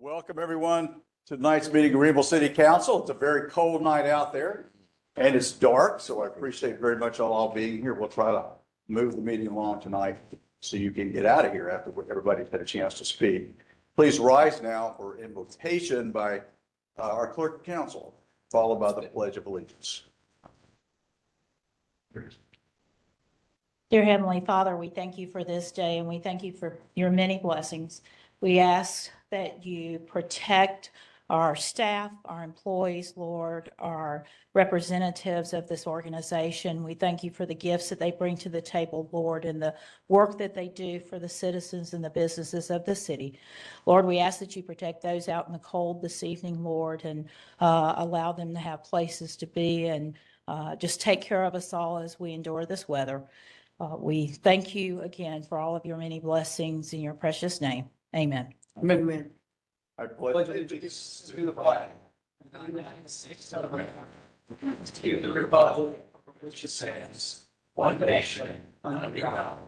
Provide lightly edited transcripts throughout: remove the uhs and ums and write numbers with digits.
Welcome, everyone, to tonight's meeting of Greenville City Council. It's a very cold night out there, and it's dark, so I appreciate very much all being here. We'll try to move the meeting along tonight so you can get out of here after everybody's had a chance to speak. Please rise now for invocation by our clerk of council, followed by the Pledge of Allegiance. Dear Heavenly Father, we thank you for this day and we thank you for your many blessings. We ask that you protect our staff, our employees, Lord, our representatives of this organization. We thank you for the gifts that they bring to the table, Lord, and the work that they do for the citizens and the businesses of the city. Lord, we ask that you protect those out in the cold this evening, Lord, and allow them to have places to be and just take care of us all as we endure this weather. We thank you again for all of your many blessings in your precious name. Amen. Amen. I pledge allegiance to the flag of the United States of America, to the republic for which it stands, one nation, under God,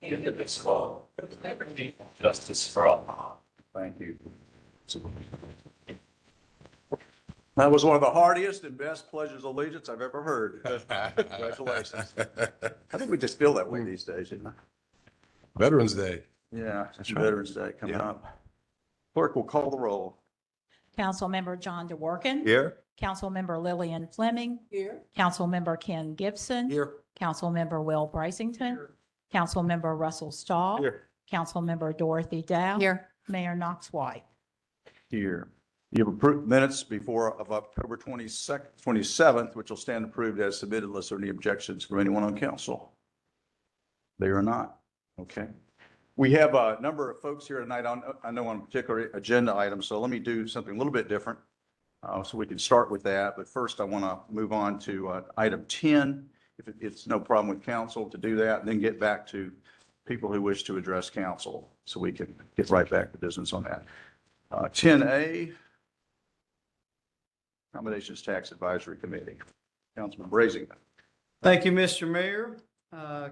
indivisible, with liberty and justice for all. Thank you. That was one of the hardiest and best pledges of allegiance I've ever heard. Congratulations. I think we just feel that way these days, you know? Veterans Day. Yeah, it's right. Veterans Day coming Yeah. up. Clerk will call the roll. Councilmember John DeWorke. Here. Councilmember Lillian Fleming. Here. Councilmember Ken Gibson. Here. Councilmember Will Brisington. Councilmember Russell Stahl. Here. Councilmember Dorothy Dow. Here. Mayor Knox White. Here. You have approved minutes before of October 22nd, 27th, which will stand approved as submitted unless there are any objections from anyone on council. They are not. Okay. We have a number of folks here tonight I know on particular agenda items, so let me do something a little bit different. So we can start with that, but first I want to move on to item 10, if it's no problem with council to do that, and then get back to people who wish to address council, so we can get right back to business on that. 10A, Accommodations Tax Advisory Committee. Councilman Brazington. Thank you, Mr. Mayor.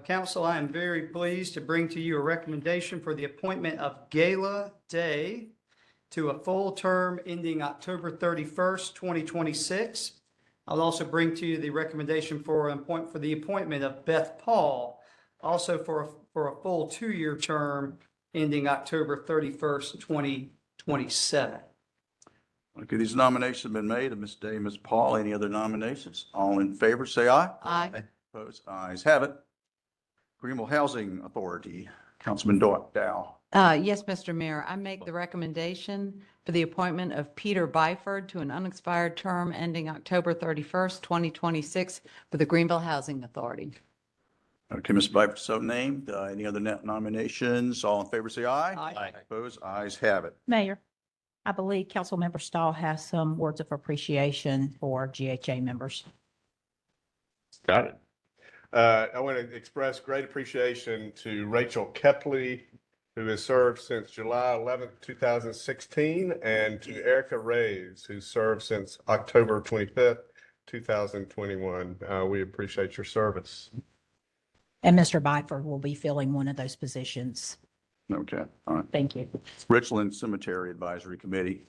Council, I am very pleased to bring to you a recommendation for the appointment of Gayla Day to a full term ending October 31st, 2026. I'll also bring to you the recommendation for the appointment of Beth Paul, also for a full 2-year term ending October 31st, 2027. Okay, these nominations have been made of Ms. Day, Ms. Paul. Any other nominations? All in favor, say aye. Aye. Opposed? Ayes have it. Greenville Housing Authority, Councilman Dow. Yes, Mr. Mayor, I make the recommendation for the appointment of Peter Byford to an unexpired term ending October 31st, 2026 for the Greenville Housing Authority. Okay, Ms. Byford, so named. Any other nominations? All in favor, say aye. Aye. Opposed? Ayes have it. Mayor, I believe Councilmember Stahl has some words of appreciation for GHA members. Got it. I want to express great appreciation to Rachel Kepley, who has served since July 11th, 2016, and to Erica Reyes, who served since October 25th, 2021. We appreciate your service. And Mr. Byford will be filling one of those positions. Okay, all right. Thank you. Richland Cemetery Advisory Committee,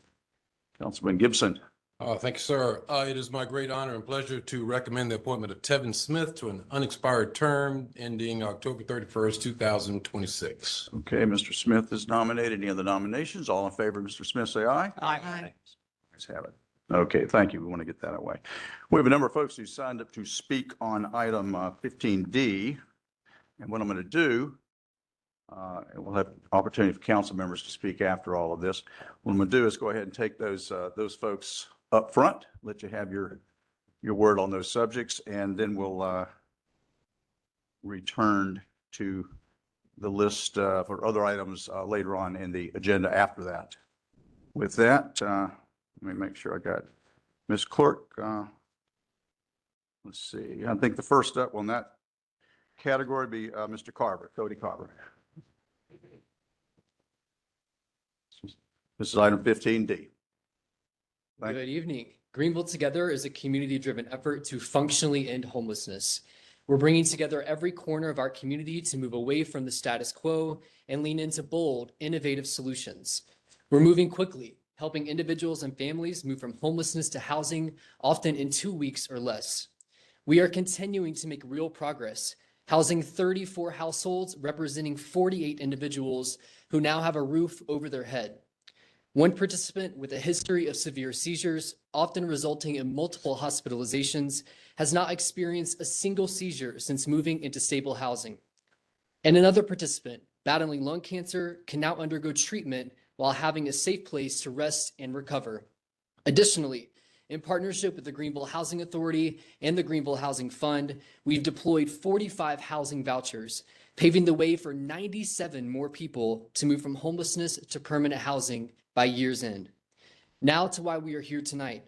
Councilman Gibson. Thank you, sir. It is my great honor and pleasure to recommend the appointment of Tevin Smith to an unexpired term ending October 31st, 2026. Okay, Mr. Smith is nominated. Any other nominations? All in favor of Mr. Smith, say aye. Aye. Let's have it. Okay, thank you. We want to get that away. We have a number of folks who signed up to speak on item 15D. And what I'm going to do, and we'll have opportunity for council members to speak after all of this. What I'm going to do is go ahead and take those folks up front, let you have your word on those subjects, and then we'll return to the list for other items later on in the agenda after that. With that, let me make sure I got Ms. Clerk. Let's see. I think the first up on that category would be Mr. Carver, Cody Carver. This is item 15D. Thank Good evening. Greenville Together is a community-driven effort to functionally end homelessness. We're bringing together every corner of our community to move away from the status quo and lean into bold, innovative solutions. We're moving quickly, helping individuals and families move from homelessness to housing, often in 2 weeks or less. We are continuing to make real progress, housing 34 households representing 48 individuals who now have a roof over their head. One participant with a history of severe seizures, often resulting in multiple hospitalizations, has not experienced a single seizure since moving into stable housing. And another participant battling lung cancer can now undergo treatment while having a safe place to rest and recover. Additionally, in partnership with the Greenville Housing Authority and the Greenville Housing Fund, we've deployed 45 housing vouchers, paving the way for 97 more people to move from homelessness to permanent housing by year's end. Now to why we are here tonight.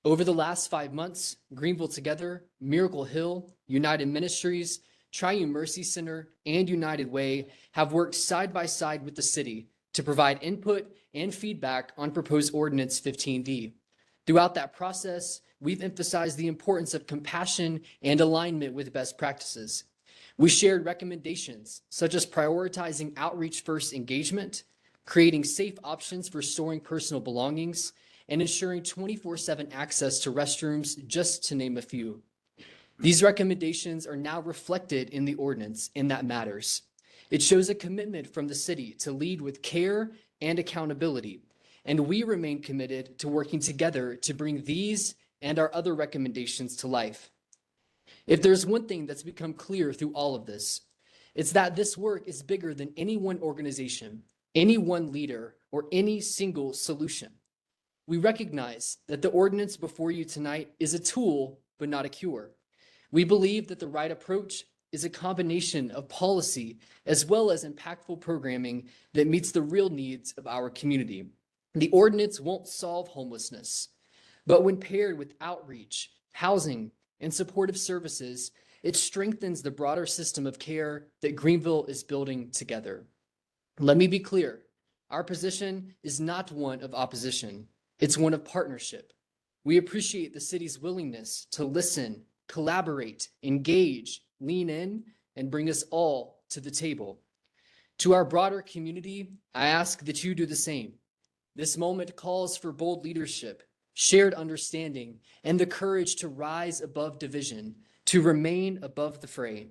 Over the last 5 months, Greenville Together, Miracle Hill, United Ministries, Triune Mercy Center, and United Way have worked side by side with the city to provide input and feedback on proposed ordinance 15D. Throughout that process, we've emphasized the importance of compassion and alignment with best practices. We shared recommendations such as prioritizing outreach-first engagement, creating safe options for storing personal belongings, and ensuring 24/7 access to restrooms, just to name a few. These recommendations are now reflected in the ordinance, and that matters. It shows a commitment from the city to lead with care and accountability, and we remain committed to working together to bring these and our other recommendations to life. If there's one thing that's become clear through all of this, it's that this work is bigger than any one organization, any one leader, or any single solution. We recognize that the ordinance before you tonight is a tool, but not a cure. We believe that the right approach is a combination of policy as well as impactful programming that meets the real needs of our community. The ordinance won't solve homelessness, but when paired with outreach, housing, and supportive services, it strengthens the broader system of care that Greenville is building together. Let me be clear, our position is not one of opposition, it's one of partnership. We appreciate the city's willingness to listen, collaborate, engage, lean in, and bring us all to the table. To our broader community, I ask that you do the same. This moment calls for bold leadership, shared understanding, and the courage to rise above division, to remain above the fray.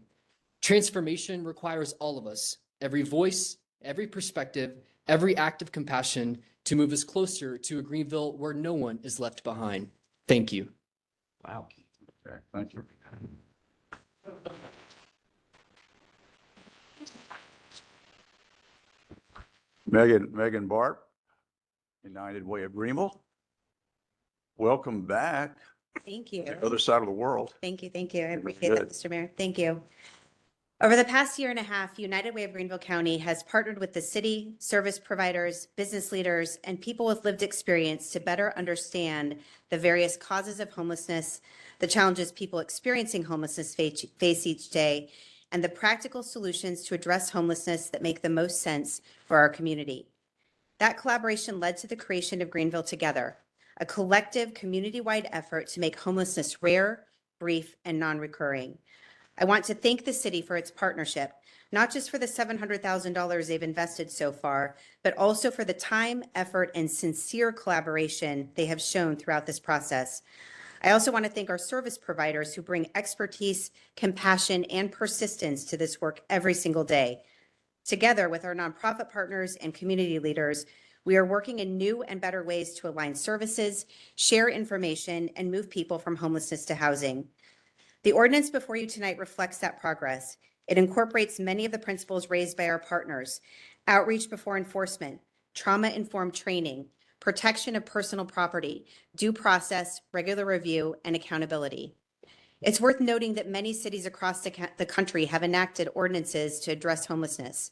Transformation requires all of us, every voice, every perspective, every act of compassion, to move us closer to a Greenville where no one is left behind. Thank you. Wow. Okay, thank you. Megan Barp, United Way of Greenville. Welcome back Thank you. to the other side of the world. Thank you. Thank you. I appreciate that, Good. Mr. Mayor. Thank you. Over the past year and a half, United Way of Greenville County has partnered with the city, service providers, business leaders, and people with lived experience to better understand the various causes of homelessness, the challenges people experiencing homelessness face each day, and the practical solutions to address homelessness that make the most sense for our community. That collaboration led to the creation of Greenville Together, a collective community-wide effort to make homelessness rare, brief, and non-recurring. I want to thank the city for its partnership, not just for the $700,000 they've invested so far, but also for the time, effort, and sincere collaboration they have shown throughout this process. I also want to thank our service providers who bring expertise, compassion, and persistence to this work every single day. Together with our nonprofit partners and community leaders, we are working in new and better ways to align services, share information, and move people from homelessness to housing. The ordinance before you tonight reflects that progress. It incorporates many of the principles raised by our partners: outreach before enforcement, trauma-informed training, protection of personal property, due process, regular review, and accountability. It's worth noting that many cities across the country have enacted ordinances to address homelessness.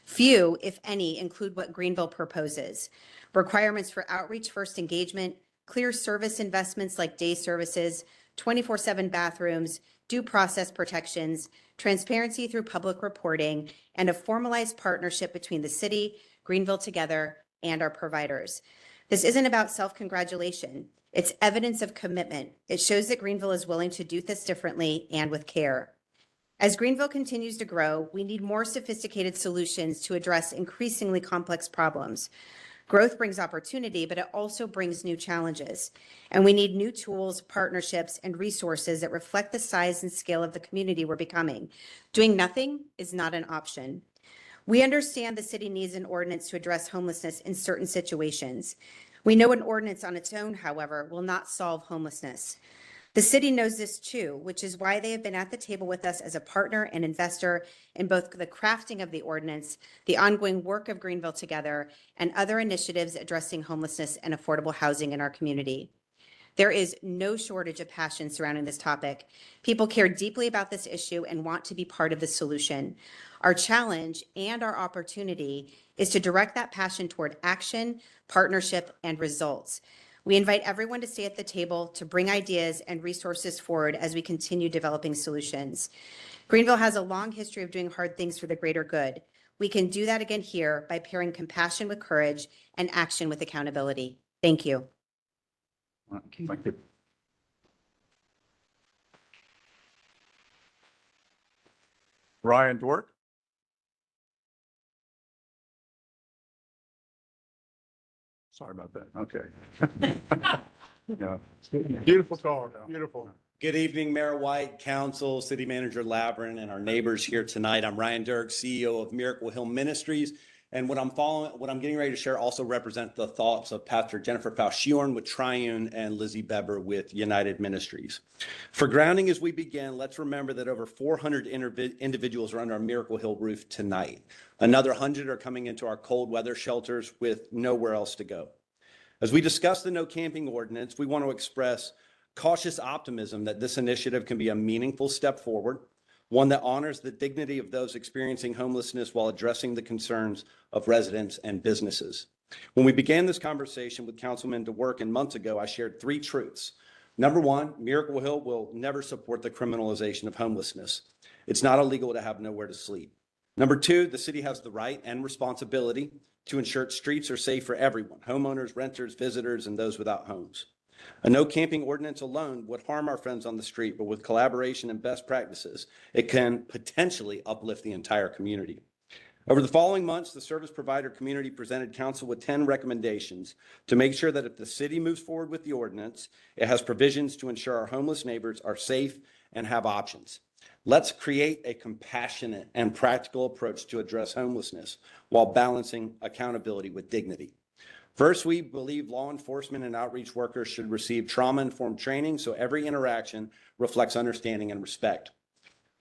Few, if any, include what Greenville proposes: requirements for outreach-first engagement, clear service investments like day services, 24/7 bathrooms, due process protections, transparency through public reporting, and a formalized partnership between the city, Greenville Together, and our providers. This isn't about self-congratulation. It's evidence of commitment. It shows that Greenville is willing to do this differently and with care. As Greenville continues to grow, we need more sophisticated solutions to address increasingly complex problems. Growth brings opportunity, but it also brings new challenges. And we need new tools, partnerships, and resources that reflect the size and scale of the community we're becoming. Doing nothing is not an option. We understand the city needs an ordinance to address homelessness in certain situations. We know an ordinance on its own, however, will not solve homelessness. The city knows this too, which is why they have been at the table with us as a partner and investor in both the crafting of the ordinance, the ongoing work of Greenville Together, and other initiatives addressing homelessness and affordable housing in our community. There is no shortage of passion surrounding this topic. People care deeply about this issue and want to be part of the solution. Our challenge and our opportunity is to direct that passion toward action, partnership, and results. We invite everyone to stay at the table to bring ideas and resources forward as we continue developing solutions. Greenville has a long history of doing hard things for the greater good. We can do that again here by pairing compassion with courage and action with accountability. Thank you. Thank you. Ryan Dwart. Sorry about that. Okay. Yeah. Beautiful car, beautiful. Good evening, Mayor White, Council, City Manager Lavrin, and our neighbors here tonight. I'm Ryan Dirk, CEO of Miracle Hill Ministries. And what I'm getting ready to share also represent the thoughts of Pastor Jennifer Falchiorn with Triune and Lizzie Beber with United Ministries. For grounding as we begin, let's remember that over 400 individuals are under our Miracle Hill roof tonight. Another 100 are coming into our cold weather shelters with nowhere else to go. As we discuss the no camping ordinance, we want to express cautious optimism that this initiative can be a meaningful step forward, one that honors the dignity of those experiencing homelessness while addressing the concerns of residents and businesses. When we began this conversation with Councilman DeWork months ago, I shared 3 truths. Number 1, Miracle Hill will never support the criminalization of homelessness. It's not illegal to have nowhere to sleep. Number 2, the city has the right and responsibility to ensure streets are safe for everyone, homeowners, renters, visitors, and those without homes. A no camping ordinance alone would harm our friends on the street, but with collaboration and best practices, it can potentially uplift the entire community. Over the following months, the service provider community presented council with 10 recommendations to make sure that if the city moves forward with the ordinance, it has provisions to ensure our homeless neighbors are safe and have options. Let's create a compassionate and practical approach to address homelessness while balancing accountability with dignity. First, we believe law enforcement and outreach workers should receive trauma-informed training so every interaction reflects understanding and respect.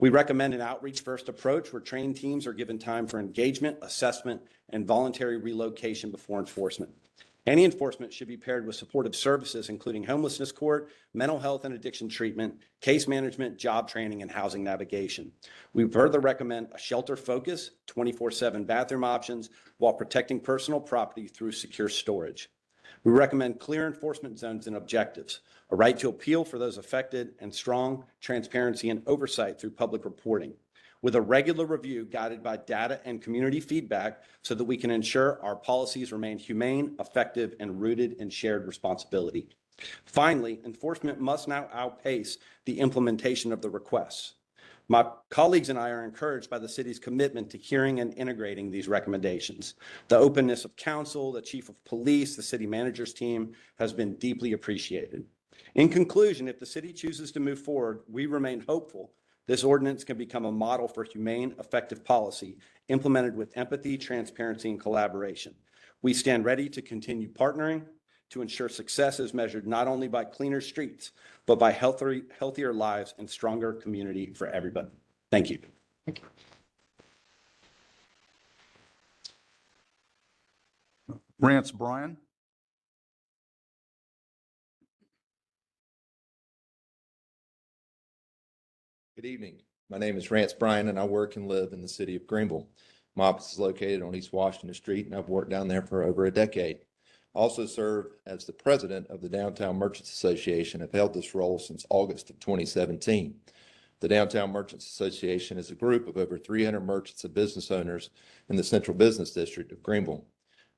We recommend an outreach-first approach where trained teams are given time for engagement, assessment, and voluntary relocation before enforcement. Any enforcement should be paired with supportive services, including homelessness court, mental health and addiction treatment, case management, job training, and housing navigation. We further recommend a shelter focus, 24/7 bathroom options, while protecting personal property through secure storage. We recommend clear enforcement zones and objectives, a right to appeal for those affected, and strong transparency and oversight through public reporting, with a regular review guided by data and community feedback so that we can ensure our policies remain humane, effective, and rooted in shared responsibility. Finally, enforcement must now outpace the implementation of the requests. My colleagues and I are encouraged by the city's commitment to hearing and integrating these recommendations. The openness of council, the chief of police, the city manager's team has been deeply appreciated. In conclusion, if the city chooses to move forward, we remain hopeful this ordinance can become a model for humane, effective policy implemented with empathy, transparency, and collaboration. We stand ready to continue partnering to ensure success is measured not only by cleaner streets, but by healthier lives and stronger community for everybody. Thank you. Rance Bryan. Good evening. My name is Rance Bryan, and I work and live in the city of Greenville. My office is located on East Washington Street, and I've worked down there for over a decade. I also serve as the president of the Downtown Merchants Association. I've held this role since August of 2017. The Downtown Merchants Association is a group of over 300 merchants and business owners in the Central Business District of Greenville.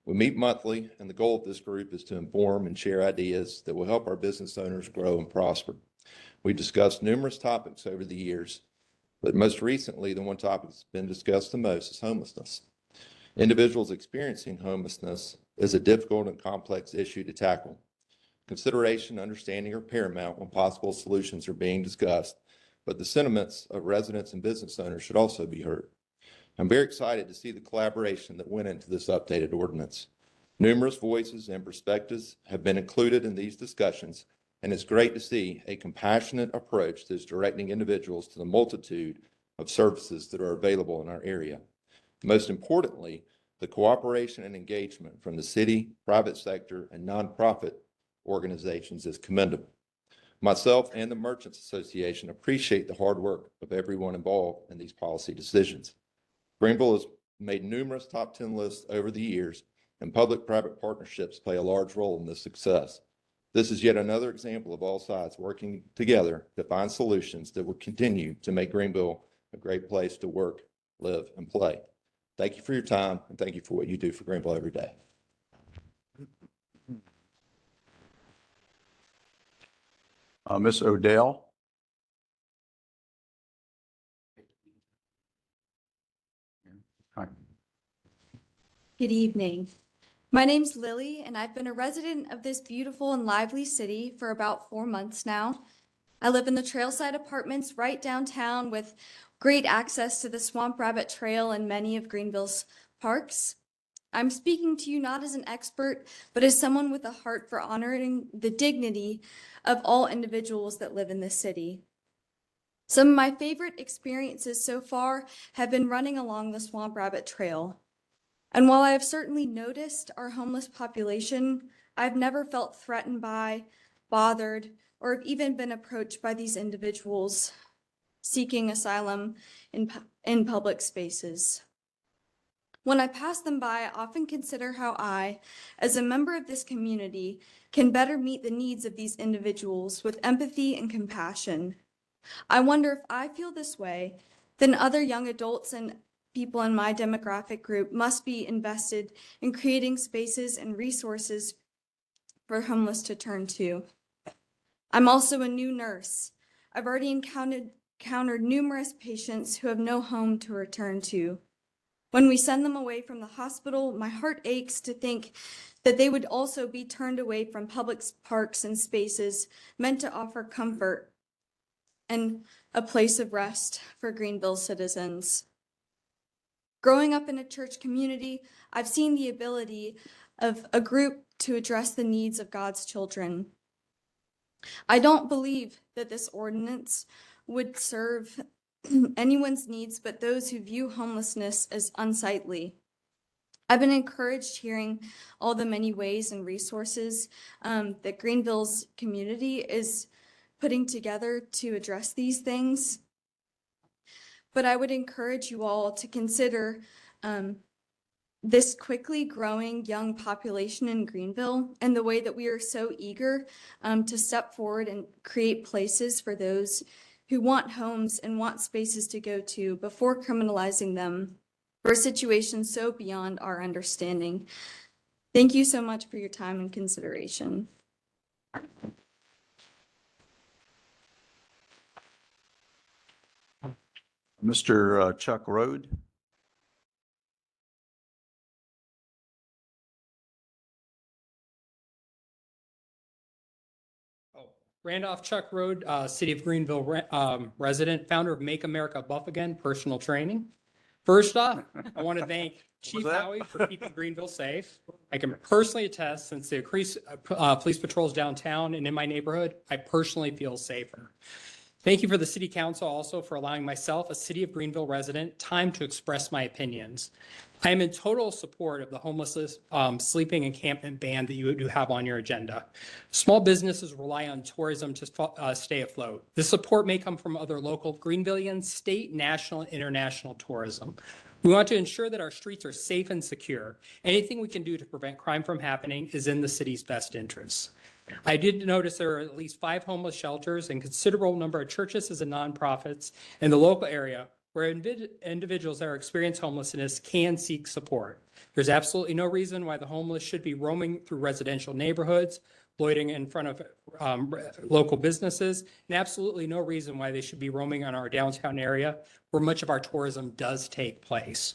We meet monthly, and the goal of this group is to inform and share ideas that will help our business owners grow and prosper. We've discussed numerous topics over the years, but most recently, the one topic that's been discussed the most is homelessness. Individuals experiencing homelessness is a difficult and complex issue to tackle. Consideration and understanding are paramount when possible solutions are being discussed, but the sentiments of residents and business owners should also be heard. I'm very excited to see the collaboration that went into this updated ordinance. Numerous voices and perspectives have been included in these discussions, and it's great to see a compassionate approach that is directing individuals to the multitude of services that are available in our area. Most importantly, the cooperation and engagement from the city, private sector, and nonprofit organizations is commendable. Myself and the Merchants Association appreciate the hard work of everyone involved in these policy decisions. Greenville has made numerous top 10 lists over the years, and public-private partnerships play a large role in this success. This is yet another example of all sides working together to find solutions that will continue to make Greenville a great place to work, live, and play. Thank you for your time, and thank you for what you do for Greenville every day. Ms. Odell? Hi. Good evening. My name's Lily, and I've been a resident of this beautiful and lively city for about 4 months now. I live in the Trailside Apartments right downtown with great access to the Swamp Rabbit Trail and many of Greenville's parks. I'm speaking to you not as an expert, but as someone with a heart for honoring the dignity of all individuals that live in this city. Some of my favorite experiences so far have been running along the Swamp Rabbit Trail. And while I have certainly noticed our homeless population, I've never felt threatened by, bothered, or have even been approached by these individuals seeking asylum in public spaces. When I pass them by, I often consider how I, as a member of this community, can better meet the needs of these individuals with empathy and compassion. I wonder if I feel this way, then other young adults and people in my demographic group must be invested in creating spaces and resources for homeless to turn to. I'm also a new nurse. I've already encountered numerous patients who have no home to return to. When we send them away from the hospital, my heart aches to think that they would also be turned away from public parks and spaces meant to offer comfort and a place of rest for Greenville citizens. Growing up in a church community, I've seen the ability of a group to address the needs of God's children. I don't believe that this ordinance would serve anyone's needs but those who view homelessness as unsightly. I've been encouraged hearing all the many ways and resources that Greenville's community is putting together to address these things. But I would encourage you all to consider this quickly growing young population in Greenville and the way that we are so eager to step forward and create places for those who want homes and want spaces to go to before criminalizing them for situations so beyond our understanding. Thank you so much for your time and consideration. Mr. Chuck Rode? Randolph Chuck Road, City of Greenville resident, founder of Make America Buff Again Personal Training. First off, I want to thank Chief that? Howie for keeping Greenville safe. I can personally attest, since the increased police patrols downtown and in my neighborhood, I personally feel safer. Thank you for the City Council also for allowing myself, a City of Greenville resident, time to express my opinions. I am in total support of the homelessness sleeping encampment ban that you do have on your agenda. Small businesses rely on tourism to stay afloat. This support may come from other local Greenvillians, state, national, and international tourism. We want to ensure that our streets are safe and secure. Anything we can do to prevent crime from happening is in the city's best interests. I did notice there are at least 5 homeless shelters and considerable number of churches and nonprofits in the local area where individuals that are experiencing homelessness can seek support. There's absolutely no reason why the homeless should be roaming through residential neighborhoods, loitering in front of local businesses, and absolutely no reason why they should be roaming on our downtown area where much of our tourism does take place.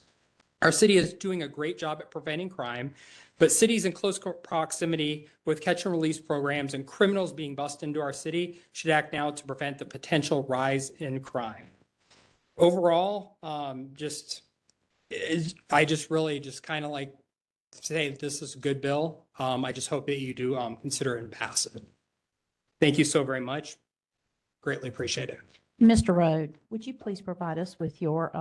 Our city is doing a great job at preventing crime. But cities in close proximity with catch and release programs and criminals being bused into our city should act now to prevent the potential rise in crime. Overall, I just really just kind of like say that this is a good bill. I just hope that you do consider it and pass it. Thank you so very much. Greatly appreciate it. Mr. Rode, would you please provide us with your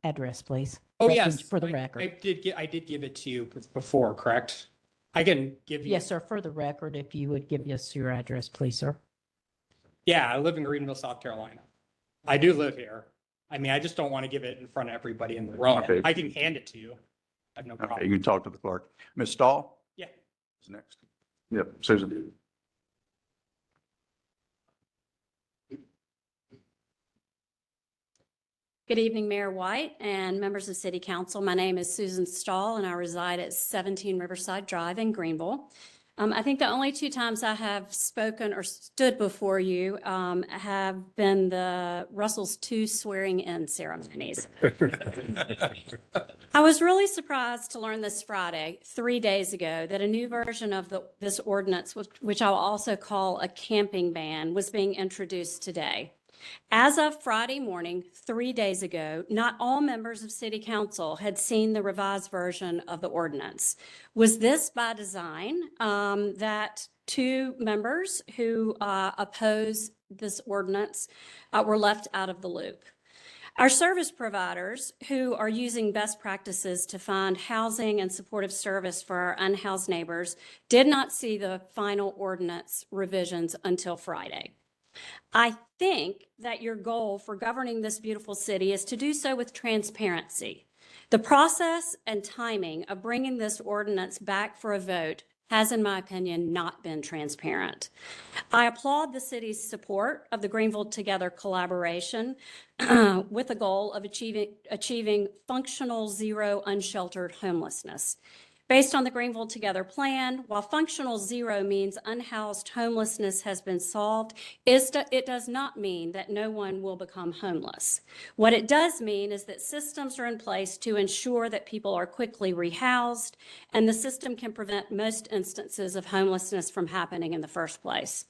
address, please? Oh, yes. For the I record. I did give it to you before, correct? I can give you. Yes, sir. For the record, if you would give us your address, please, sir. Yeah, I live in Greenville, South Carolina. I do live here. I mean, I just don't want to give it in front of everybody in the room. Okay. I can hand it to you. I have no Okay, problem. you can talk to the clerk. Ms. Stahl? Yeah. Is next. Yep, Susan. Good evening, Mayor White and members of City Council. My name is Susan Stahl, and I reside at 17 Riverside Drive in Greenville. I think the only two times I have spoken or stood before you have been the Russell's 2 swearing-in ceremonies. I was really surprised to learn this Friday, 3 days ago, that a new version of this ordinance, which I'll also call a camping ban, was being introduced today. As of Friday morning, 3 days ago, not all members of City Council had seen the revised version of the ordinance. Was this by design that 2 members who oppose this ordinance were left out of the loop? Our service providers who are using best practices to find housing and supportive service for our unhoused neighbors did not see the final ordinance revisions until Friday. I think that your goal for governing this beautiful city is to do so with transparency. The process and timing of bringing this ordinance back for a vote has, in my opinion, not been transparent. I applaud the city's support of the Greenville Together collaboration with the goal of achieving functional zero unsheltered homelessness. Based on the Greenville Together plan, while functional zero means unhoused homelessness has been solved, it does not mean that no one will become homeless. What it does mean is that systems are in place to ensure that people are quickly rehoused, and the system can prevent most instances of homelessness from happening in the first place.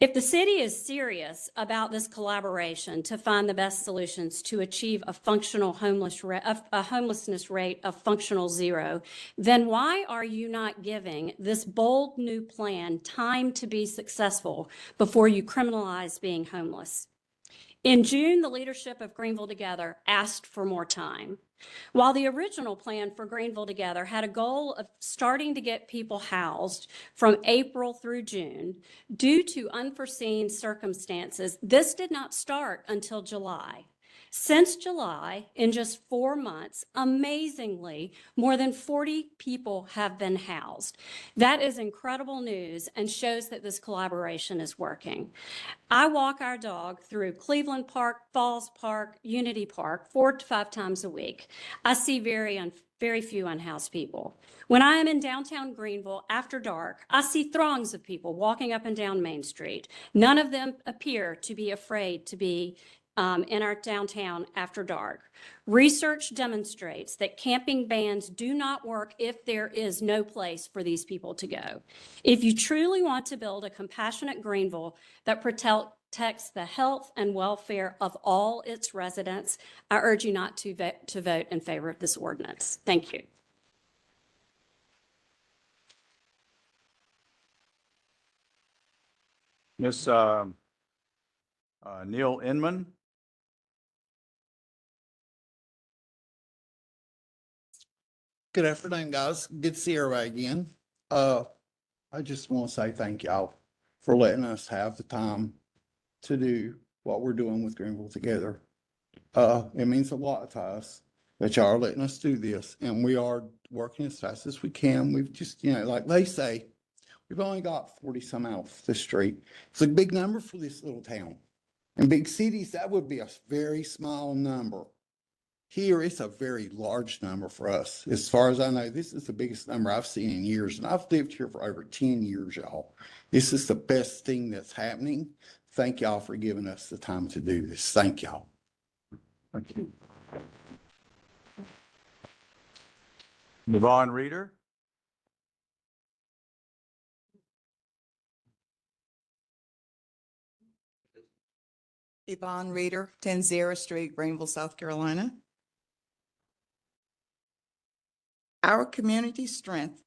If the city is serious about this collaboration to find the best solutions to achieve a homelessness rate of functional zero, then why are you not giving this bold new plan time to be successful before you criminalize being homeless? In June, the leadership of Greenville Together asked for more time. While the original plan for Greenville Together had a goal of starting to get people housed from April through June, due to unforeseen circumstances, this did not start until July. Since July, in just 4 months, amazingly, more than 40 people have been housed. That is incredible news and shows that this collaboration is working. I walk our dog through Cleveland Park, Falls Park, Unity Park 4 to 5 times a week. I see very few unhoused people. When I am in downtown Greenville after dark, I see throngs of people walking up and down Main Street. None of them appear to be afraid to be in our downtown after dark. Research demonstrates that camping bans do not work if there is no place for these people to go. If you truly want to build a compassionate Greenville that protects the health and welfare of all its residents, I urge you not to vote in favor of this ordinance. Thank you. Ms. Neil Inman? Good afternoon, guys. Good to see everybody again. I just want to say thank y'all for letting us have the time to do what we're doing with Greenville Together. It means a lot to us that y'all are letting us do this, and we are working as fast as we can. We've just, like they say, we've only got 40 some out the street. It's a big number for this little town. In big cities, that would be a very small number. Here, it's a very large number for us. As far as I know, this is the biggest number I've seen in years, and I've lived here for over 10 years, y'all. This is the best thing that's happening. Thank y'all for giving us the time to do this. Thank y'all. Thank you. Yvonne Reeder? Yvonne Reeder, 10 Street, Greenville, South Carolina. Our community strength.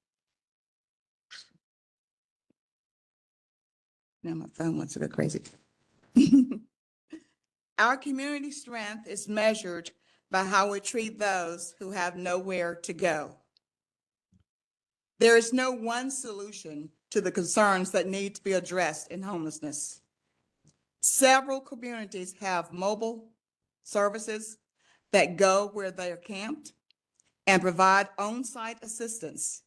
Now my phone wants to go crazy. Our community strength is measured by how we treat those who have nowhere to go. There is no one solution to the concerns that need to be addressed in homelessness. Several communities have mobile services that go where they are camped and provide on-site assistance.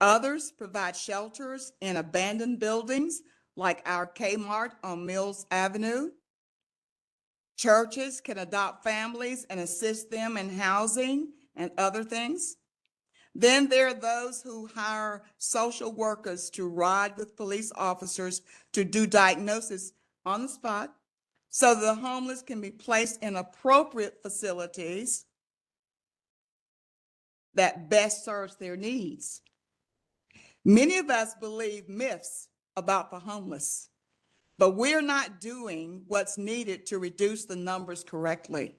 Others provide shelters in abandoned buildings like our Kmart on Mills Avenue. Churches can adopt families and assist them in housing and other things. Then there are those who hire social workers to ride with police officers to do diagnosis on the spot so the homeless can be placed in appropriate facilities that best serves their needs. Many of us believe myths about the homeless, but we're not doing what's needed to reduce the numbers correctly.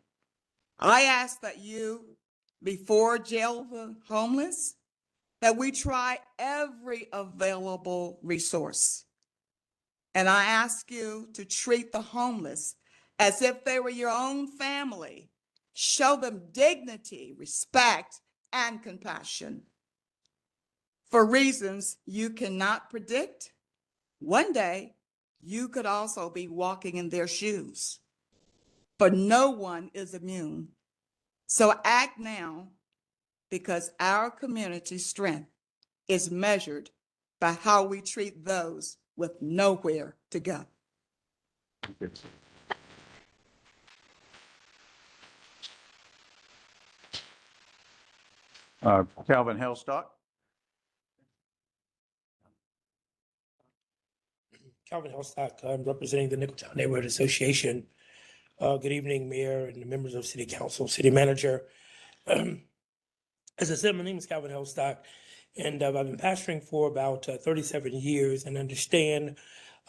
I ask that you, before jail the homeless, that we try every available resource. And I ask you to treat the homeless as if they were your own family. Show them dignity, respect, and compassion. For reasons you cannot predict, one day you could also be walking in their shoes. But no one is immune. So act now, because our community strength is measured by how we treat those with nowhere to go. Calvin Hellstock. Calvin Hellstock, I'm representing the Nicholtown Neighborhood Association. Good evening, Mayor and the members of City Council, City Manager. As I said, my name is Calvin Hellstock, and I've been pastoring for about 37 years and understand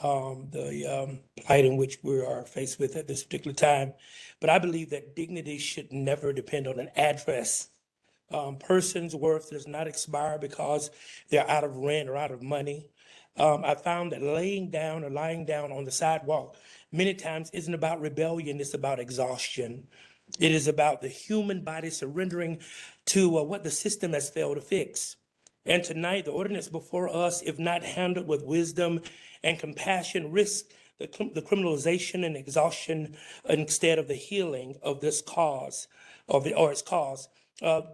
the plight in which we are faced with at this particular time. But I believe that dignity should never depend on an address. Person's worth does not expire because they're out of rent or out of money. I found that laying down or lying down on the sidewalk many times isn't about rebellion, it's about exhaustion. It is about the human body surrendering to what the system has failed to fix. And tonight, the ordinance before us, if not handled with wisdom and compassion, risks the criminalization and exhaustion instead of the healing of this cause, or its cause.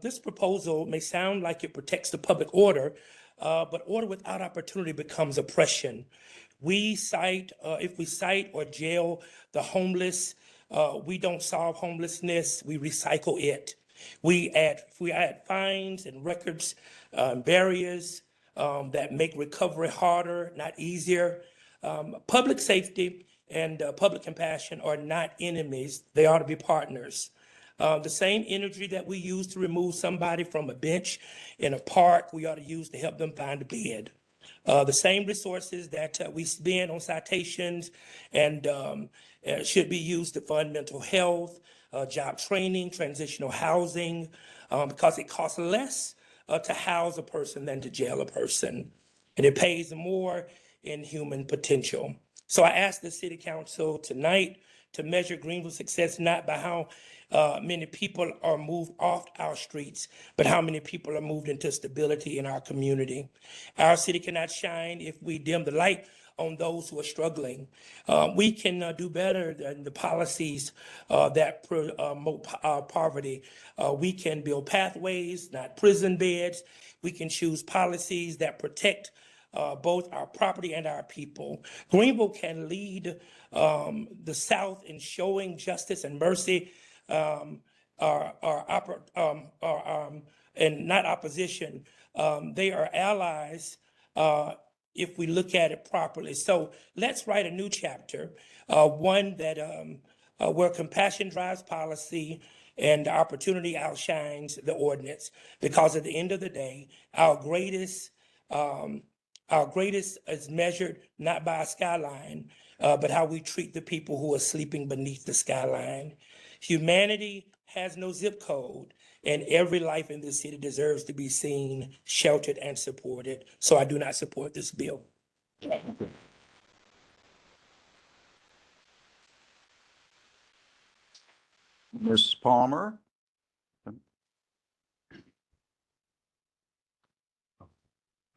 This proposal may sound like it protects the public order, but order without opportunity becomes oppression. If we cite or jail the homeless, we don't solve homelessness, we recycle it. We add fines and records, barriers that make recovery harder, not easier. Public safety and public compassion are not enemies, they ought to be partners. The same energy that we use to remove somebody from a bench in a park, we ought to use to help them find a bed. The same resources that we spend on citations and should be used to fund mental health, job training, transitional housing, because it costs less to house a person than to jail a person. And it pays more in human potential. So I ask the City Council tonight to measure Greenville's success not by how many people are moved off our streets, but how many people are moved into stability in our community. Our city cannot shine if we dim the light on those who are struggling. We can do better than the policies that promote poverty. We can build pathways, not prison beds. We can choose policies that protect both our property and our people. Greenville can lead the South in showing justice and mercy, and not opposition. They are allies if we look at it properly. So let's write a new chapter, one that where compassion drives policy and opportunity outshines the ordinance. Because at the end of the day, our greatest is measured not by a skyline, but how we treat the people who are sleeping beneath the skyline. Humanity has no zip code, and every life in this city deserves to be seen, sheltered, and supported. So I do not support this bill. Ms. Palmer?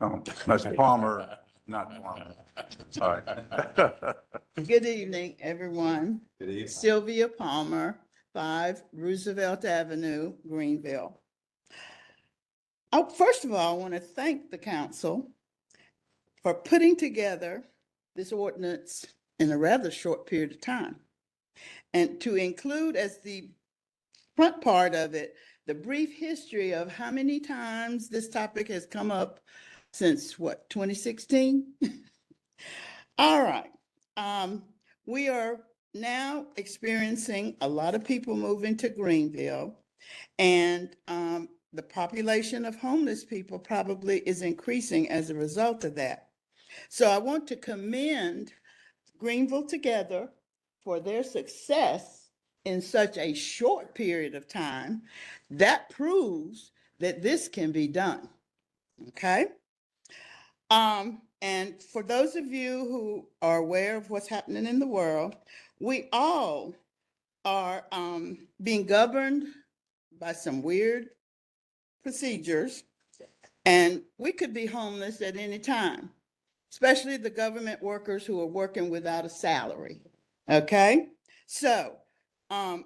Oh, Ms. Palmer, not Palmer. All right. Good evening, everyone. Good evening. Sylvia Palmer, 5 Roosevelt Avenue, Greenville. First of all, I want to thank the council for putting together this ordinance in a rather short period of time. And to include as the front part of it, the brief history of how many times this topic has come up since what, 2016? All right. We are now experiencing a lot of people moving to Greenville, and the population of homeless people probably is increasing as a result of that. So I want to commend Greenville Together for their success in such a short period of time. That proves that this can be done. Okay? And for those of you who are aware of what's happening in the world, we all are being governed by some weird procedures, and we could be homeless at any time, especially the government workers who are working without a salary. Okay? So, I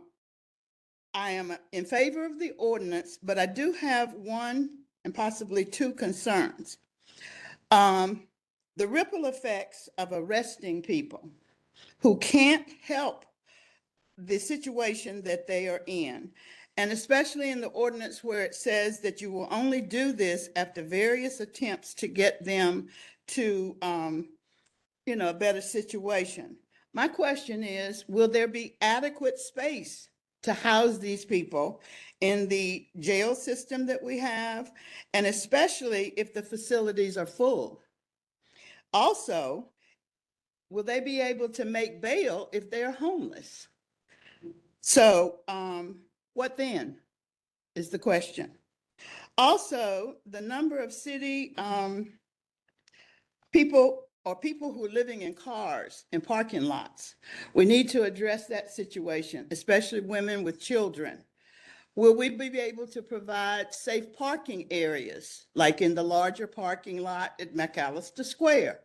am in favor of the ordinance, but I do have one and possibly two concerns. The ripple effects of arresting people who can't help the situation that they are in, and especially in the ordinance where it says that you will only do this after various attempts to get them to, a better situation. My question is, will there be adequate space to house these people in the jail system that we have, and especially if the facilities are full? Also, will they be able to make bail if they're homeless? So what then is the question. Also, the number of city people or people who are living in cars in parking lots. We need to address that situation, especially women with children. Will we be able to provide safe parking areas, like in the larger parking lot at McAllister Square,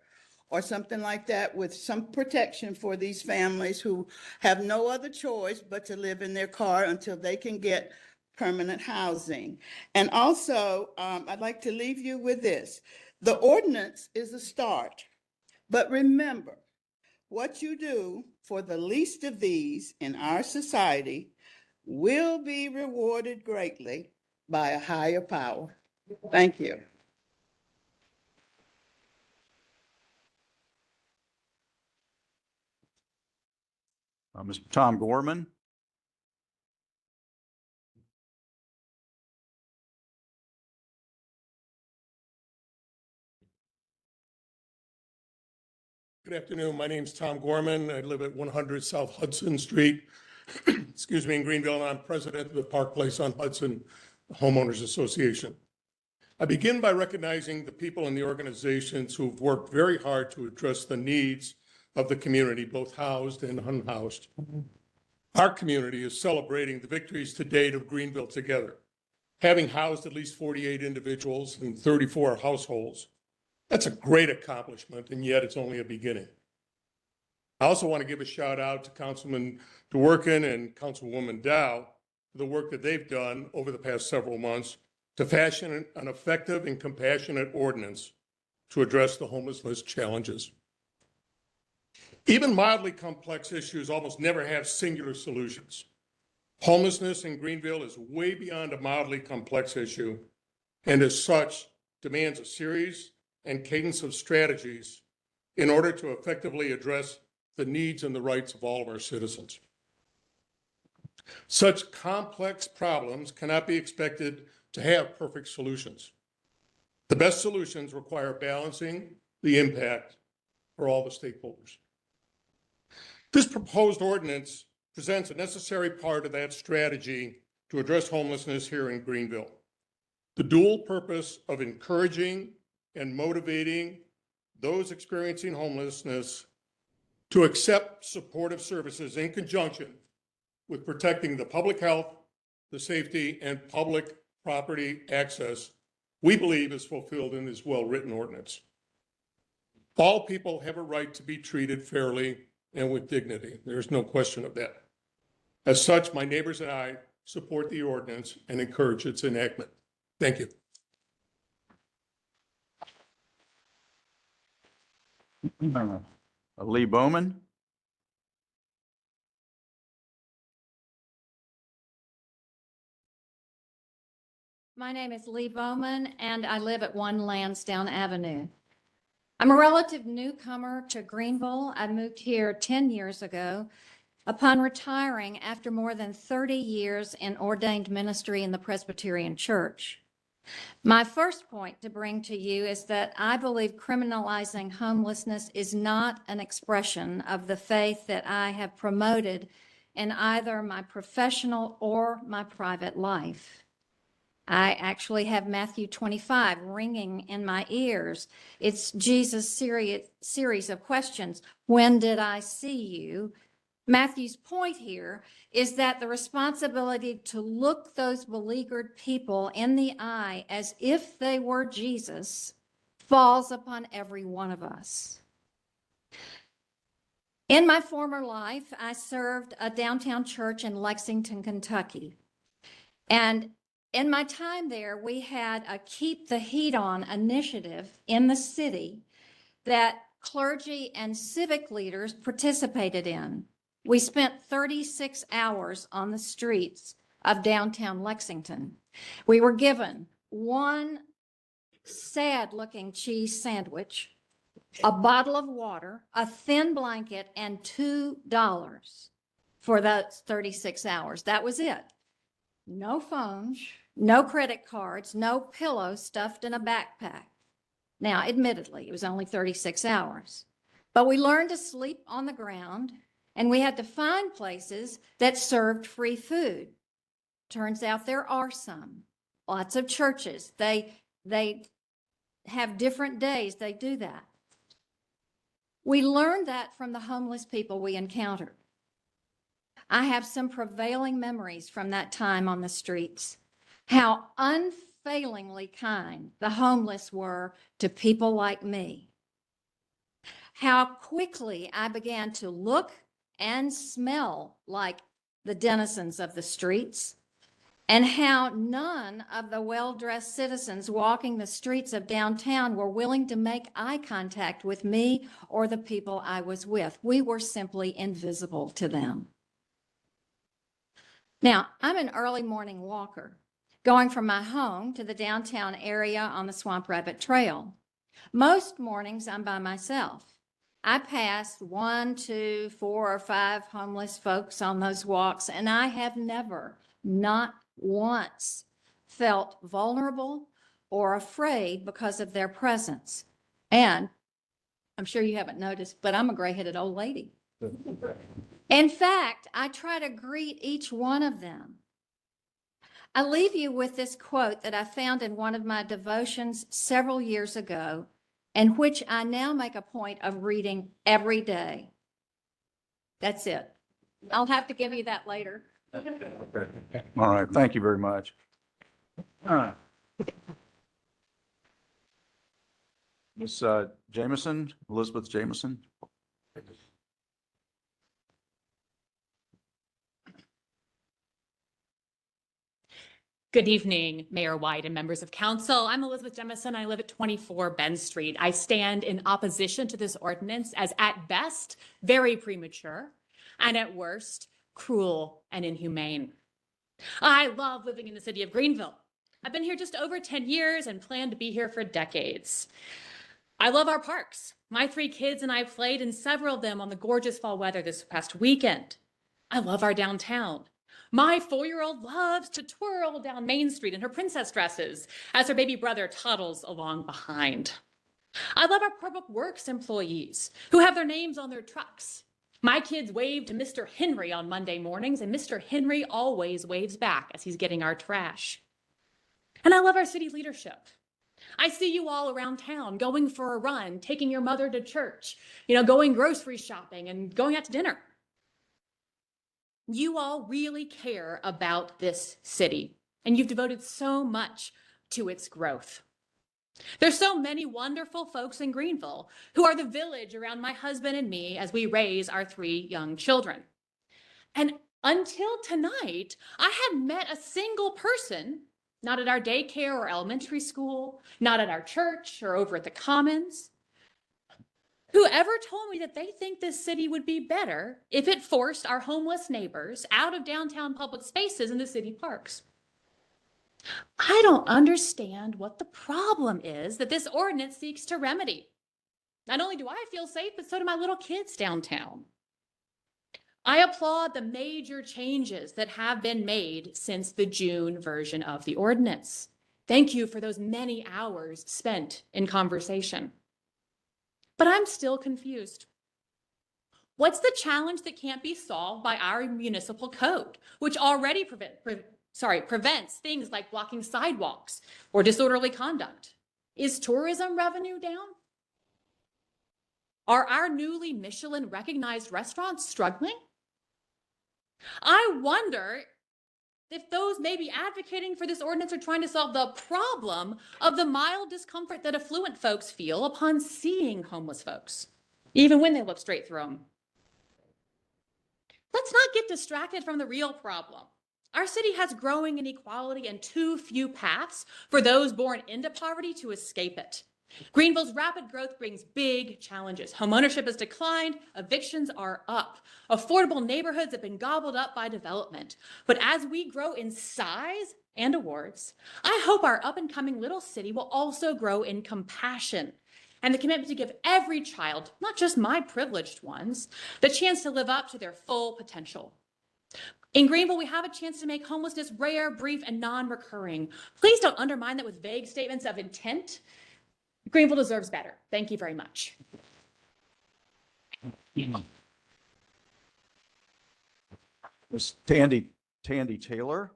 or something like that, with some protection for these families who have no other choice but to live in their car until they can get permanent housing? And also, I'd like to leave you with this. The ordinance is a start, but remember, what you do for the least of these in our society will be rewarded greatly by a higher power. Thank you. Mr. Tom Gorman? Good afternoon. My name's Tom Gorman. I live at 100 South Hudson Street, excuse me, in Greenville, and I'm president of the Park Place on Hudson Homeowners Association. I begin by recognizing the people in the organizations who've worked very hard to address the needs of the community, both housed and unhoused. Our community is celebrating the victories to date of Greenville Together, having housed at least 48 individuals and 34 households. That's a great accomplishment, and yet it's only a beginning. I also want to give a shout out to Councilman DeWorkin and Councilwoman Dow for the work that they've done over the past several months to fashion an effective and compassionate ordinance to address the homelessness challenges. Even mildly complex issues almost never have singular solutions. Homelessness in Greenville is way beyond a mildly complex issue, and as such, demands a series and cadence of strategies in order to effectively address the needs and the rights of all of our citizens. Such complex problems cannot be expected to have perfect solutions. The best solutions require balancing the impact for all the stakeholders. This proposed ordinance presents a necessary part of that strategy to address homelessness here in Greenville. The dual purpose of encouraging and motivating those experiencing homelessness to accept supportive services in conjunction with protecting the public health, the safety, and public property access, we believe is fulfilled in this well-written ordinance. All people have a right to be treated fairly and with dignity. There's no question of that. As such, my neighbors and I support the ordinance and encourage its enactment. Thank you. Lee Bowman. My name is Lee Bowman, and I live at 1 Lansdowne Avenue. I'm a relative newcomer to Greenville. I moved here 10 years ago upon retiring after more than 30 years in ordained ministry in the Presbyterian Church. My first point to bring to you is that I believe criminalizing homelessness is not an expression of the faith that I have promoted in either my professional or my private life. I actually have Matthew 25 ringing in my ears. It's Jesus' series of questions. When did I see you? Matthew's point here is that the responsibility to look those beleaguered people in the eye as if they were Jesus falls upon every one of us. In my former life, I served a downtown church in Lexington, Kentucky. And in my time there, we had a Keep the Heat On initiative in the city that clergy and civic leaders participated in. We spent 36 hours on the streets of downtown Lexington. We were given one sad-looking cheese sandwich, a bottle of water, a thin blanket, and $2 for those 36 hours. That was it. No phones, no credit cards, no pillows stuffed in a backpack. Now, admittedly, it was only 36 hours, but we learned to sleep on the ground, and we had to find places that served free food. Turns out there are some. Lots of churches, they have different days they do that. We learned that from the homeless people we encountered. I have some prevailing memories from that time on the streets. How unfailingly kind the homeless were to people like me. How quickly I began to look and smell like the denizens of the streets, and how none of the well-dressed citizens walking the streets of downtown were willing to make eye contact with me or the people I was with. We were simply invisible to them. Now, I'm an early morning walker, going from my home to the downtown area on the Swamp Rabbit Trail. Most mornings, I'm by myself. I pass 1, 2, 4, or 5 homeless folks on those walks, and I have never, not once, felt vulnerable or afraid because of their presence. And I'm sure you haven't noticed, but I'm a gray-headed old lady. In fact, I try to greet each one of them. I leave you with this quote that I found in one of my devotions several years ago, and which I now make a point of reading every day. That's it. I'll have to give you that later. All right, thank you very much. Ms. Jameson, Elizabeth Jameson. Good evening, Mayor White and members of council. I'm Elizabeth Jemison. I live at 24 Ben Street. I stand in opposition to this ordinance as at best, very premature, and at worst, cruel and inhumane. I love living in the city of Greenville. I've been here just over 10 years and plan to be here for decades. I love our parks. My 3 kids and I played in several of them on the gorgeous fall weather this past weekend. I love our downtown. My 4-year-old loves to twirl down Main Street in her princess dresses as her baby brother toddles along behind. I love our public works employees who have their names on their trucks. My kids wave to Mr. Henry on Monday mornings, and Mr. Henry always waves back as he's getting our trash. And I love our city leadership. I see you all around town going for a run, taking your mother to church, going grocery shopping and going out to dinner. You all really care about this city, and you've devoted so much to its growth. There's so many wonderful folks in Greenville who are the village around my husband and me as we raise our 3 young children. And until tonight, I hadn't met a single person, not at our daycare or elementary school, not at our church or over at the Commons, who ever told me that they think this city would be better if it forced our homeless neighbors out of downtown public spaces in the city parks. I don't understand what the problem is that this ordinance seeks to remedy. Not only do I feel safe, but so do my little kids downtown. I applaud the major changes that have been made since the June version of the ordinance. Thank you for those many hours spent in conversation. But I'm still confused. What's the challenge that can't be solved by our municipal code, which already prevents things like blocking sidewalks or disorderly conduct? Is tourism revenue down? Are our newly Michelin recognized restaurants struggling? I wonder if those maybe advocating for this ordinance are trying to solve the problem of the mild discomfort that affluent folks feel upon seeing homeless folks, even when they look straight through them. Let's not get distracted from the real problem. Our city has growing inequality and too few paths for those born into poverty to escape it. Greenville's rapid growth brings big challenges. Homeownership has declined, evictions are up. Affordable neighborhoods have been gobbled up by development. But as we grow in size and awards, I hope our up-and-coming little city will also grow in compassion and the commitment to give every child, not just my privileged ones, the chance to live up to their full potential. In Greenville, we have a chance to make homelessness rare, brief, and non-recurring. Please don't undermine that with vague statements of intent. Greenville deserves better. Thank you very much. Ms. Tandy Taylor.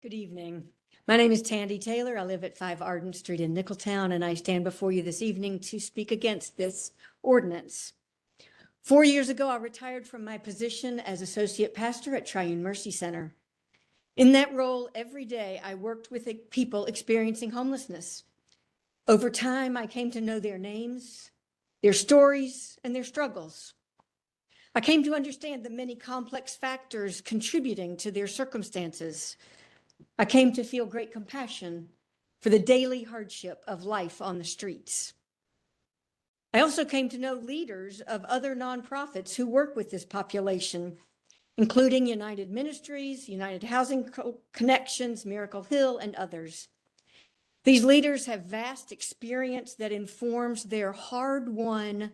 Good evening. My name is Tandy Taylor. I live at 5 Arden Street in Nicholtown, and I stand before you this evening to speak against this ordinance. 4 years ago, I retired from my position as associate pastor at Triune Mercy Center. In that role, every day, I worked with people experiencing homelessness. Over time, I came to know their names, their stories, and their struggles. I came to understand the many complex factors contributing to their circumstances. I came to feel great compassion for the daily hardship of life on the streets. I also came to know leaders of other nonprofits who work with this population, including United Ministries, United Housing Connections, Miracle Hill, and others. These leaders have vast experience that informs their hard-won,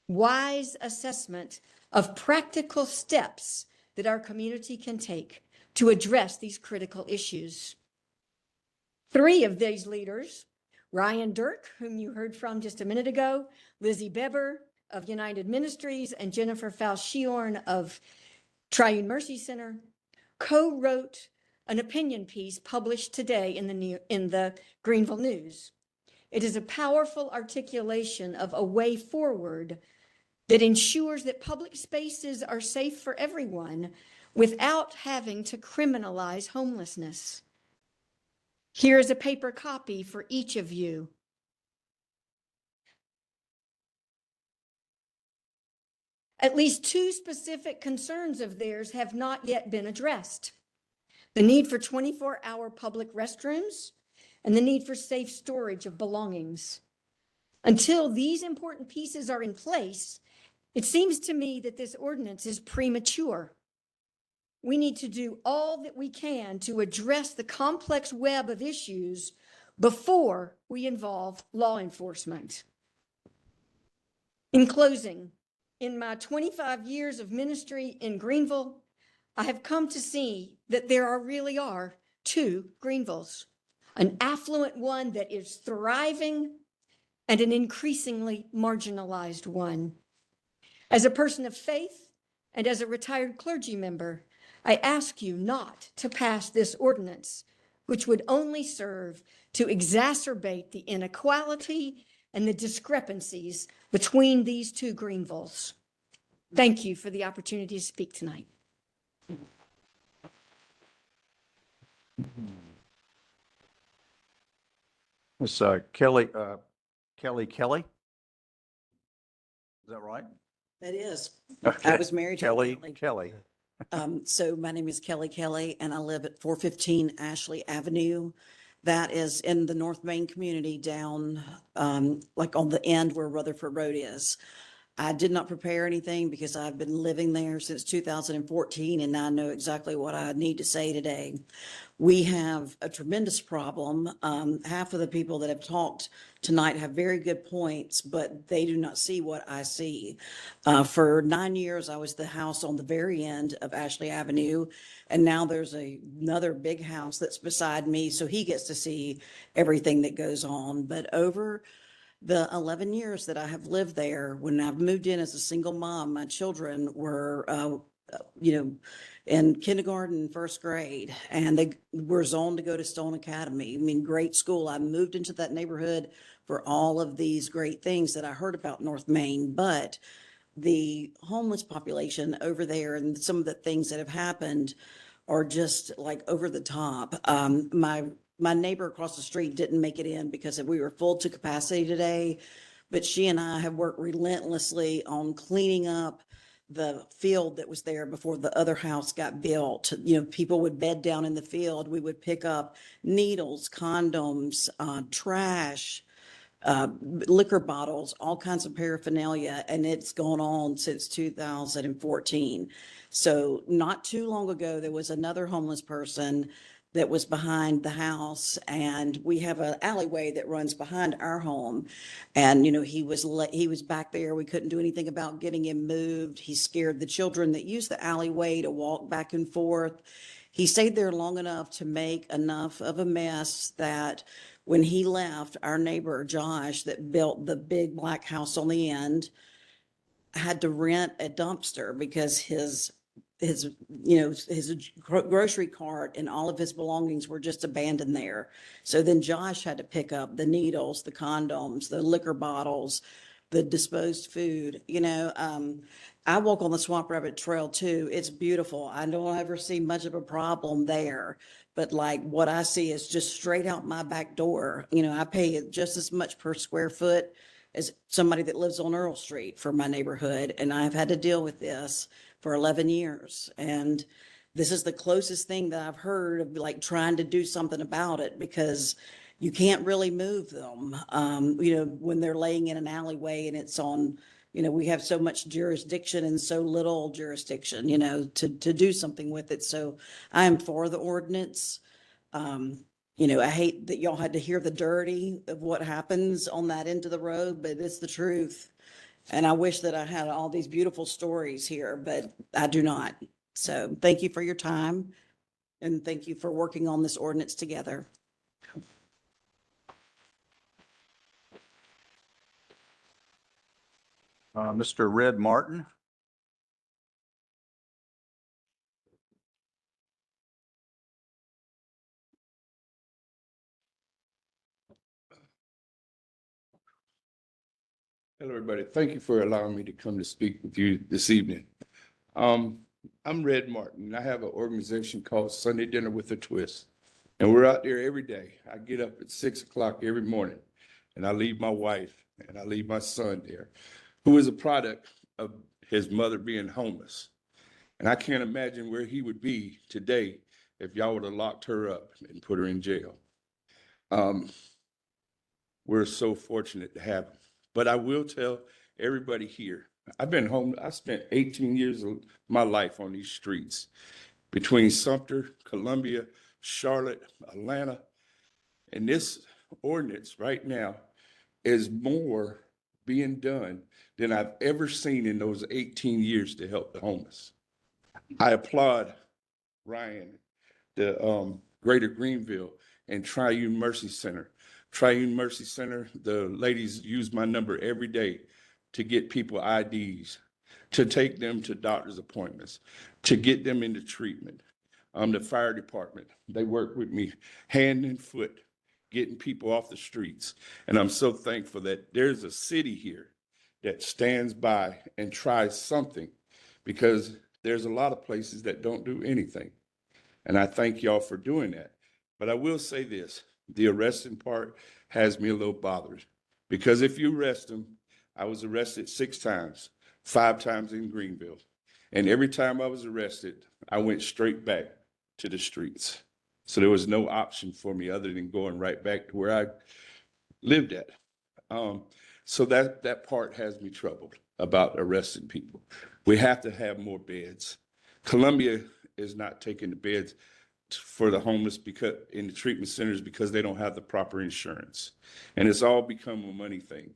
wise assessment of practical steps that our community can take to address these critical issues. 3 of these leaders, Ryan Dirk, whom you heard from just a minute ago, Lizzie Beber of United Ministries, and Jennifer Falchiorn of Triune Mercy Center, co-wrote an opinion piece published today in the Greenville News. It is a powerful articulation of a way forward that ensures that public spaces are safe for everyone without having to criminalize homelessness. Here is a paper copy for each of you. At least 2 specific concerns of theirs have not yet been addressed: the need for 24-hour public restrooms and the need for safe storage of belongings. Until these important pieces are in place, it seems to me that this ordinance is premature. We need to do all that we can to address the complex web of issues before we involve law enforcement. In closing, in my 25 years of ministry in Greenville, I have come to see that there really are two Greenvilles, an affluent one that is thriving and an increasingly marginalized one. As a person of faith and as a retired clergy member, I ask you not to pass this ordinance, which would only serve to exacerbate the inequality and the discrepancies between these two Greenvilles. Thank you for the opportunity to speak tonight. Miss Kelly, Kelly? Is that right? That is. Okay. I was married to Kelly, Kelly. Kelly. So my name is Kelly Kelly, and I live at 415 Ashley Avenue. That is in the North Main community down, like on the end where Rutherford Road is. I did not prepare anything because I've been living there since 2014, and I know exactly what I need to say today. We have a tremendous problem. Half of the people that have talked tonight have very good points, but they do not see what I see. For 9 years, I was the house on the very end of Ashley Avenue, and now there's another big house that's beside me, so he gets to see everything that goes on. But over the 11 years that I have lived there, when I've moved in as a single mom, my children were, in kindergarten, first grade, and they were zoned to go to Stone Academy. I mean, great school. I moved into that neighborhood for all of these great things that I heard about North Main, but the homeless population over there and some of the things that have happened are just like over the top. My neighbor across the street didn't make it in because we were full to capacity today, but she and I have worked relentlessly on cleaning up the field that was there before the other house got built. You know, people would bed down in the field. We would pick up needles, condoms, trash, liquor bottles, all kinds of paraphernalia, and it's gone on since 2014. So not too long ago, there was another homeless person that was behind the house, and we have an alleyway that runs behind our home. And, he was back there. We couldn't do anything about getting him moved. He scared the children that use the alleyway to walk back and forth. He stayed there long enough to make enough of a mess that when he left, our neighbor, Josh, that built the big black house on the end, had to rent a dumpster because his grocery cart and all of his belongings were just abandoned there. So then Josh had to pick up the needles, the condoms, the liquor bottles, the disposed food. I walk on the Swamp Rabbit Trail too. It's beautiful. I don't ever see much of a problem there, but like what I see is just straight out my back door. I pay just as much per square foot as somebody that lives on Earl Street for my neighborhood. And I've had to deal with this for 11 years. And this is the closest thing that I've heard of like trying to do something about it, because you can't really move them, when they're laying in an alleyway and it's on, we have so much jurisdiction and so little jurisdiction, to do something with it. So I am for the ordinance. I hate that y'all had to hear the dirty of what happens on that end of the road, but it's the truth. And I wish that I had all these beautiful stories here, but I do not. So thank you for your time, and thank you for working on this ordinance together. Mr. Red Martin? Hello, everybody. Thank you for allowing me to come to speak with you this evening. I'm Red Martin. I have an organization called Sunday Dinner with a Twist, and we're out there every day. I get up at 6 o'clock every morning, and I leave my wife and I leave my son there, who is a product of his mother being homeless. And I can't imagine where he would be today if y'all would have locked her up and put her in jail. We're so fortunate to have him. But I will tell everybody here, I've been home. I spent 18 years of my life on these streets between Sumter, Columbia, Charlotte, Atlanta. And this ordinance right now is more being done than I've ever seen in those 18 years to help the homeless. I applaud Ryan, the Greater Greenville, and Triune Mercy Center. Triune Mercy Center, the ladies use my number every day to get people IDs, to take them to doctor's appointments, to get them into treatment. The fire department, they work with me hand and foot, getting people off the streets. And I'm so thankful that there's a city here that stands by and tries something, because there's a lot of places that don't do anything. And I thank y'all for doing that. But I will say this, the arresting part has me a little bothered, because if you arrest them, I was arrested 6 times, 5 times in Greenville. And every time I was arrested, I went straight back to the streets. So there was no option for me other than going right back to where I lived at. So that part has me troubled about arresting people. We have to have more beds. Columbia is not taking the beds for the homeless because in the treatment centers because they don't have the proper insurance. And it's all become a money thing.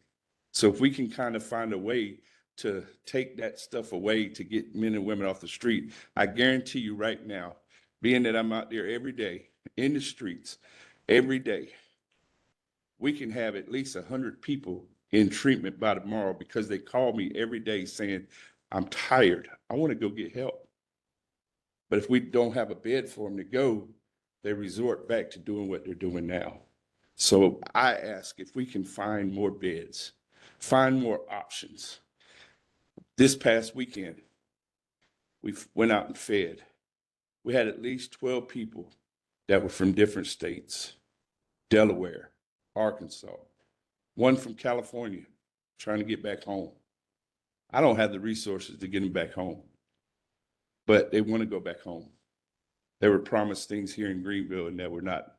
So if we can kind of find a way to take that stuff away to get men and women off the street, I guarantee you right now, being that I'm out there every day in the streets, every day, we can have at least 100 people in treatment by tomorrow because they call me every day saying, I'm tired, I want to go get help. But if we don't have a bed for them to go, they resort back to doing what they're doing now. So I ask if we can find more beds, find more options. This past weekend, we went out and fed. We had at least 12 people that were from different states, Delaware, Arkansas, one from California, trying to get back home. I don't have the resources to get them back home, but they want to go back home. They were promised things here in Greenville and that were not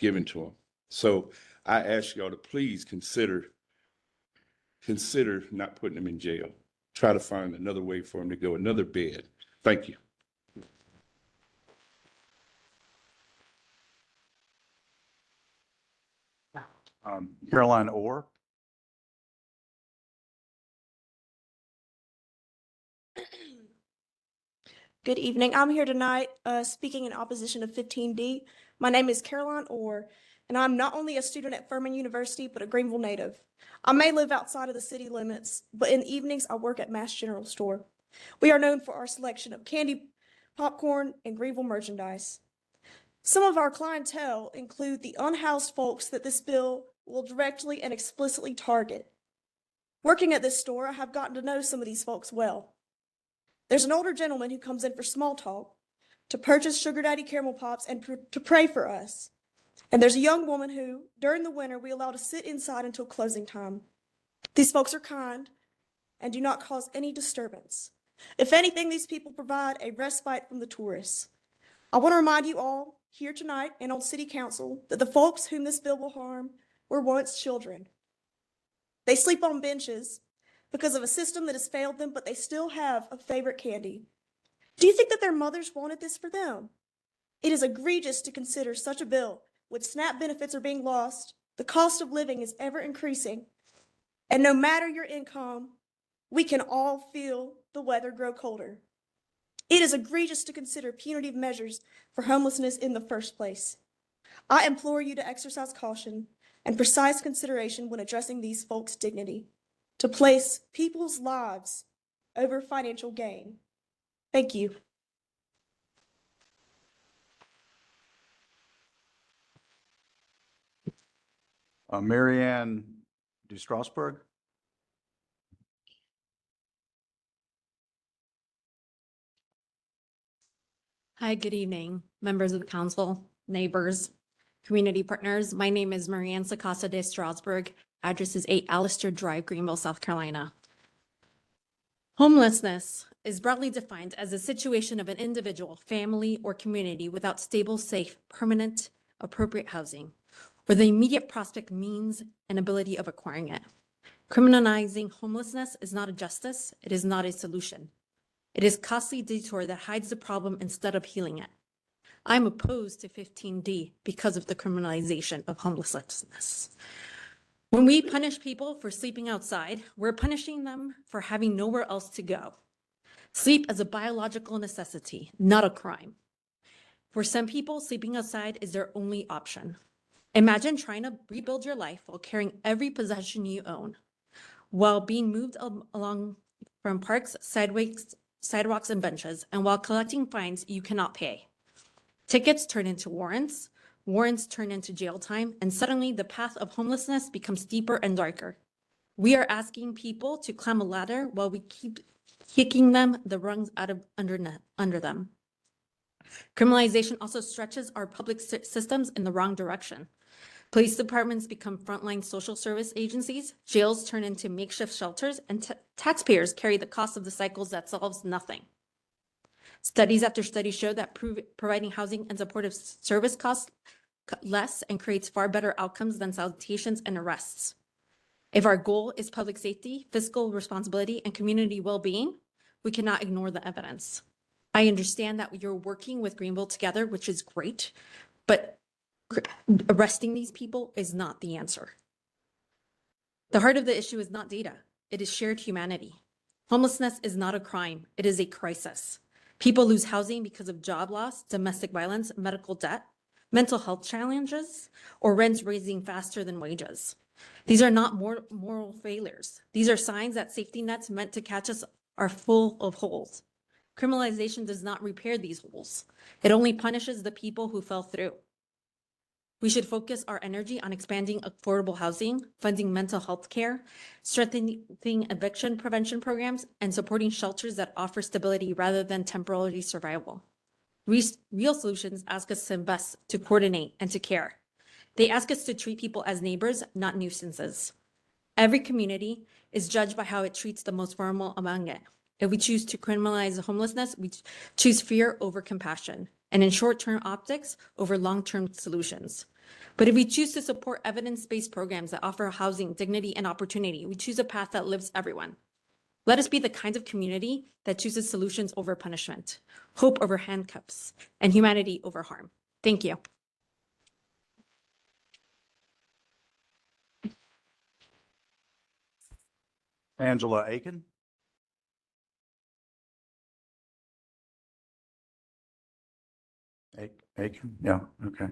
given to them. So I ask y'all to please consider not putting them in jail. Try to find another way for them to go, another bed. Thank you. Caroline Orr. Good evening. I'm here tonight speaking in opposition of 15D. My name is Caroline Orr, and I'm not only a student at Furman University, but a Greenville native. I may live outside of the city limits, but in the evenings I work at Mass General Store. We are known for our selection of candy, popcorn, and Greenville merchandise. Some of our clientele include the unhoused folks that this bill will directly and explicitly target. Working at this store, I have gotten to know some of these folks well. There's an older gentleman who comes in for small talk, to purchase Sugar Daddy caramel pops, and to pray for us. And there's a young woman who, during the winter, we allow to sit inside until closing time. These folks are kind and do not cause any disturbance. If anything, these people provide a respite from the tourists. I want to remind you all here tonight and on City Council that the folks whom this bill will harm were once children. They sleep on benches because of a system that has failed them, but they still have a favorite candy. Do you think that their mothers wanted this for them? It is egregious to consider such a bill when SNAP benefits are being lost, the cost of living is ever increasing, and no matter your income, we can all feel the weather grow colder. It is egregious to consider punitive measures for homelessness in the first place. I implore you to exercise caution and precise consideration when addressing these folks' dignity, to place people's lives over financial gain. Thank you. Marianne de Strasburg. Hi, good evening, members of the council, neighbors, community partners. My name is Marianne Sacasa de Strasburg. Address is 8 Allister Drive, Greenville, South Carolina. Homelessness is broadly defined as a situation of an individual, family, or community without stable, safe, permanent, appropriate housing, or the immediate prospect, means, and ability of acquiring it. Criminalizing homelessness is not a justice. It is not a solution. It is a costly detour that hides the problem instead of healing it. I'm opposed to 15D because of the criminalization of homelessness. When we punish people for sleeping outside, we're punishing them for having nowhere else to go. Sleep is a biological necessity, not a crime. For some people, sleeping outside is their only option. Imagine trying to rebuild your life while carrying every possession you own, while being moved along from parks, sidewalks, and benches, and while collecting fines you cannot pay. Tickets turn into warrants, warrants turn into jail time, and suddenly the path of homelessness becomes deeper and darker. We are asking people to climb a ladder while we keep kicking them the rungs out of under them. Criminalization also stretches our public systems in the wrong direction. Police departments become frontline social service agencies, jails turn into makeshift shelters, and taxpayers carry the cost of the cycles that solves nothing. Studies after studies show that providing housing and supportive service costs less and creates far better outcomes than citations and arrests. If our goal is public safety, fiscal responsibility, and community well-being, we cannot ignore the evidence. I understand that you're working with Greenville together, which is great, but arresting these people is not the answer. The heart of the issue is not data. It is shared humanity. Homelessness is not a crime. It is a crisis. People lose housing because of job loss, domestic violence, medical debt, mental health challenges, or rents raising faster than wages. These are not moral failures. These are signs that safety nets meant to catch us are full of holes. Criminalization does not repair these holes. It only punishes the people who fell through. We should focus our energy on expanding affordable housing, funding mental health care, strengthening eviction prevention programs, and supporting shelters that offer stability rather than temporary survival. Real solutions ask us to invest, to coordinate, and to care. They ask us to treat people as neighbors, not nuisances. Every community is judged by how it treats the most vulnerable among it. If we choose to criminalize homelessness, we choose fear over compassion, and in short-term optics over long-term solutions. But if we choose to support evidence-based programs that offer housing, dignity, and opportunity, we choose a path that lifts everyone. Let us be the kind of community that chooses solutions over punishment, hope over handcuffs, and humanity over harm. Thank you. Angela Aiken. Aiken, yeah, okay.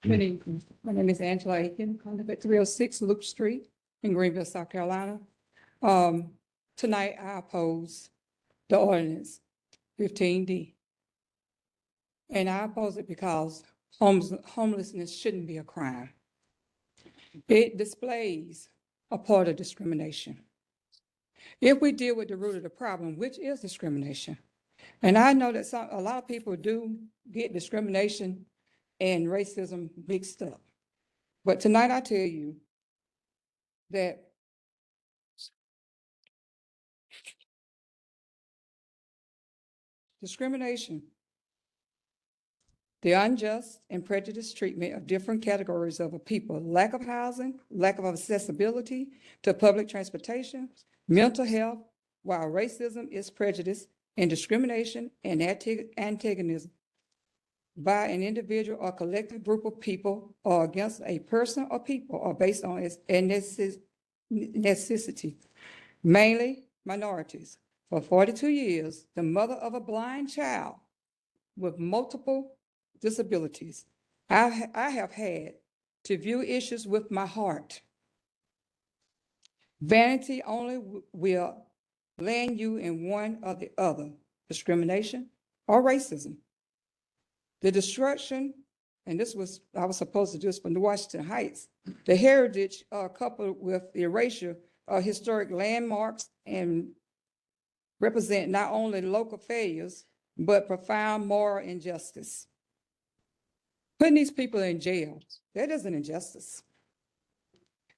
Good evening. My name is Angela Aiken. I live at 306 Loop Street in Greenville, South Carolina. Tonight I oppose the ordinance 15D. And I oppose it because homelessness shouldn't be a crime. It displays a part of discrimination. If we deal with the root of the problem, which is discrimination, and I know that a lot of people do get discrimination and racism mixed up. But tonight I tell you that discrimination, the unjust and prejudiced treatment of different categories of a people, lack of housing, lack of accessibility to public transportation, mental health, while racism is prejudice and discrimination and antagonism by an individual or collective group of people or against a person or people or based on its ethnicity, mainly minorities. For 42 years, the mother of a blind child with multiple disabilities, I have had to view issues with my heart. Vanity only will land you in one or the other, discrimination or racism. The destruction, and I was supposed to do this for New Washington Heights, the heritage coupled with the erasure of historic landmarks and represent not only local failures, but profound moral injustice. Putting these people in jail, that is an injustice.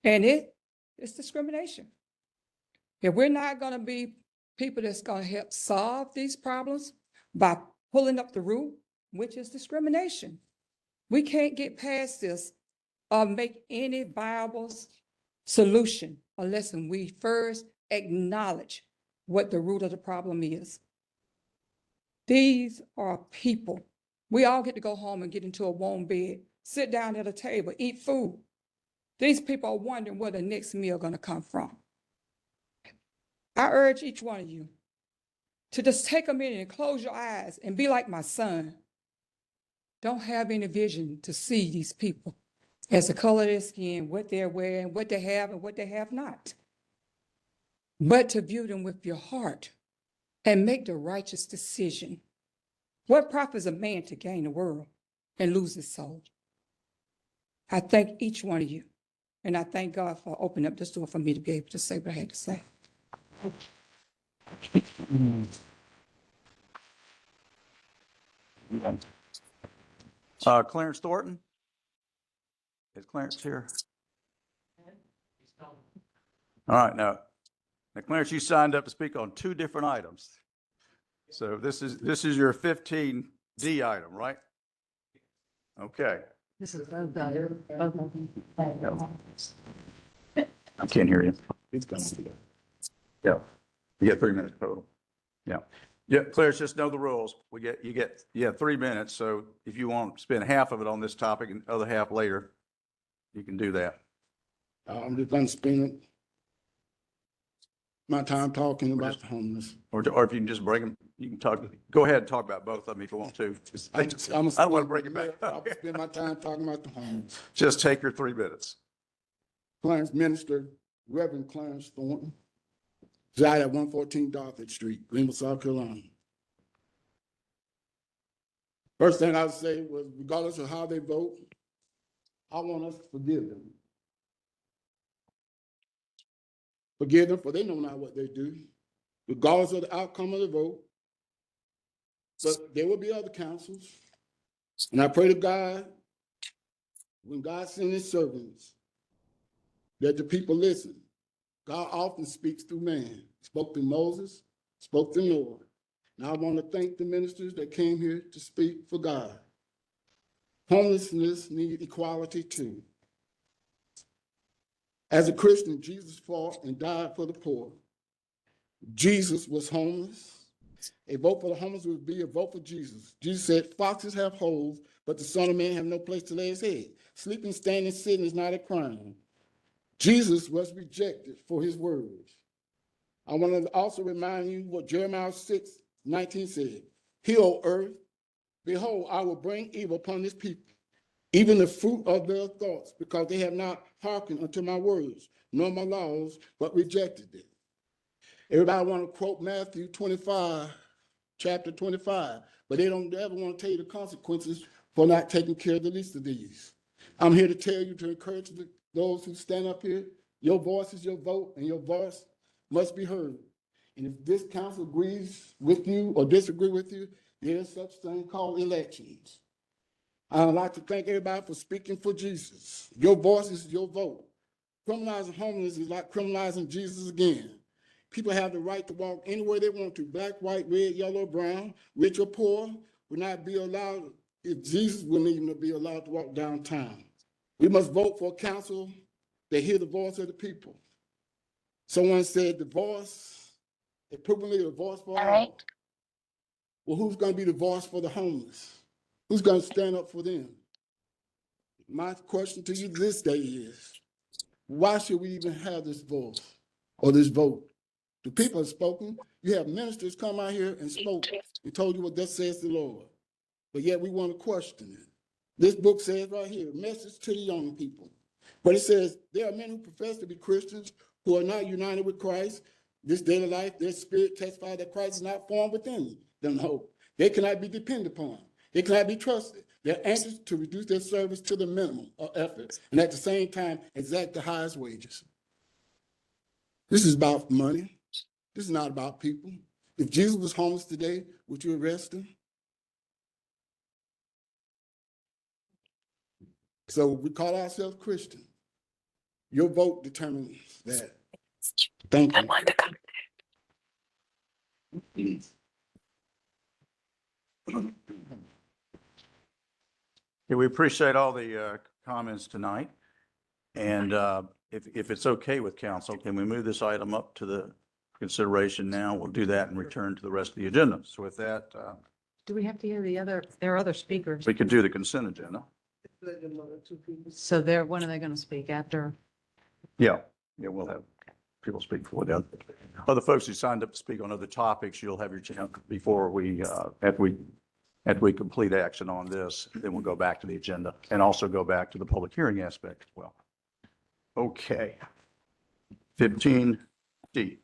And it's discrimination. If we're not gonna be people that's gonna help solve these problems by pulling up the root, which is discrimination, we can't get past this or make any viable solution unless we first acknowledge what the root of the problem is. These are people. We all get to go home and get into a warm bed, sit down at a table, eat food. These people are wondering where the next meal is going to come from. I urge each one of you to just take a minute and close your eyes and be like my son. Don't have any vision to see these people as the color of their skin, what they're wearing, what they have and what they have not, but to view them with your heart and make the righteous decision. What profits a man to gain the world and lose his soul? I thank each one of you, and I thank God for opening up this door for me to be able to say what I had to say. Clarence Thornton? Is Clarence here? All right, now Clarence, you signed up to speak on two different items. So this is your 15D item, right? Okay. This is both of I can't hear you. Yeah, you get 3 minutes total. Yeah. Yeah, Clarence, just know the rules. You have 3 minutes. So if you want to spend half of it on this topic and the other half later, you can do that. I'm just gonna spend my time talking about the homeless. Or if you can just bring them, you can talk, go ahead and talk about both of them if you want to. I don't want to break it back. I'll spend my time talking about the homeless. Just take your 3 minutes. Clarence Minister, Reverend Clarence Thornton, reside at 114 Dorset Street, Greenville, South Carolina. First thing I would say was, regardless of how they vote, I want us to forgive them. Forgive them, for they know not what they do, regardless of the outcome of the vote. But there will be other councils. And I pray to God, when God sends his servants, that the people listen. God often speaks through man. He spoke to Moses, spoke to Noah. And I want to thank the ministers that came here to speak for God. Homelessness needs equality too. As a Christian, Jesus fought and died for the poor. Jesus was homeless. A vote for the homeless would be a vote for Jesus. Jesus said, foxes have holes, but the Son of Man have no place to lay his head. Sleeping, standing, sitting is not a crime. Jesus was rejected for his words. I want to also remind you what Jeremiah 6:19 said. Hear, O earth, behold, I will bring evil upon this people, even the fruit of their thoughts, because they have not hearkened unto my words, nor my laws, but rejected them. Everybody want to quote Matthew 25, chapter 25, but they don't ever want to tell you the consequences for not taking care of the least of these. I'm here to tell you, to encourage those who stand up here, your voice is your vote, and your voice must be heard. And if this council agrees with you or disagree with you, there's such thing called elections. I'd like to thank everybody for speaking for Jesus. Your voice is your vote. Criminalizing homelessness is like criminalizing Jesus again. People have the right to walk anywhere they want to, black, white, red, yellow, brown, rich or poor, will not be allowed, if Jesus wouldn't even be allowed to walk downtown. We must vote for a council that hear the voice of the people. Someone said the voice, equivalently the voice for all. Well, who's going to be the voice for the homeless? Who's going to stand up for them? My question to you this day is, why should we even have this voice or this vote? The people have spoken. You have ministers come out here and spoke and told you what thus says the Lord. But yet we want to question it. This book says right here, message to the young people. But it says there are men who profess to be Christians who are not united with Christ. This daily life, their spirit testifies that Christ is not formed within them hope. They cannot be depended upon. They cannot be trusted. They're anxious to reduce their service to the minimum of effort and at the same time exact the highest wages. This is about money. This is not about people. If Jesus was homeless today, would you arrest him? So we call ourselves Christian. Your vote determines that. Thank you. Yeah, we appreciate all the comments tonight. And if it's okay with council, can we move this item up to the consideration now? We'll do that and return to the rest of the agenda. So with that, Do we have to hear the other, there are other speakers? we can do the consent agenda. So they're, when are they going to speak? After? Yeah, we'll have people speak for them. Other folks who signed up to speak on other topics, you'll have your chance before we, after we complete action on this, then we'll go back to the agenda and also go back to the public hearing aspect as well. Okay. 15D.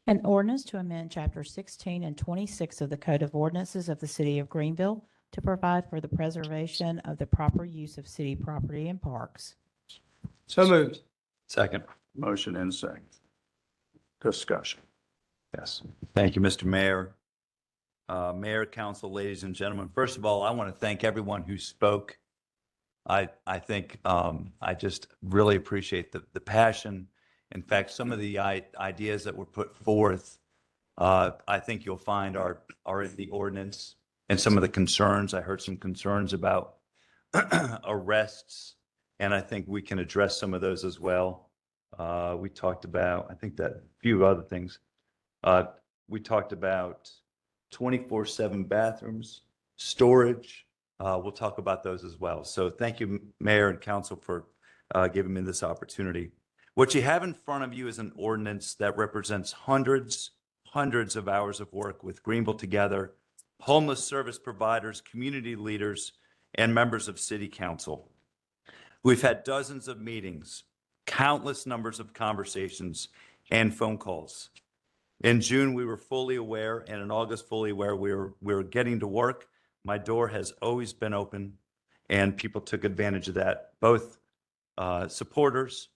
An ordinance to amend Chapter 16 and 26 of the Code of Ordinances of the City of Greenville to provide for the preservation of the proper use of city property and parks. So moved. Second. Motion and second. Discussion. Yes. Thank you, Mr. Mayor. Mayor, council, ladies and gentlemen. First of all, I want to thank everyone who spoke. I think I just really appreciate the passion. In fact, some of the ideas that were put forth, I think you'll find are in the ordinance, and some of the concerns. I heard some concerns about arrests, and I think we can address some of those as well. We talked about, I think that a few other things. We talked about 24/7 bathrooms, storage. We'll talk about those as well. So thank you, Mayor and Council, for giving me this opportunity. What you have in front of you is an ordinance that represents hundreds of hours of work with Greenville Together, homeless service providers, community leaders, and members of City Council. We've had dozens of meetings, countless numbers of conversations, and phone calls. In June, we were fully aware, and in August, fully aware we were getting to work. My door has always been open, and people took advantage of that, both supporters,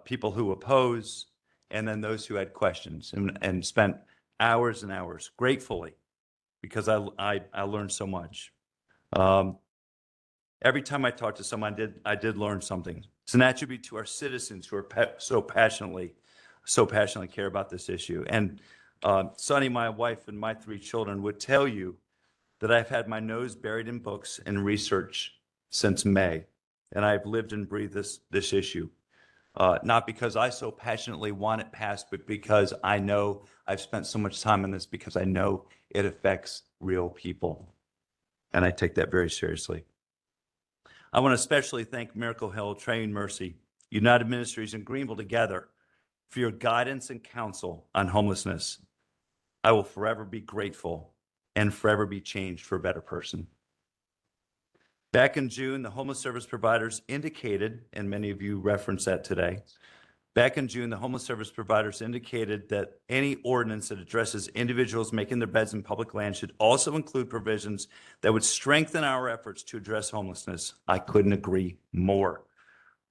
people who oppose, and then those who had questions, and spent hours and hours, gratefully, because I learned so much. Every time I talked to someone, I did learn something. It's an attribute to our citizens who are so passionately care about this issue. And Sunny, my wife, and my 3 children would tell you that I've had my nose buried in books and research since May, and I've lived and breathed this issue. Not because I so passionately want it passed, but because I know I've spent so much time on this, because I know it affects real people. And I take that very seriously. I want to especially thank Miracle Hill, Train Mercy, United Ministries, and Greenville Together for your guidance and counsel on homelessness. I will forever be grateful and forever be changed for a better person. Back in June, the homeless service providers indicated, and many of you referenced that today, back in June, the homeless service providers indicated that any ordinance that addresses individuals making their beds in public land should also include provisions that would strengthen our efforts to address homelessness. I couldn't agree more.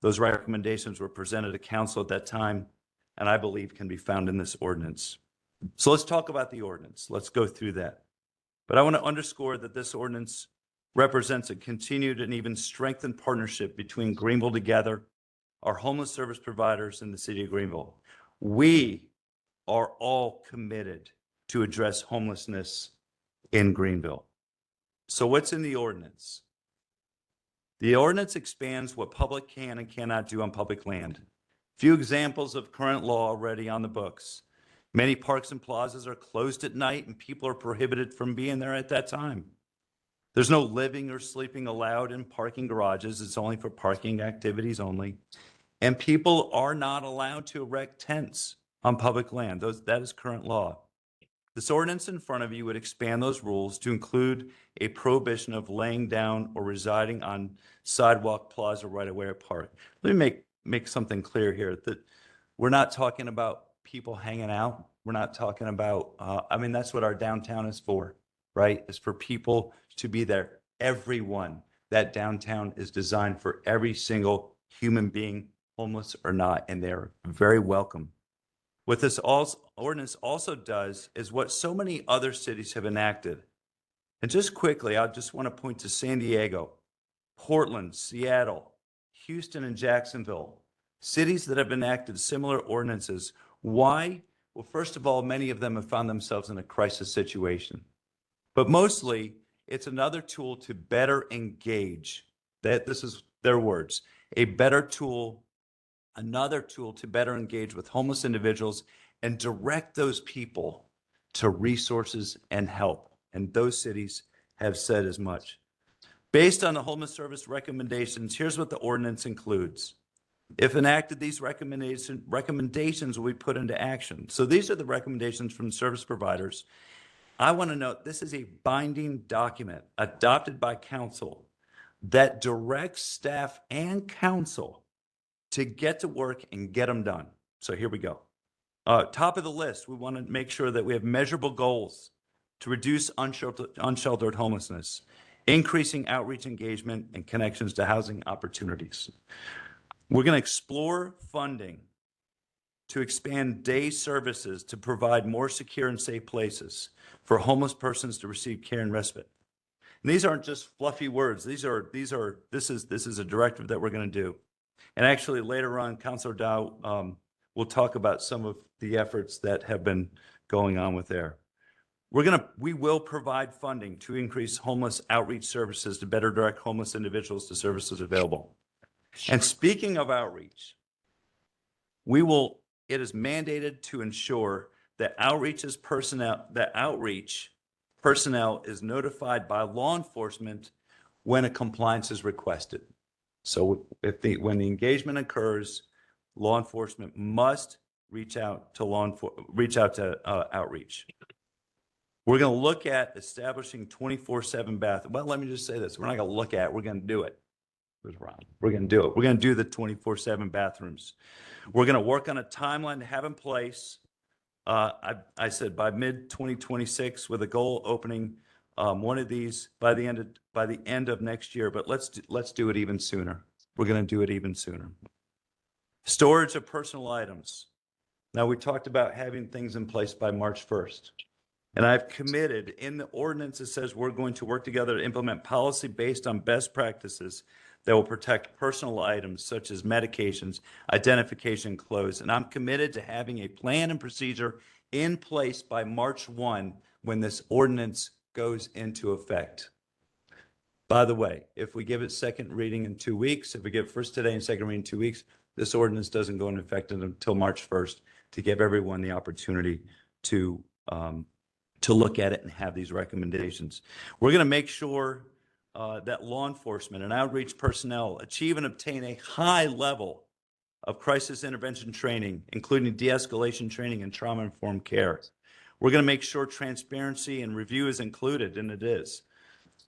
Those recommendations were presented to council at that time, and I believe can be found in this ordinance. So let's talk about the ordinance. Let's go through that. But I want to underscore that this ordinance represents a continued and even strengthened partnership between Greenville Together, our homeless service providers, and the city of Greenville. We are all committed to address homelessness in Greenville. So what's in the ordinance? The ordinance expands what public can and cannot do on public land. Few examples of current law already on the books. Many parks and plazas are closed at night and people are prohibited from being there at that time. There's no living or sleeping allowed in parking garages. It's only for parking activities only. And people are not allowed to erect tents on public land. That is current law. This ordinance in front of you would expand those rules to include a prohibition of laying down or residing on sidewalk, plaza, right-of-way, or park. Let me make something clear here, that we're not talking about people hanging out. We're not talking about, that's what our downtown is for, right? It's for people to be there. Everyone. That downtown is designed for every single human being, homeless or not, and they're very welcome. What this ordinance also does is what so many other cities have enacted. And just quickly, I just want to point to San Diego, Portland, Seattle, Houston, and Jacksonville, cities that have enacted similar ordinances. Why? Well, first of all, many of them have found themselves in a crisis situation. But mostly, it's another tool to better engage. This is their words, a better tool another tool to better engage with homeless individuals and direct those people to resources and help. And those cities have said as much. Based on the Homeless Service recommendations, here's what the ordinance includes. If enacted, these recommendations will be put into action. So these are the recommendations from service providers. I want to note this is a binding document adopted by council that directs staff and council to get to work and get them done. So here we go. Top of the list, we want to make sure that we have measurable goals to reduce unsheltered homelessness, increasing outreach engagement and connections to housing opportunities. We're going to explore funding to expand day services to provide more secure and safe places for homeless persons to receive care and respite. And these aren't just fluffy words. This is a directive that we're going to do. And actually later on, Councilor Dow will talk about some of the efforts that have been going on with there. We will provide funding to increase homeless outreach services to better direct homeless individuals to services available. And speaking of outreach, it is mandated to ensure that outreach personnel is notified by law enforcement when a compliance is requested. So when the engagement occurs, law enforcement must reach out to outreach. We're going to look at establishing 24/7 bathroom. Well, let me just say this. We're not going to look at it. We're going to do it. We're going to do it. We're going to do the 24/7 bathrooms. We're going to work on a timeline to have in place. I said by mid-2026 with a goal opening one of these by the end of next year. But let's do it even sooner. We're going to do it even sooner. Storage of personal items. Now, we talked about having things in place by March 1st. And I've committed in the ordinance, it says we're going to work together to implement policy based on best practices that will protect personal items such as medications, identification, clothes. And I'm committed to having a plan and procedure in place by March 1 when this ordinance goes into effect. By the way, if we give it second reading in 2 weeks, if we give first today and second reading in 2 weeks, this ordinance doesn't go into effect until March 1st to give everyone the opportunity to look at it and have these recommendations. We're going to make sure that law enforcement and outreach personnel achieve and obtain a high level of crisis intervention training, including de-escalation training and trauma-informed care. We're going to make sure transparency and review is included, and it is.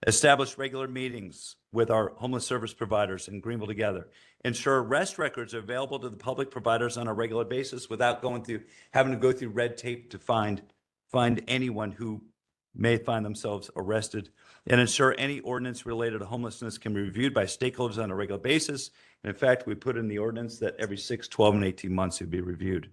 Establish regular meetings with our homeless service providers in Greenville Together. Ensure arrest records are available to the public providers on a regular basis without having to go through red tape to find anyone who may find themselves arrested, and ensure any ordinance related to homelessness can be reviewed by stakeholders on a regular basis. And in fact, we put in the ordinance that every 6, 12, and 18 months it would be reviewed.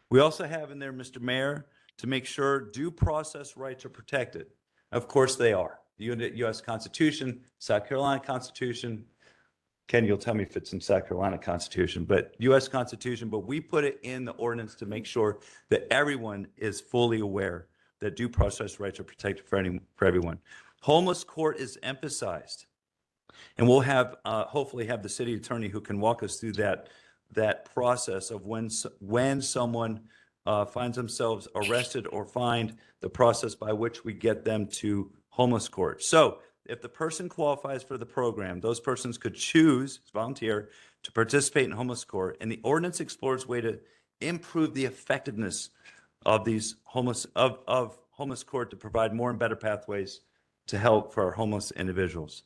We also have in there, Mr. Mayor, to make sure due process rights are protected. Of course they are. The U.S. Constitution, South Carolina Constitution, Ken, you'll tell me if it's in South Carolina Constitution, but U.S. Constitution, but we put it in the ordinance to make sure that everyone is fully aware that due process rights are protected for everyone. Homeless court is emphasized, and we'll have hopefully have the city attorney who can walk us through that process of when someone finds themselves arrested or fined, the process by which we get them to homeless court. So if the person qualifies for the program, those persons could choose, volunteer, to participate in homeless court, and the ordinance explores a way to improve the effectiveness of these homeless court to provide more and better pathways to help for our homeless individuals.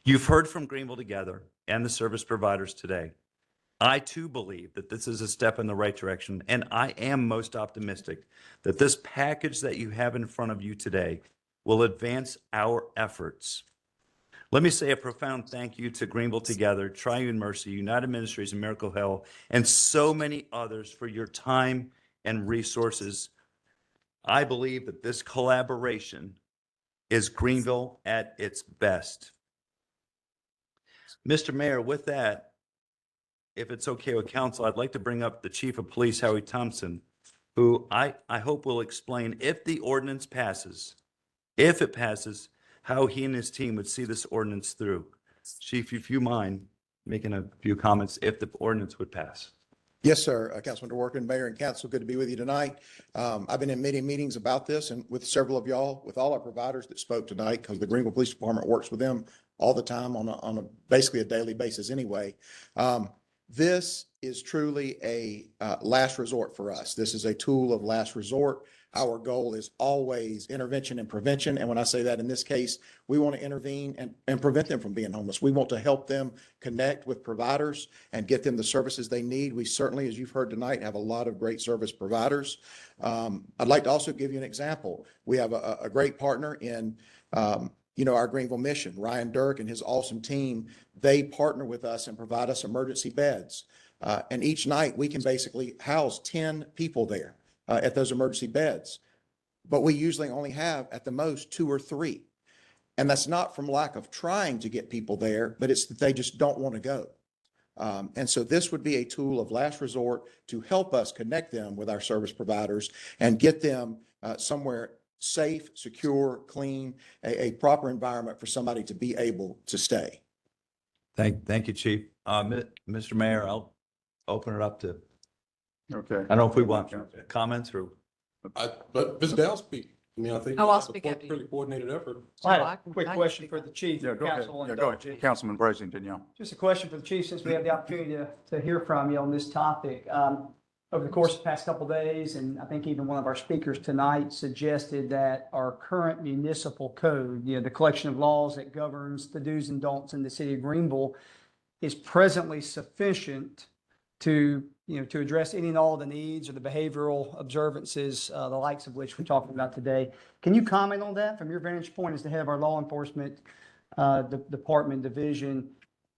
You've heard from Greenville Together and the service providers today. I too believe that this is a step in the right direction, and I am most optimistic that this package that you have in front of you today will advance our efforts. Let me say a profound thank you to Greenville Together, Triune Mercy, United Ministries, and Miracle Hill, and so many others for your time and resources. I believe that this collaboration is Greenville at its best. Mr. Mayor, with that, if it's okay with council, I'd like to bring up the Chief of Police, Howie Thompson, who I hope will explain if the ordinance passes, if it passes, how he and his team would see this ordinance through. Chief, if you mind, making a few comments if the ordinance would pass. Yes, sir. Councilman DeWorke, Mayor and Council, good to be with you tonight. I've been in many meetings about this and with several of y'all, with all our providers that spoke tonight, because the Greenville Police Department works with them all the time on a basically a daily basis anyway. This is truly a last resort for us. This is a tool of last resort. Our goal is always intervention and prevention. And when I say that in this case, we want to intervene and prevent them from being homeless. We want to help them connect with providers and get them the services they need. We certainly, as you've heard tonight, have a lot of great service providers. I'd like to also give you an example. We have a great partner in our Greenville mission, Ryan Dirk and his awesome team. They partner with us and provide us emergency beds. And each night we can basically house 10 people there at those emergency beds. But we usually only have at the most 2 or 3. And that's not from lack of trying to get people there, but it's that they just don't want to go. And so this would be a tool of last resort to help us connect them with our service providers and get them somewhere safe, secure, clean, a proper environment for somebody to be able to stay. Thank you, Chief. Mr. Mayor, I'll open it up to, Okay. I don't know if we want comments or. But Ms. Dow speak. I mean, I think. Oh, I'll it's a speak after you. Pretty coordinated effort. So I had I a can- quick I can question speak for the chief. Yeah, go ahead. Council Yeah, and go Judge. ahead. Councilman Brazington, yeah. Just a question for the chief, since we have the opportunity to hear from you on this topic. Over the course of the past couple of days, and I think even one of our speakers tonight suggested that our current municipal code, the collection of laws that governs the do's and don'ts in the city of Greenville, is presently sufficient to address any and all the needs or the behavioral observances, the likes of which we're talking about today. Can you comment on that from your vantage point as the head of our law enforcement department division?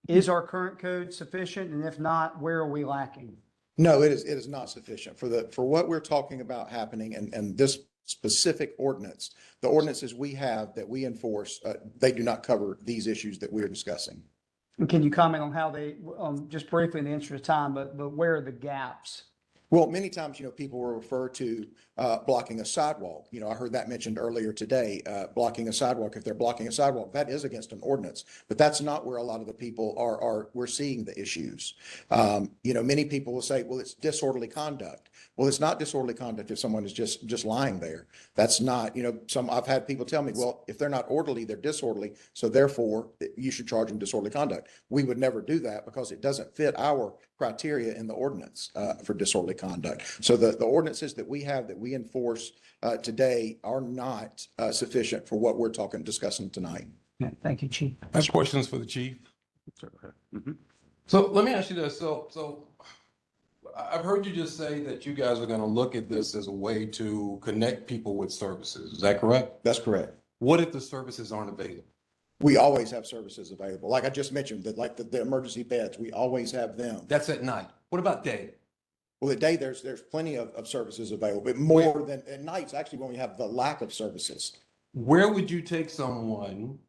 Is our current code sufficient? And if not, where are we lacking? No, it is not sufficient for what we're talking about happening and this specific ordinance. The ordinances we have that we enforce, they do not cover these issues that we're discussing. And can you comment on how they, just briefly in the interest of time, but where are the gaps? Well, many times, people will refer to blocking a sidewalk. I heard that mentioned earlier today, blocking a sidewalk. If they're blocking a sidewalk, that is against an ordinance, but that's not where a lot of the people we're seeing the issues. Many people will say, well, it's disorderly conduct. Well, it's not disorderly conduct if someone is just lying there. That's not, I've had people tell me, well, if they're not orderly, they're disorderly. So therefore you should charge them disorderly conduct. We would never do that because it doesn't fit our criteria in the ordinance for disorderly conduct. So the ordinances that we have that we enforce today are not sufficient for what we're discussing tonight. Yeah, thank you, Chief. I have questions for the chief. Mhm. So let me ask you this. So I've heard you just say that you guys are going to look at this as a way to connect people with services. Is that correct? That's correct. What if the services aren't available? We always have services available. Like I just mentioned, like the emergency beds, we always have them. That's at night. What about day? Well, at day, there's plenty of services available, but more than at nights, actually, when we have the lack of services. Where would you take someone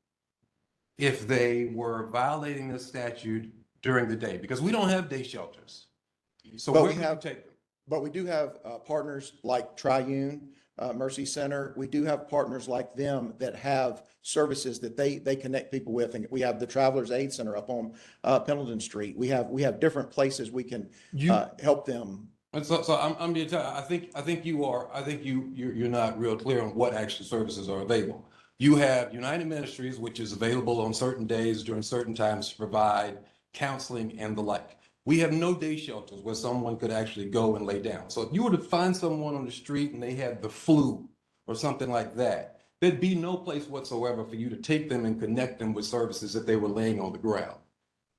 if they were violating this statute during the day? Because we don't have day shelters. So But where we would you have- take them? But we do have partners like Triune, Mercy Center. We do have partners like them that have services that they connect people with. And we have the Travelers Aid Center up on Pendleton Street. We have different places we can help them. And so I'm being told, I think you're not real clear on what actual services are available. You have United Ministries, which is available on certain days during certain times to provide counseling and the like. We have no day shelters where someone could actually go and lay down. So if you were to find someone on the street and they had the flu or something like that, there'd be no place whatsoever for you to take them and connect them with services if they were laying on the ground.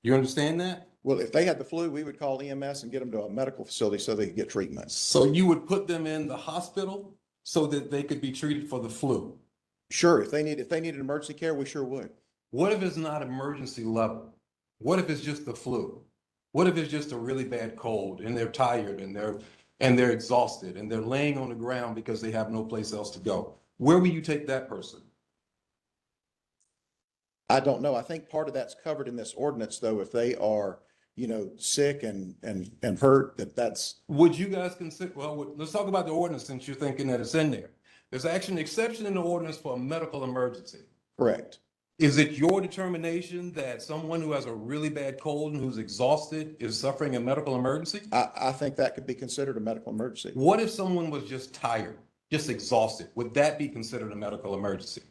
You understand that? Well, if they had the flu, we would call EMS and get them to a medical facility so they could get treatment. So you would put them in the hospital so that they could be treated for the flu? Sure. If they needed emergency care, we sure would. What if it's not emergency level? What if it's just the flu? What if it's just a really bad cold and they're tired and they're exhausted and they're laying on the ground because they have no place else to go? Where will you take that person? I don't know. I think part of that's covered in this ordinance, though, if they are, sick and hurt, that's. Would you guys consider, well, let's talk about the ordinance since you're thinking that it's in there. There's actually an exception in the ordinance for a medical emergency. Correct. Is it your determination that someone who has a really bad cold and who's exhausted is suffering a medical emergency? I think that could be considered a medical emergency. What if someone was just tired, just exhausted? Would that be considered a medical emergency?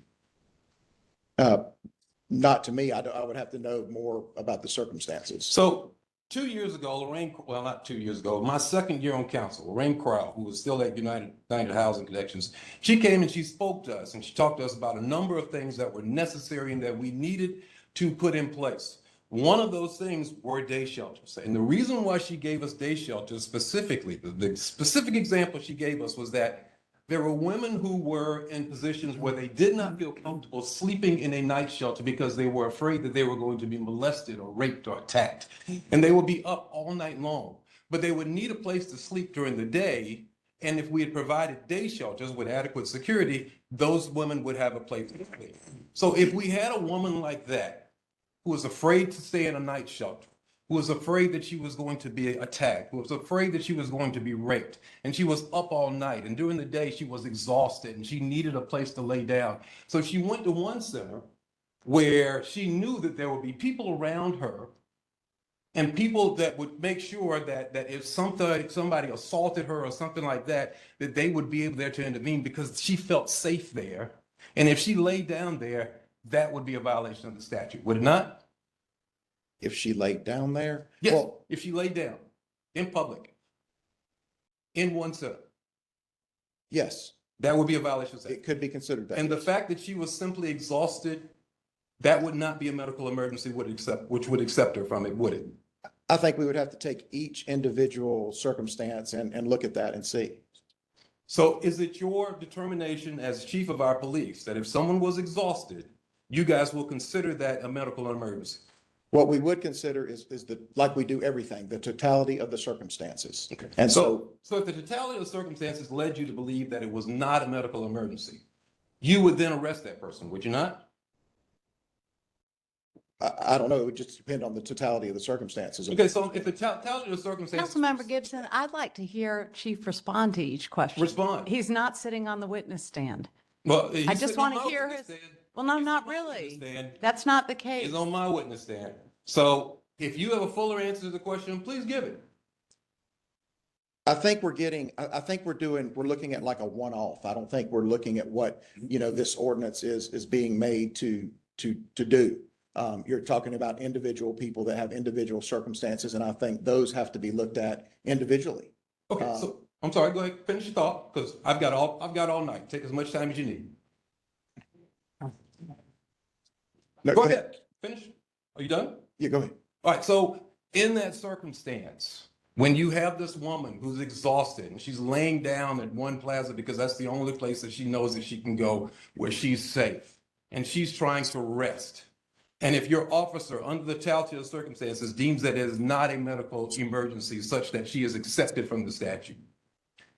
Not to me. I would have to know more about the circumstances. So 2 years ago, Lorraine, well, not 2 years ago, my second year on council, Lorraine Crowell, who was still at United Housing Connections, she came and she spoke to us and she talked to us about a number of things that were necessary and that we needed to put in place. One of those things were day shelters. And the reason why she gave us day shelters specifically, the specific example she gave us was that there were women who were in positions where they did not feel comfortable sleeping in a night shelter because they were afraid that they were going to be molested or raped or attacked. And they would be up all night long, but they would need a place to sleep during the day. And if we had provided day shelters with adequate security, those women would have a place to sleep. So if we had a woman like that, who was afraid to stay in a night shelter, who was afraid that she was going to be attacked, who was afraid that she was going to be raped, and she was up all night, and during the day she was exhausted and she needed a place to lay down. So she went to one center where she knew that there would be people around her and people that would make sure that if somebody assaulted her or something like that, that they would be able there to intervene because she felt safe there. And if she laid down there, that would be a violation of the statute, would it not? If she laid down there? Yes, Well, if she laid down in public, in one center, yes, that would be a violation of the statute. it could be considered that. And the fact that she was simply exhausted, that would not be a medical emergency which would accept her from it, would it? I think we would have to take each individual circumstance and look at that and see. So is it your determination as chief of our police that if someone was exhausted, you guys will consider that a medical emergency? What we would consider is like we do everything, the totality of the circumstances. Okay. And So if the totality of the circumstances led you to believe that it was not a medical emergency, you would then arrest that person, would you not? I don't know, it would just depend on the totality of the circumstances. Okay, so if the totality of the circumstances. Councilmember Gibson, I'd like to hear Chief respond to each question. Respond. He's not sitting on the witness stand. Well, I just want to hear his, well, no, not really. That's not the case. Is on my witness stand. So if you have a fuller answer to the question, please give it. I think we're looking at like a one-off. I don't think we're looking at what, this ordinance is being made to do. You're talking about individual people that have individual circumstances, and I think those have to be looked at individually. Okay, so I'm sorry, go ahead, finish your thought, because I've got all night. Take as much time as you need. No, Go ahead, finish. Are you done? Yeah, go ahead. All right, so in that circumstance, when you have this woman who's exhausted and she's laying down at one plaza because that's the only place that she knows that she can go where she's safe, and she's trying to rest. And if your officer, under the totality of circumstances, deems that it is not a medical emergency such that she is accepted from the statute,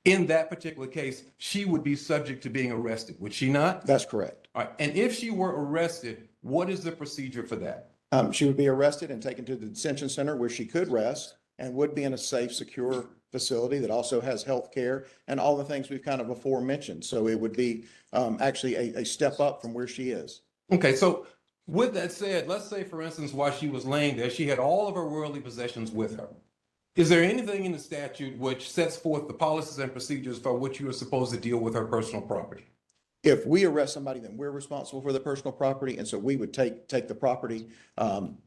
in that particular case, she would be subject to being arrested, would she not? That's correct. All right, and if she were arrested, what is the procedure for that? She would be arrested and taken to the detention center where she could rest and would be in a safe, secure facility that also has health care and all the things we've kind of before mentioned. So it would be actually a step up from where she is. Okay, so with that said, let's say, for instance, while she was laying there, she had all of her worldly possessions with her. Is there anything in the statute which sets forth the policies and procedures for which you are supposed to deal with her personal property? If we arrest somebody, then we're responsible for the personal property. And so we would take the property.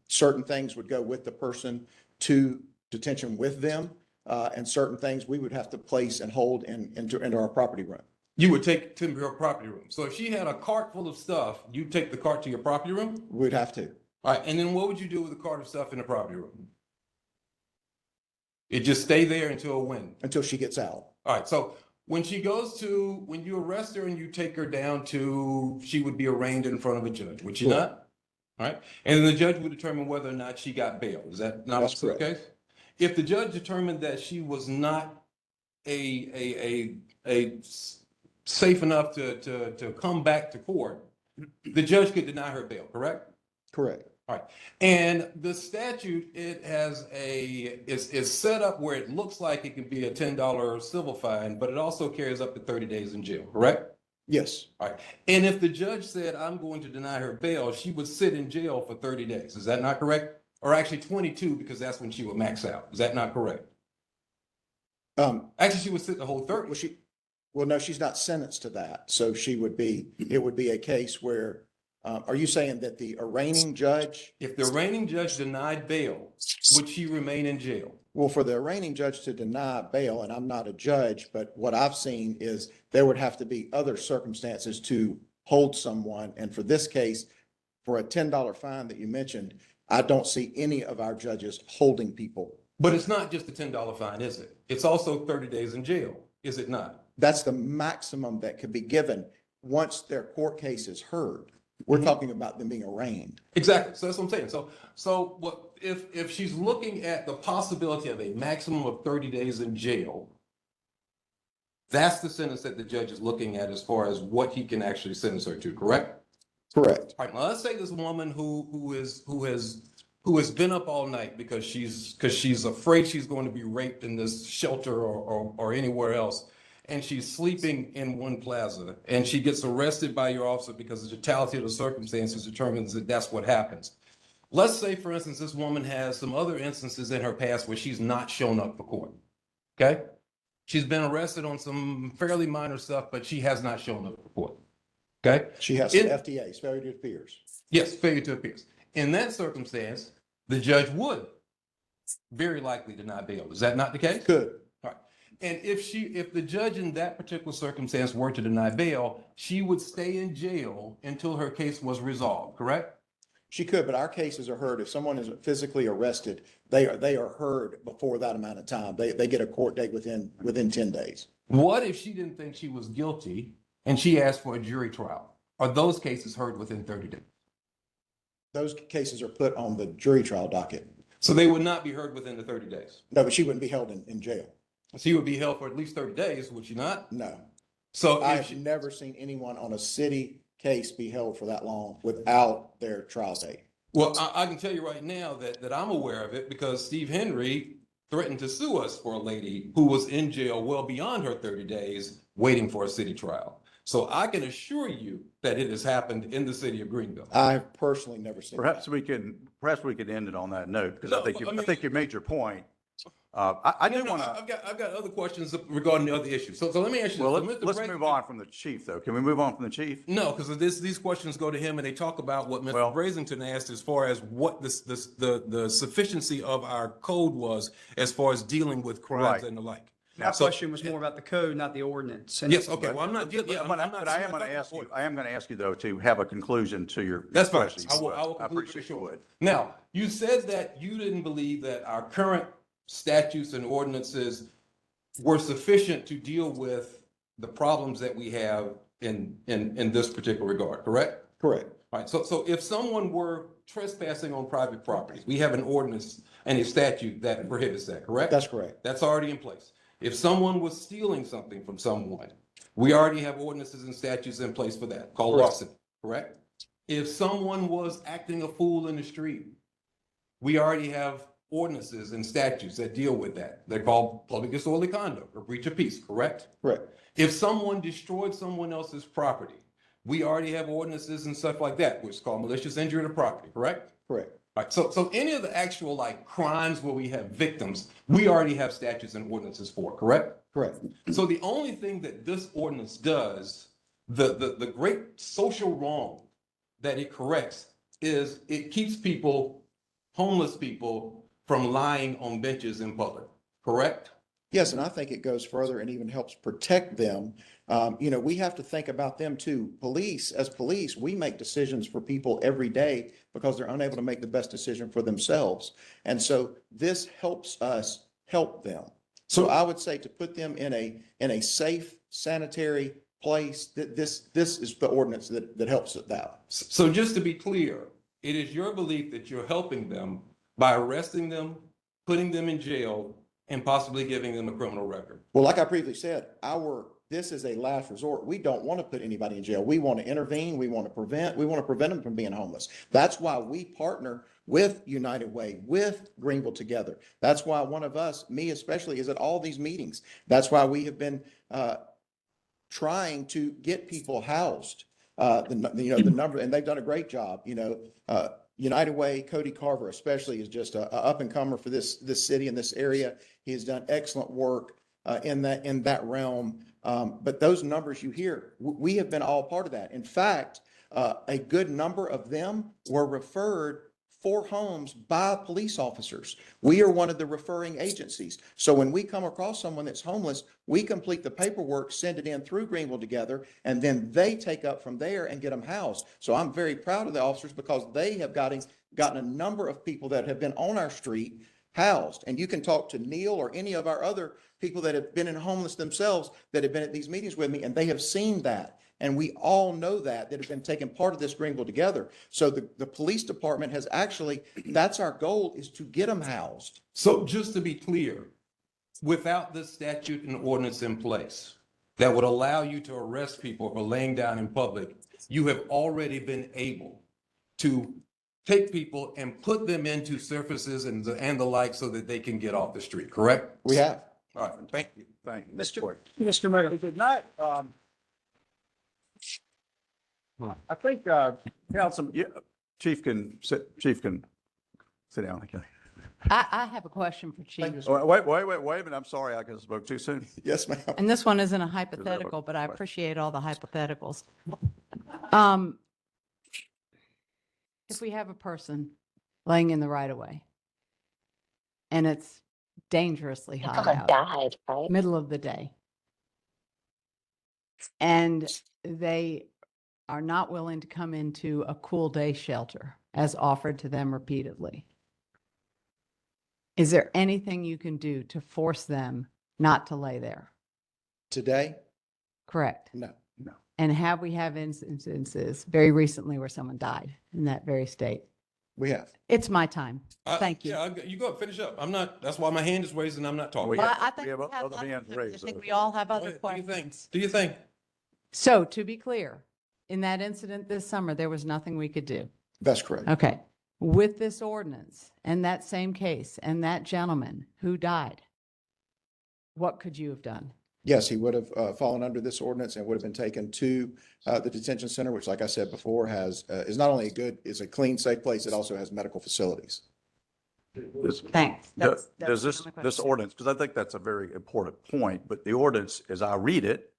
Certain things would go with the person to detention with them. And certain things we would have to place and hold into our property room. You would take it to your property room. So if she had a cart full of stuff, you'd take the cart to your property room? We'd have to. All right, and then what would you do with the cart of stuff in the property room? It just stay there until when? Until she gets out. All right, so when you arrest her and you take her down to, she would be arraigned in front of a judge, would she not? All right, and then the judge would determine whether or not she got bail. Is that not the case? If the judge determined that she was not a safe enough to come back to court, the judge could deny her bail, correct? Correct. All right. And the statute, it has is set up where it looks like it can be a $10 civil fine, but it also carries up to 30 days in jail, correct? Yes, All right. And if the judge said, I'm going to deny her bail, she would sit in jail for 30 days. Is that not correct? Or actually 22, because that's when she would max out. Is that not correct? Actually, she would sit the whole 30. well, no, she's not sentenced to that. So it would be a case where, are you saying that the arraigning judge? If the arraigning judge denied bail, would she remain in jail? Well, for the arraigning judge to deny bail, and I'm not a judge, but what I've seen is there would have to be other circumstances to hold someone. And for this case, for a $10 fine that you mentioned, I don't see any of our judges holding people. But it's not just a $10 fine, is it? It's also 30 days in jail, is it not? That's the maximum that could be given once their court case is heard. We're talking about them being arraigned. Exactly. So that's what I'm saying. So what if she's looking at the possibility of a maximum of 30 days in jail, that's the sentence that the judge is looking at as far as what he can actually sentence her to, correct? Correct. All right. Now let's say this woman who has been up all night because she's afraid she's going to be raped in this shelter or anywhere else. And she's sleeping in one plaza and she gets arrested by your officer because the totality of the circumstances determines that that's what happens. Let's say, for instance, this woman has some other instances in her past where she's not shown up for court. Okay. She's been arrested on some fairly minor stuff, but she has not shown up for court. Okay. She has some FTAs, failure to appears. Yes, failure to appear. In that circumstance, the judge would very likely deny bail. Is that not the case? Good. All right. And if the judge in that particular circumstance were to deny bail, she would stay in jail until her case was resolved, correct? She could, but our cases are heard. If someone is physically arrested, they are heard before that amount of time. They get a court date within 10 days. What if she didn't think she was guilty and she asked for a jury trial? Are those cases heard within 30 days? Those cases are put on the jury trial docket. So they would not be heard within the 30 days? No, but she wouldn't be held in jail. She would be held for at least 30 days, would she not? No. So I've never seen anyone on a city case be held for that long without their trial date. Well, I can tell you right now that I'm aware of it because Steve Henry threatened to sue us for a lady who was in jail well beyond her 30 days waiting for a city trial. So I can assure you that it has happened in the city of Greenville. I've personally never seen Perhaps we can end it on that note, because No, I think you made your point. I do want to, I've got other questions regarding the other issues. So let me ask you. well, this. let's move on from the chief, though. Can we move on from the chief? No, because these questions go to him and they talk about what Mr. Brazington asked as far as what the sufficiency of our code was as far as dealing with crimes and the like. My question was more about the code, not the ordinance. And- Yes, okay, well, I'm not. But I am going to ask you, though, to have a conclusion to your That's fine. question. I will I conclude appreciate for you sure. would. Now, you said that you didn't believe that our current statutes and ordinances were sufficient to deal with the problems that we have in this particular regard, correct? Correct. All right, so if someone were trespassing on private property, we have an ordinance and a statute that prohibits that, correct? That's correct. That's already in place. If someone was stealing something from someone, we already have ordinances and statutes in place for that, called Correct. larceny, correct? If someone was acting a fool in the street, we already have ordinances and statutes that deal with that. They're called public disorderly conduct or breach of peace, correct? Correct. If someone destroyed someone else's property, we already have ordinances and stuff like that, which is called malicious injury to property, correct? Correct. All right, so any of the actual like crimes where we have victims, we already have statutes and ordinances for, correct? Correct. So the only thing that this ordinance does, the great social wrong that it corrects is it keeps people, homeless people, from lying on benches in public, correct? Yes, and I think it goes further and even helps protect them. We have to think about them too. As police, we make decisions for people every day because they're unable to make the best decision for themselves. And so this helps us help them. So I would say to put them in a safe, sanitary place, this is the ordinance that helps it out. So just to be clear, it is your belief that you're helping them by arresting them, putting them in jail, and possibly giving them a criminal record. Well, like I previously said, this is a last resort. We don't want to put anybody in jail. We want to intervene. We want to prevent them from being homeless. That's why we partner with United Way, with Greenville Together. That's why one of us, me especially, is at all these meetings. That's why we have been trying to get people housed. The number, and they've done a great job, United Way, Cody Carver especially is just a up and comer for this city and this area. He has done excellent work in that realm. But those numbers you hear, we have been all part of that. In fact, a good number of them were referred for homes by police officers. We are one of the referring agencies. So when we come across someone that's homeless, we complete the paperwork, send it in through Greenville Together, and then they take up from there and get them housed. So I'm very proud of the officers because they have gotten a number of people that have been on our street housed. And you can talk to Neil or any of our other people that have been in homeless themselves that have been at these meetings with me, and they have seen that. And we all know that have been taking part of this Greenville Together. So the police department has actually, that's our goal, is to get them housed. So just to be clear, without this statute and ordinance in place that would allow you to arrest people for laying down in public, you have already been able to take people and put them into surfaces and the like so that they can get off the street, correct? We have. All right, thank you. Thank you. Mr. Mayor. Good night. I think, Councilman, Chief can sit down. Okay. I have a question for Chief. Oh, wait a minute. I'm sorry. I guess I spoke too soon. Yes, ma'am. And this one isn't a hypothetical, but I appreciate all the hypotheticals. If we have a person laying in the right of way and it's dangerously hot out, middle of the day, and they are not willing to come into a cool day shelter as offered to them repeatedly, is there anything you can do to force them not to lay there? Today? Correct. No. And have we have instances very recently where someone died in that very state? We have. It's my time. Thank you. Yeah, you go, finish up. I'm not, that's why my hand is raised and I'm not talking. Well, I think we have we have other other hands things. raised, I think so- we all have other Do you think? questions. Do you think? So to be clear, in that incident this summer, there was nothing we could do. That's correct. Okay. With this ordinance and that same case and that gentleman who died, what could you have done? Yes, he would have fallen under this ordinance and would have been taken to the detention center, which, like I said before, is not only is a clean, safe place, it also has medical facilities. Thanks. Does That's this my this question. ordinance, because I think that's a very important point, but the ordinance, as I read it,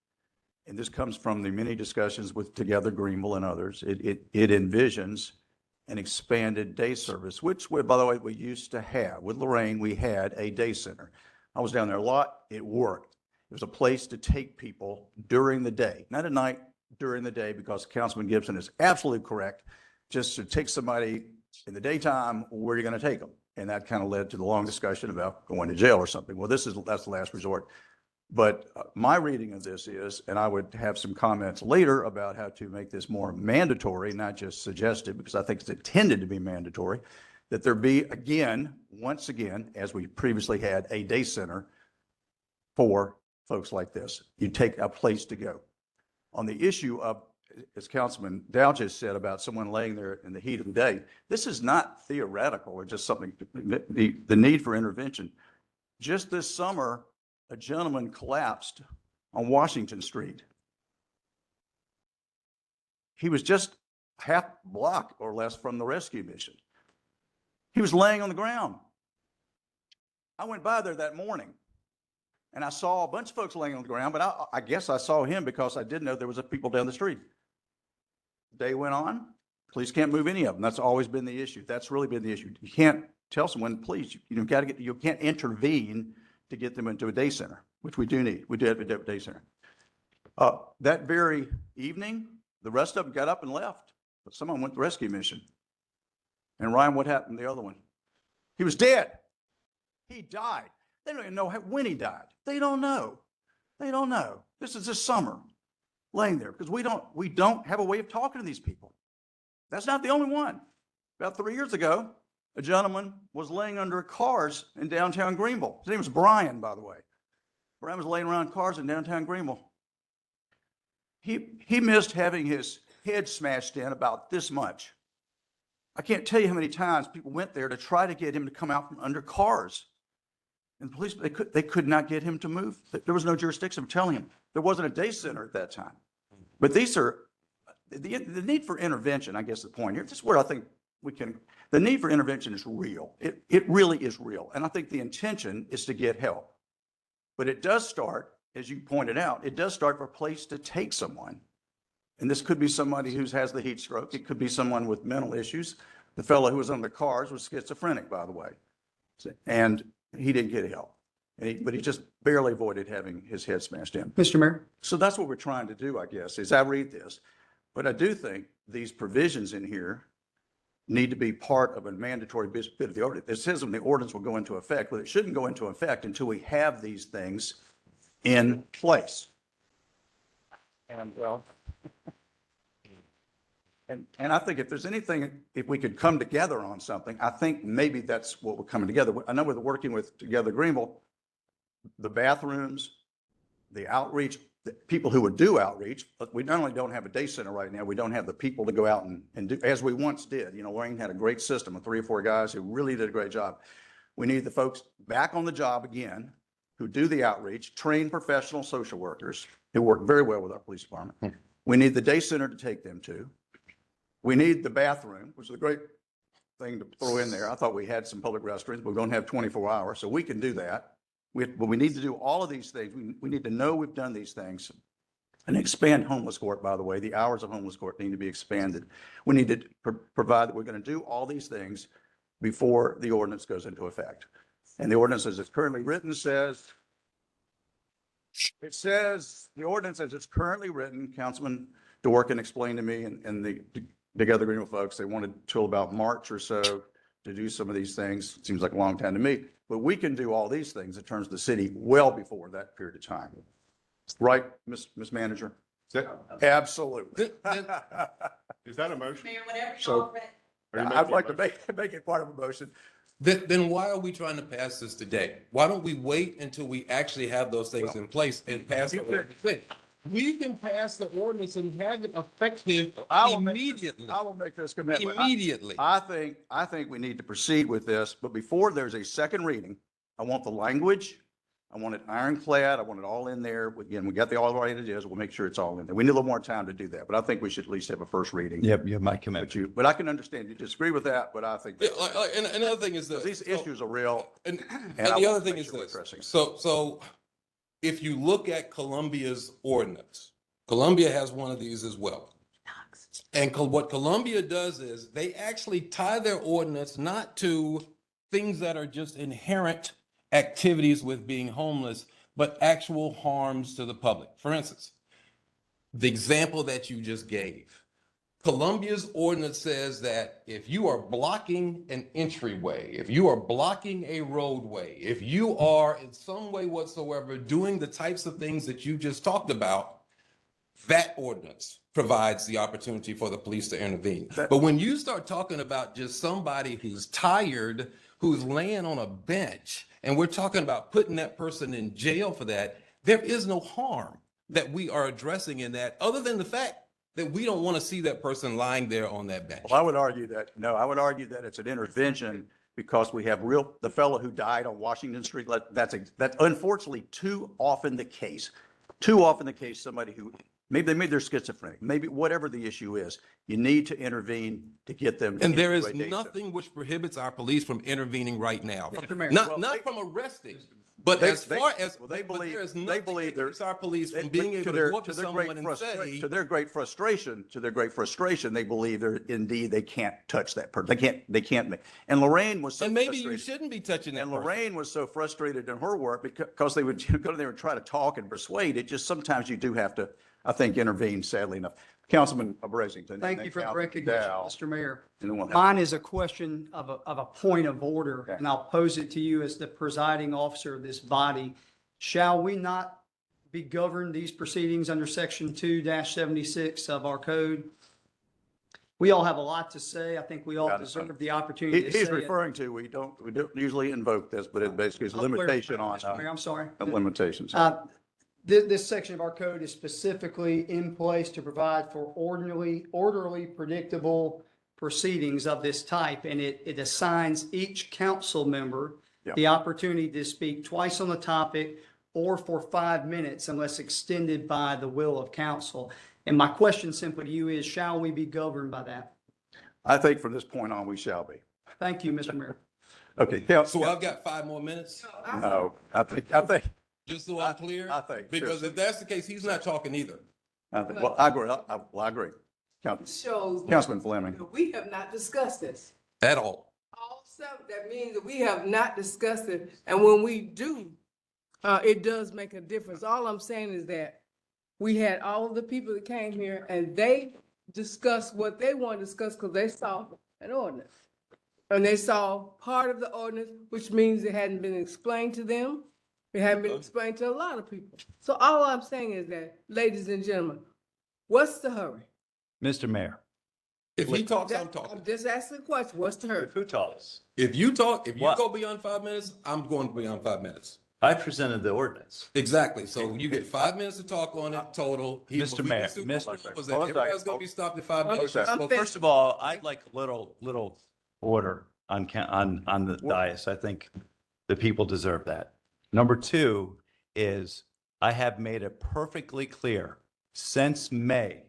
and this comes from the many discussions with Together Greenville and others, it envisions an expanded day service, which, by the way, we used to have. With Lorraine, we had a day center. I was down there a lot. It worked. It was a place to take people during the day, not at night, during the day, because Councilman Gibson is absolutely correct. Just to take somebody in the daytime, where are you going to take them? And that kind of led to the long discussion about going to jail or something. Well, that's the last resort. But my reading of this is, and I would have some comments later about how to make this more mandatory, not just suggestive, because I think it's intended to be mandatory, that there be once again, as we previously had, a day center for folks like this. You take a place to go. On the issue of, as Councilman Dow just said about someone laying there in the heat of the day, this is not theoretical or just something, the need for intervention. Just this summer, a gentleman collapsed on Washington Street. He was just half block or less from the rescue mission. He was laying on the ground. I went by there that morning and I saw a bunch of folks laying on the ground, but I guess I saw him because I did know there was people down the street. Day went on. Police can't move any of them. That's always been the issue. That's really been the issue. You can't tell someone, please, you can't intervene to get them into a day center, which we do need. We do have a day center. That very evening, the rest of them got up and left, but someone went to the rescue mission. And Ryan, what happened to the other one? He was dead. He died. They don't even know when he died. They don't know. They don't know. This is this summer, laying there, because we don't have a way of talking to these people. That's not the only one. About 3 years ago, a gentleman was laying under cars in downtown Greenville. His name was Brian, by the way. Brian was laying around cars in downtown Greenville. He missed having his head smashed in about this much. I can't tell you how many times people went there to try to get him to come out from under cars. And the police, they could not get him to move. There was no jurisdiction of telling him. There wasn't a day center at that time. But these are, the need for intervention, I guess the point here, this is where I think the need for intervention is real. It really is real. And I think the intention is to get help. But it does start, as you pointed out, it does start with a place to take someone. And this could be somebody who has the heat stroke. It could be someone with mental issues. The fellow who was on the cars was schizophrenic, by the way. And he didn't get help. But he just barely avoided having his head smashed in. Mr. Mayor? So that's what we're trying to do, I guess, is I read this. But I do think these provisions in here need to be part of a mandatory bit of the ordinance. It says the ordinance will go into effect, but it shouldn't go into effect until we have these things in place. And well, and I think if there's anything, if we could come together on something, I think maybe that's what we're coming together. I know we're working with Together Greenville, the bathrooms, the outreach, the people who would do outreach, but we not only don't have a day center right now, we don't have the people to go out and do, as we once did. You know, Wayne had a great system of 3 or 4 guys who really did a great job. We need the folks back on the job again, who do the outreach, trained professional social workers who work very well with our police department. We need the day center to take them to. We need the bathroom, which is a great thing to throw in there. I thought we had some public restrooms, but we don't have 24 hours, so we can do that. But we need to do all of these things. We need to know we've done these things. And expand homeless court, by the way. The hours of homeless court need to be expanded. We need to provide that we're going to do all these things before the ordinance goes into effect. And the ordinance as it's currently written says, the ordinance as it's currently written, Councilman Dworkin explained to me and the Together Greenville folks, they wanted till about March or so to do some of these things. It seems like a long time to me, but we can do all these things in terms of the city well before that period of time. Right, Ms. Manager? Absolutely. Is that a motion? Mayor, whatever So I'd like to make it part of a motion. Then why are we trying to pass this today? Why don't we wait until we actually have those things in place and pass the ordinance? We can pass the ordinance and have it effective immediately. I will make this commitment. Immediately. I think we need to proceed with this, but before there's a second reading, I want the language. I want it ironclad. I want it all in there. Again, we got all the right ideas. We'll make sure it's all in there. We need a little more time to do that, but I think we should at least have a first reading. Yep, you have my commitment. But I can understand you disagree with that, but I think. And another thing is that These issues are real. And I the want other to thing make is sure we're this. addressing it. So if you look at Columbia's ordinance, Columbia has one of these as well. And what Columbia does is they actually tie their ordinance not to things that are just inherent activities with being homeless, but actual harms to the public. For instance, the example that you just gave, Columbia's ordinance says that if you are blocking an entryway, if you are blocking a roadway, if you are in some way whatsoever doing the types of things that you just talked about, that ordinance provides the opportunity for the police to intervene. But when you start talking about just somebody who's tired, who's laying on a bench, and we're talking about putting that person in jail for that, there is no harm that we are addressing in that, other than the fact that we don't want to see that person lying there on that bench. Well, I would argue that it's an intervention because we have the fellow who died on Washington Street. That's unfortunately too often the case. Too often the case, somebody who maybe they're schizophrenic, maybe whatever the issue is, you need to intervene to get them. And there is nothing which prohibits our police from intervening right now. Not from arresting, but as far as they believe there is nothing that prohibits our police from being able to go up to someone and say, to their great frustration, they believe they can't touch that person. They can't make. And Lorraine was so and maybe frustrated. you shouldn't be touching that. And person. Lorraine was so frustrated in her work because they would go there and try to talk and persuade. It just sometimes you do have to, I think, intervene, sadly enough. Councilman Brazington. Thank you for the recognition, Mr. Mayor. And then Mine is a question of a point of order, and I'll pose it to you as the presiding officer of this body. Shall we not be governed these proceedings under section 2-76 of our code? We all have a lot to say. I think we all deserve the opportunity to say He's it. referring to, we don't usually invoke this, but it basically is a limitation on. Mr. Mayor, I'm sorry. Limitations. This section of our code is specifically in place to provide for orderly, predictable proceedings of this type, and it assigns each council member Yeah. the opportunity to speak twice on the topic or for 5 minutes unless extended by the will of council. And my question simply to you is, shall we be governed by that? I think from this point on, we shall be. Thank you, Mr. Mayor. Okay, So I've got 5 more minutes, no, I think, just so I'm clear? I think, Because sure. if that's the case, he's not talking either. well, I agree, I agree. Shows that Councilman Fleming. we have not discussed this. At all. All seven, that means that we have not discussed it, and when we do, it does make a difference. All I'm saying is that we had all of the people that came here and they discussed what they want to discuss because they saw an ordinance. And they saw part of the ordinance, which means it hadn't been explained to them. It hadn't been explained to a lot of people. So all I'm saying is that, ladies and gentlemen, what's the hurry? Mr. Mayor. If he talks, I'm talking. I'm just asking a question, what's the hurry? Who talks? If you talk, if you What? go beyond 5 minutes, I'm going beyond 5 minutes. I presented the ordinance. Exactly. So you get 5 minutes to talk on it total. Mr. Mayor, Was that hold on a everybody's second. gonna be stopped at 5 minutes? Well, first of all, I'd like a little order on the dais. I think the people deserve that. Number two is I have made it perfectly clear since May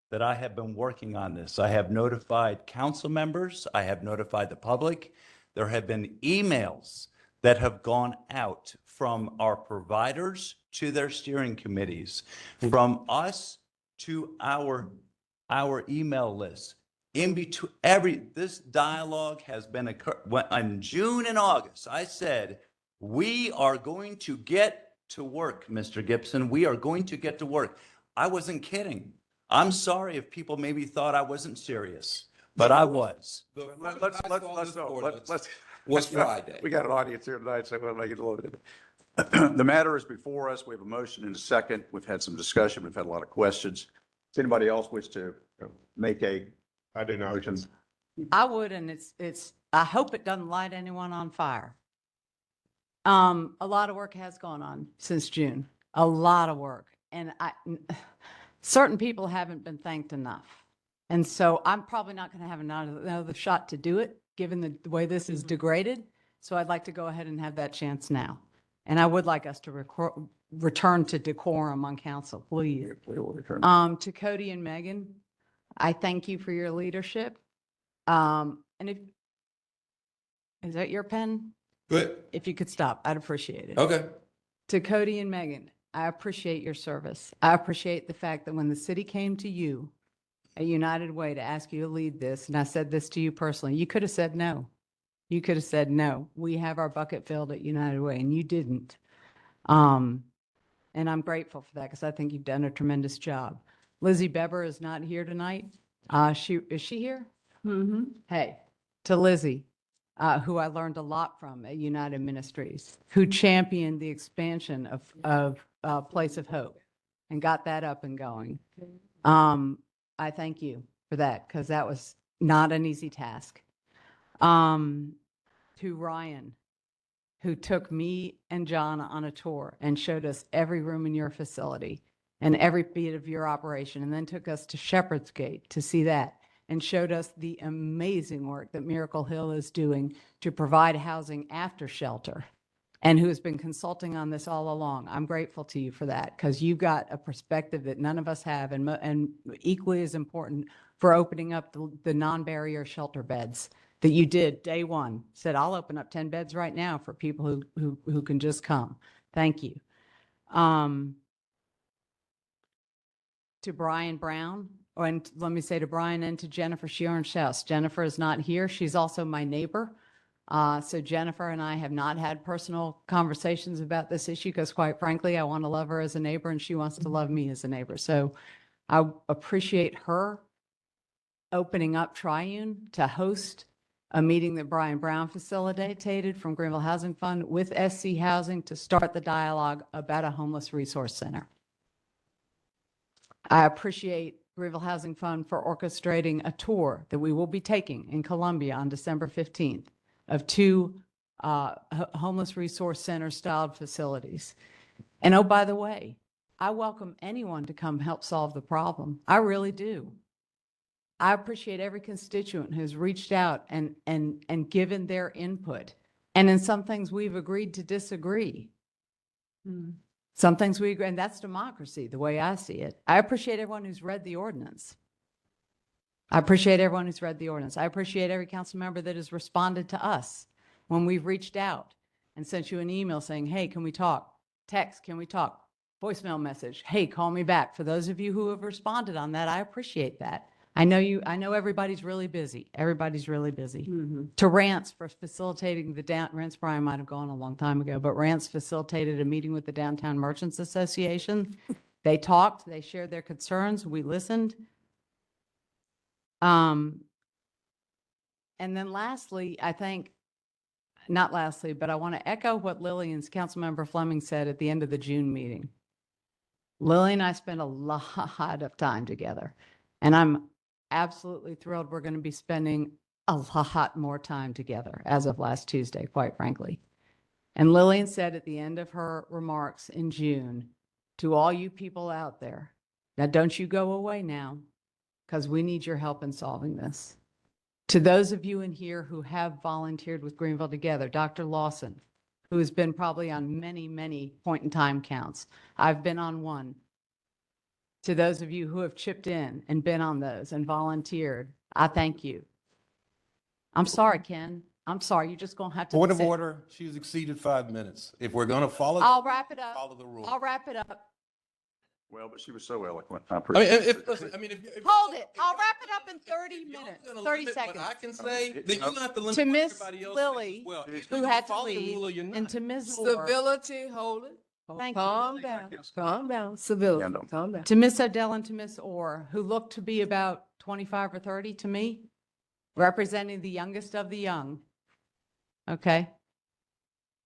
that I have been working on this. I have notified council members. I have notified the public. There have been emails that have gone out from our providers to their steering committees, from us to our email list. In between this dialogue has been in June and August. I said, we are going to get to work, Mr. Gibson. We are going to get to work. I wasn't kidding. I'm sorry if people maybe thought I wasn't serious, but I was. Let's. Was Friday. We got an audience here tonight, so we'll make it a little bit. The matter is before us. We have a motion and a second. We've had some discussion. We've had a lot of questions. Does anybody else wish to make a? I do not. Motion? I would, and I hope it doesn't light anyone on fire. A lot of work has gone on since June, a lot of work. And certain people haven't been thanked enough. And so I'm probably not going to have another shot to do it, given the way this is degraded. So I'd like to go ahead and have that chance now. And I would like us to return to decorum on council, please. To Cody and Megan, I thank you for your leadership. And is that your pen? Good. If you could stop, I'd appreciate it. Okay. To Cody and Megan, I appreciate your service. I appreciate the fact that when the city came to you at United Way to ask you to lead this, and I said this to you personally, you could have said no. You could have said no. We have our bucket filled at United Way, and you didn't. And I'm grateful for that because I think you've done a tremendous job. Lizzie Beber is not here tonight. Is she here? Mm-hmm. Hey, to Lizzie, who I learned a lot from at United Ministries, who championed the expansion of Place of Hope and got that up and going. I thank you for that because that was not an easy task. To Ryan, who took me and John on a tour and showed us every room in your facility and every bit of your operation, and then took us to Shepherd's Gate to see that and showed us the amazing work that Miracle Hill is doing to provide housing after shelter, and who has been consulting on this all along. I'm grateful to you for that because you've got a perspective that none of us have, and equally as important for opening up the non-barrier shelter beds that you did day one. Said, I'll open up 10 beds right now for people who can just come. Thank you. To Brian Brown, and let me say to Brian and to Jennifer Shioran-Schaus. Jennifer is not here. She's also my neighbor. So Jennifer and I have not had personal conversations about this issue because quite frankly, I want to love her as a neighbor and she wants to love me as a neighbor. So I appreciate her opening up Triune to host a meeting that Brian Brown facilitated from Greenville Housing Fund with SC Housing to start the dialogue about a homeless resource center. I appreciate Greenville Housing Fund for orchestrating a tour that we will be taking in Columbia on December 15th of 2 homeless resource center styled facilities. And oh, by the way, I welcome anyone to come help solve the problem. I really do. I appreciate every constituent who's reached out and given their input And in some things, we've agreed to disagree. Some things we agree, and that's democracy, the way I see it. I appreciate everyone who's read the ordinance. I appreciate everyone who's read the ordinance. I appreciate every council member that has responded to us when we've reached out and sent you an email saying, hey, can we talk? Text, can we talk? Voicemail message, hey, call me back. For those of you who have responded on that, I appreciate that. I know everybody's really busy. Everybody's really busy. To Rance for facilitating Rance Bryan might have gone a long time ago, but Rance facilitated a meeting with the Downtown Merchants Association. They talked, they shared their concerns, we listened. And then lastly, not lastly, but I want to echo what Lillian's Councilmember Fleming said at the end of the June meeting. Lily and I spent a lot of time together, and I'm absolutely thrilled we're going to be spending a lot more time together as of last Tuesday, quite frankly. And Lillian said at the end of her remarks in June, to all you people out there, now don't you go away now, because we need your help in solving this. To those of you in here who have volunteered with Greenville Together, Dr. Lawson, who has been probably on many, many point in time counts. I've been on one. To those of you who have chipped in and been on those and volunteered, I thank you. I'm sorry, Ken. I'm sorry. You're just going to have to. Point of order. She's exceeded 5 minutes. If we're going to follow. I'll wrap it up. Follow the rule. I'll wrap it up. Well, but she was so eloquent. I I mean, appreciate it. if Hold it. I'll wrap it up in 30 minutes, gonna 30 limit seconds. what I can say, then you have to limit To what Miss everybody else Lily, says as well. If who you're had to following the rule or leave, you're and not. to Ms. Orr, Civility, hold it. Thank you. Calm down, calm down, civility, calm down. to Ms. Odell and to Ms. Orr, who looked to be about 25 or 30 to me, representing the youngest of the young. Okay?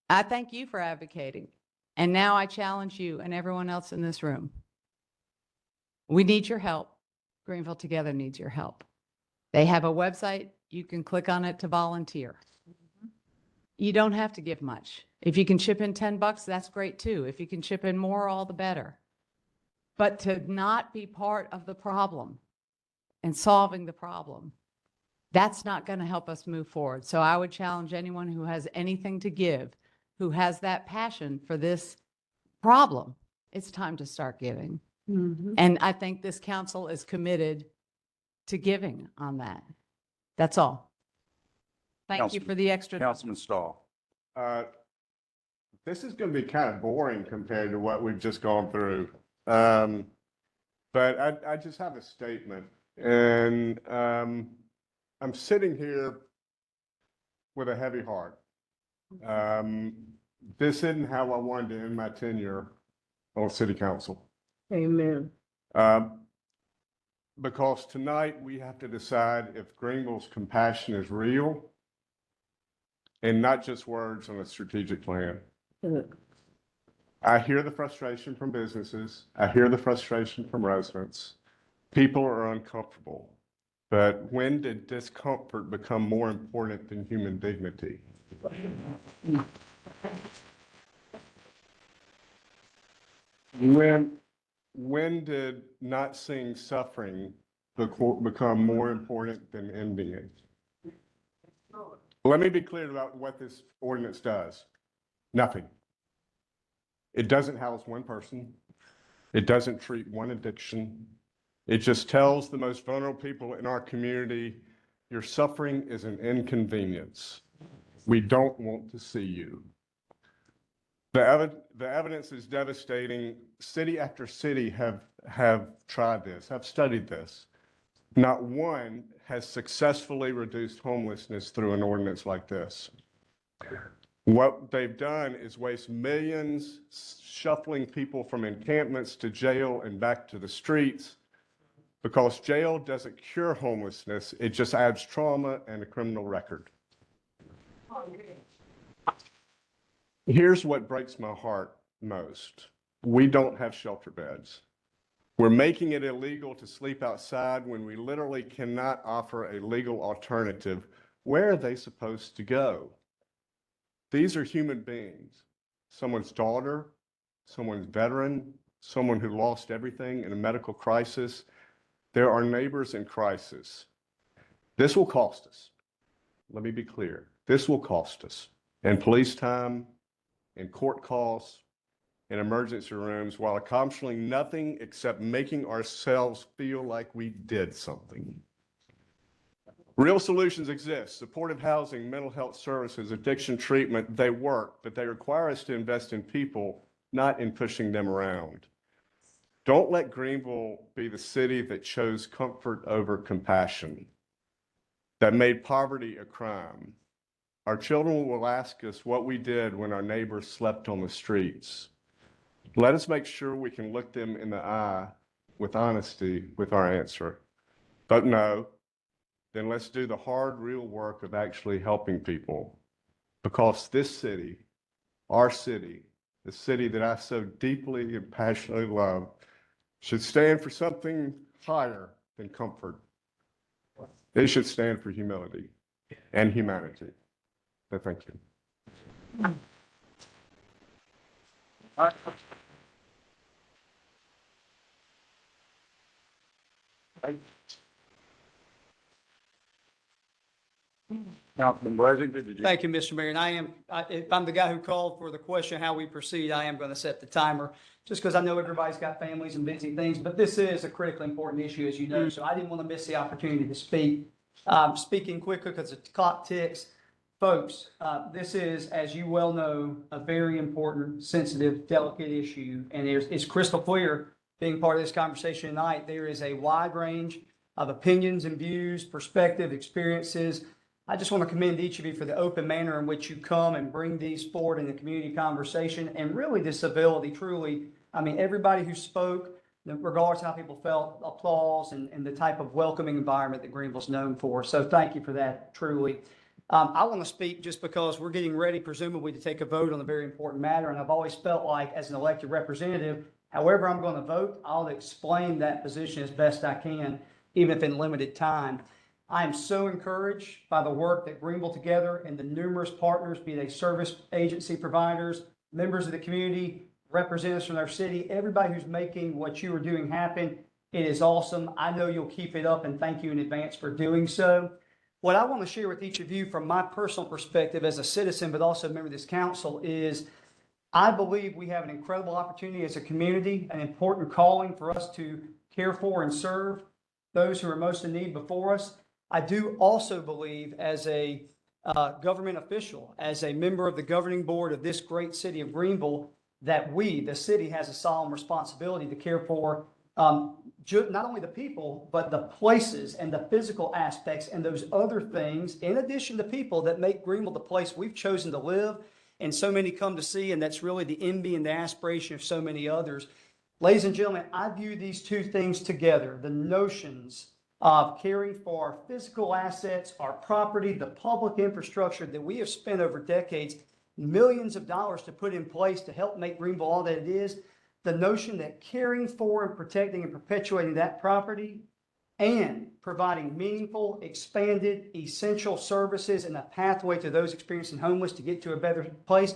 I thank you for advocating. And now I challenge you and everyone else in this room. We need your help. Greenville Together needs your help. They have a website. You can click on it to volunteer. You don't have to give much. If you can chip in $10, that's great too. If you can chip in more, all the better. But to not be part of the problem and solving the problem, that's not going to help us move forward. So I would challenge anyone who has anything to give, who has that passion for this problem, it's time to start giving. And I think this council is committed to giving on that. That's all. Thank you for the extra. Councilman Stahl. This is going to be kind of boring compared to what we've just gone through. But I just have a statement, and I'm sitting here with a heavy heart. This isn't how I wanted to end my tenure on city council. Amen. Because tonight we have to decide if Greenville's compassion is real and not just words on a strategic plan. I hear the frustration from businesses. I hear the frustration from residents. People are uncomfortable. But when did discomfort become more important than human dignity? When did not seeing suffering become more important than ending it? Let me be clear about what this ordinance does. Nothing. It doesn't house one person. It doesn't treat one addiction. It just tells the most vulnerable people in our community, your suffering is an inconvenience. We don't want to see you. The evidence is devastating. City after city have tried this, have studied this. Not one has successfully reduced homelessness through an ordinance like this. What they've done is waste millions shuffling people from encampments to jail and back to the streets, because jail doesn't cure homelessness, it just adds trauma and a criminal record. Here's what breaks my heart most. We don't have shelter beds. We're making it illegal to sleep outside when we literally cannot offer a legal alternative. Where are they supposed to go? These are human beings. Someone's daughter, someone's veteran, someone who lost everything in a medical crisis. There are neighbors in crisis. This will cost us. Let me be clear. This will cost us. in police time, in court calls, in emergency rooms, while accomplishing nothing except making ourselves feel like we did something. Real solutions exist. Supportive housing, mental health services, addiction treatment, they work, but they require us to invest in people, not in pushing them around. Don't let Greenville be the city that chose comfort over compassion, that made poverty a crime. Our children will ask us what we did when our neighbors slept on the streets. Let us make sure we can look them in the eye with honesty with our answer. But no, then let's do the hard, real work of actually helping people. Because this city, our city, the city that I so deeply and passionately love, should stand for something higher than comfort. It should stand for humility and humanity. So thank you. Councilman Blessington, did you? Thank you, Mr. Mayor. And if I'm the guy who called for the question, how we proceed, I am going to set the timer, just because I know everybody's got families and busy things, but this is a critically important issue, as you know, so I didn't want to miss the opportunity to speak. Speaking quickly because the clock ticks. Folks, this is, as you well know, a very important, sensitive, delicate issue, and it's crystal clear, being part of this conversation tonight, there is a wide range of opinions and views, perspective, experiences. I just want to commend each of you for the open manner in which you come and bring these forward in the community conversation, and really the civility, truly. I mean, everybody who spoke, regardless of how people felt, applause and the type of welcoming environment that Greenville's known for. So thank you for that, truly. I want to speak just because we're getting ready, presumably, to take a vote on a very important matter, and I've always felt like, as an elected representative, however I'm going to vote, I'll explain that position as best I can, even if in limited time. I am so encouraged by the work that Greenville Together and the numerous partners, be they service agency providers, members of the community, representatives from our city, everybody who's making what you are doing happen. It is awesome. I know you'll keep it up, and thank you in advance for doing so. What I want to share with each of you from my personal perspective as a citizen, but also a member of this council, is I believe we have an incredible opportunity as a community, an important calling for us to care for and serve those who are most in need before us. I do also believe, as a government official, as a member of the governing board of this great city of Greenville, that we, the city, has a solemn responsibility to care for not only the people, but the places and the physical aspects and those other things, in addition to people, that make Greenville the place we've chosen to live and so many come to see, and that's really the envy and the aspiration of so many others. Ladies and gentlemen, I view these two things together, the notions of caring for our physical assets, our property, the public infrastructure that we have spent over decades, millions of dollars to put in place to help make Greenville all that it is. The notion that caring for and protecting and perpetuating that property and providing meaningful, expanded, essential services and a pathway to those experiencing homeless to get to a better place,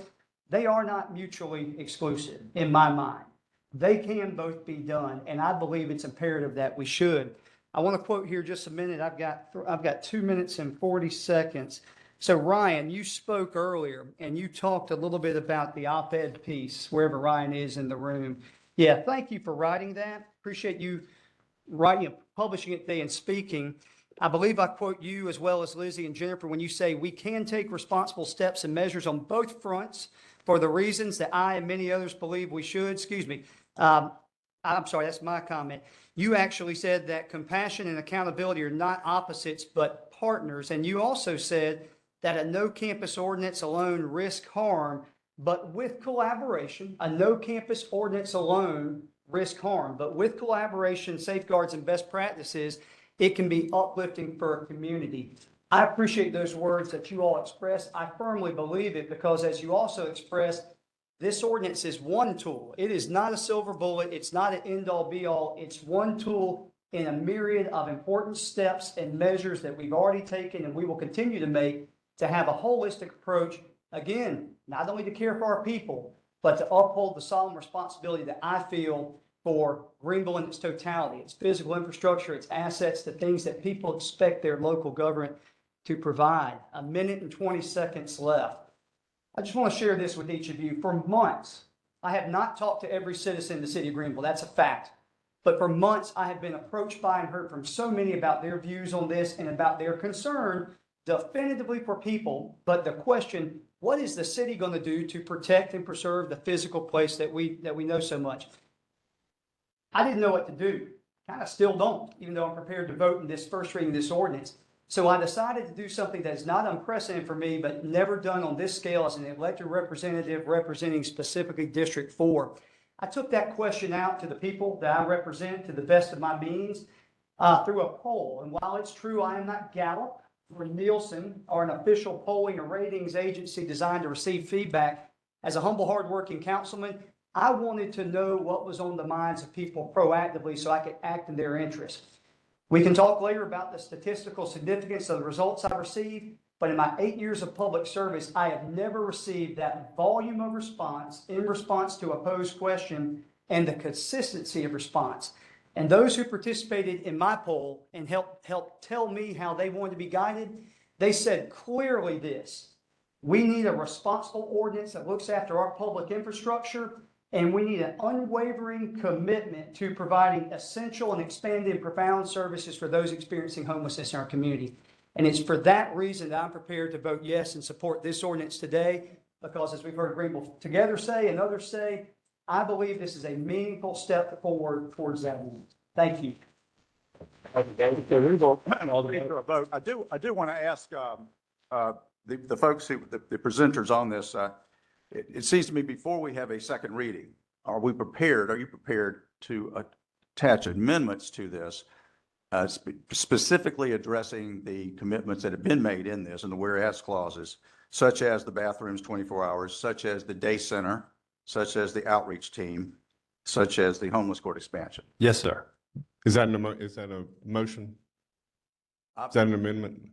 they are not mutually exclusive in my mind. They can both be done, and I believe it's imperative that we should. I want to quote here just a minute. I've got 2 minutes and 40 seconds. So Ryan, you spoke earlier and you talked a little bit about the op-ed piece, wherever Ryan is in the room. Yeah, thank you for writing that. Appreciate you writing, publishing it today and speaking. I believe I quote you as well as Lizzie and Jennifer when you say we can take responsible steps and measures on both fronts for the reasons that I and many others believe we should. Excuse me. I'm sorry, that's my comment. You actually said that compassion and accountability are not opposites, but partners. And you also said that a no campus ordinance alone risks harm, but with collaboration, a no campus ordinance alone risks harm, but with collaboration, safeguards, and best practices, it can be uplifting for a community. I appreciate those words that you all expressed. I firmly believe it because, as you also expressed, this ordinance is one tool. It is not a silver bullet. It's not an end-all be-all. It's one tool in a myriad of important steps and measures that we've already taken and we will continue to make to have a holistic approach, again, not only to care for our people, but to uphold the solemn responsibility that I feel for Greenville in its totality, its physical infrastructure, its assets, the things that people expect their local government to provide. 1 minute and 20 seconds left. I just want to share this with each of you. For months, I have not talked to every citizen in the city of Greenville. That's a fact. But for months, I have been approached by and heard from so many about their views on this and about their concern definitively for people. But the question, what is the city going to do to protect and preserve the physical place that we know so much? I didn't know what to do. Kind of still don't, even though I'm prepared to vote in this first reading of this ordinance. So I decided to do something that is not unprecedented for me, but never done on this scale as an elected representative representing specifically District 4. I took that question out to the people that I represent to the best of my means through a poll. And while it's true I am not Gallup or Nielsen or an official polling or ratings agency designed to receive feedback, as a humble, hardworking councilman, I wanted to know what was on the minds of people proactively so I could act in their interest. We can talk later about the statistical significance of the results I received, but in my 8 years of public service, I have never received that volume of response in response to a posed question and the consistency of response. And those who participated in my poll and helped tell me how they wanted to be guided, they said clearly this: we need a responsible ordinance that looks after our public infrastructure, and we need an unwavering commitment to providing essential and expanded and profound services for those experiencing homelessness in our community. And it's for that reason that I'm prepared to vote yes and support this ordinance today, because as we've heard Greenville Together say and others say, I believe this is a meaningful step forward towards that end. Thank you. I do want to ask the folks the presenters on this. It seems to me before we have a second reading, are you prepared to attach amendments to this, specifically addressing the commitments that have been made in this and the whereas clauses, such as the bathrooms 24 hours, such as the day center, such as the outreach team, such as the homeless court expansion? Yes, sir. Is that a motion? Is that an amendment?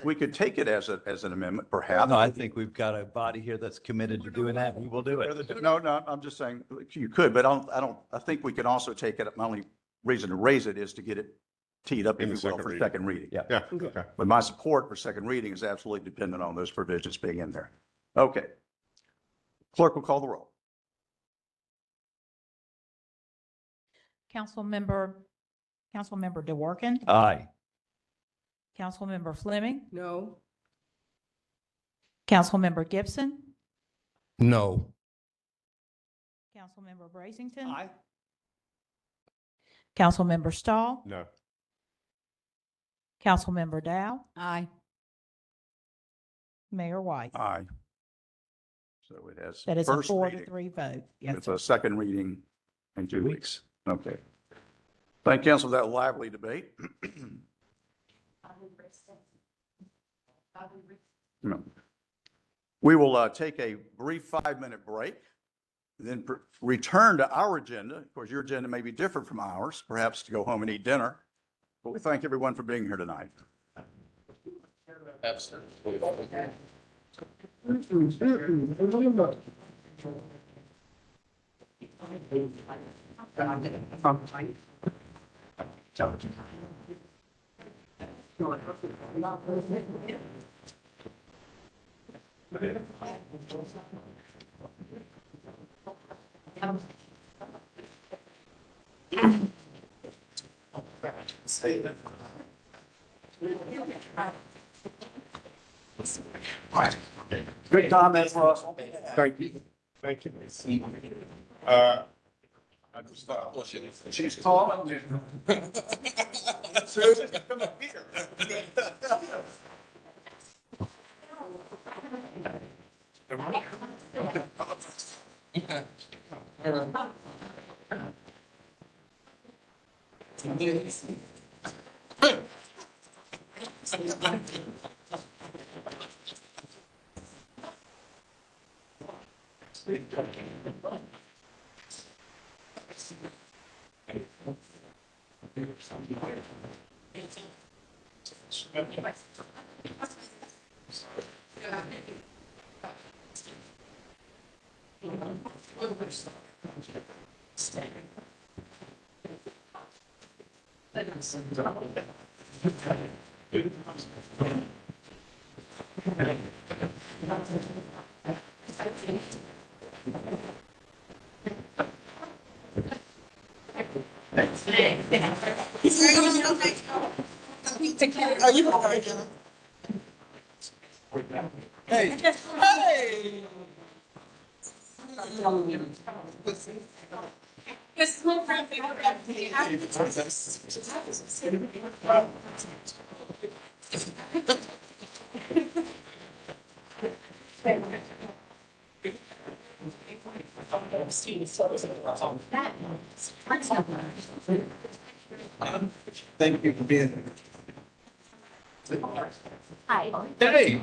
We could take it as an amendment, perhaps. No, I think we've got a body here that's committed to doing that. We will do it. No, I'm just saying you could, but I think we can also take it. My only reason to raise it is to get it teed up, if you will, for second reading. Yeah. Okay. But my support for second reading is absolutely dependent on those provisions being in there. Okay. Clerk will call the roll. Councilmember DeWorke. Aye. Councilmember Fleming. No. Councilmember Gibson. No. Councilmember Brasington. Aye. Councilmember Stahl. No. Councilmember Dow. Aye. Mayor White. Aye. So it has That is a first 4-3 reading. vote. Yes, It's sir. a second reading in 2 weeks. Okay. Thank you, council, for that lively debate. No. We will take a brief 5-minute break, then return to our agenda. Of course, your agenda may be different from ours, perhaps to go home and eat dinner. But we thank everyone for being here tonight. Good comments, Russell. Thank you. Thank you. She's calling you. Susan, come up here. Thank you for being here. Hi. Hey.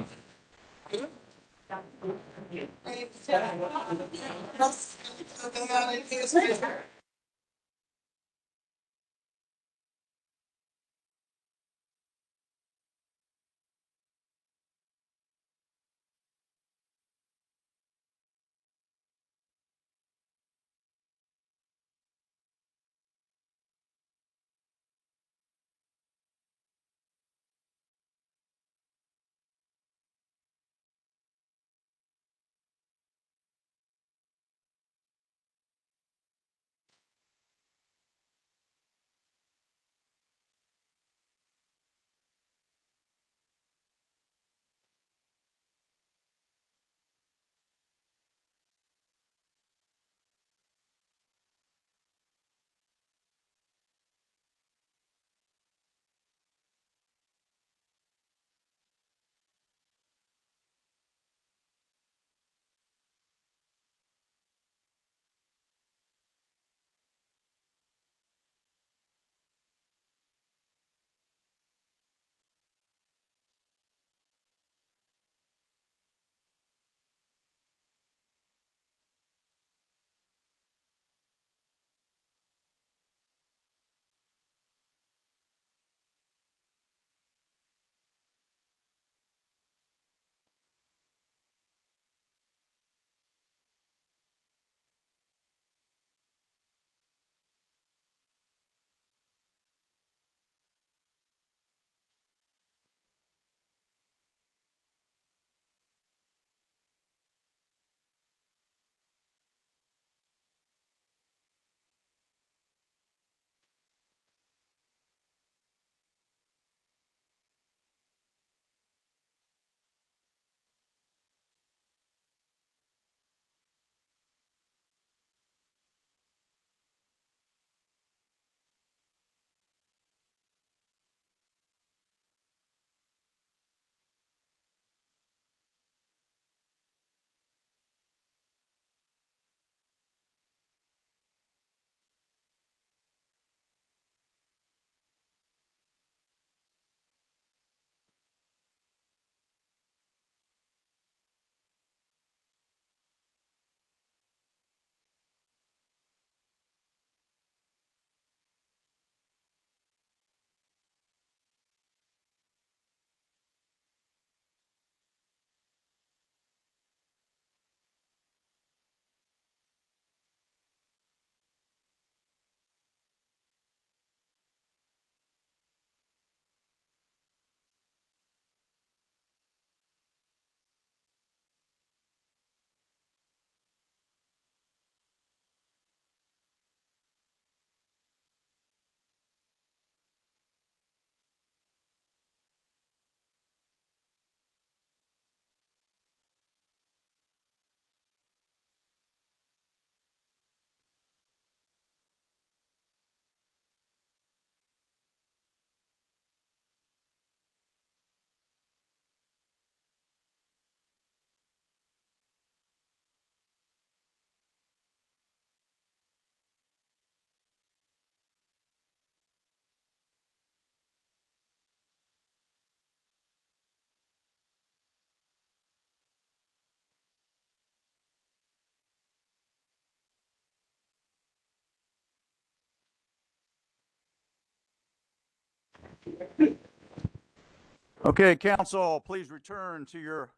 Okay, council, please return to your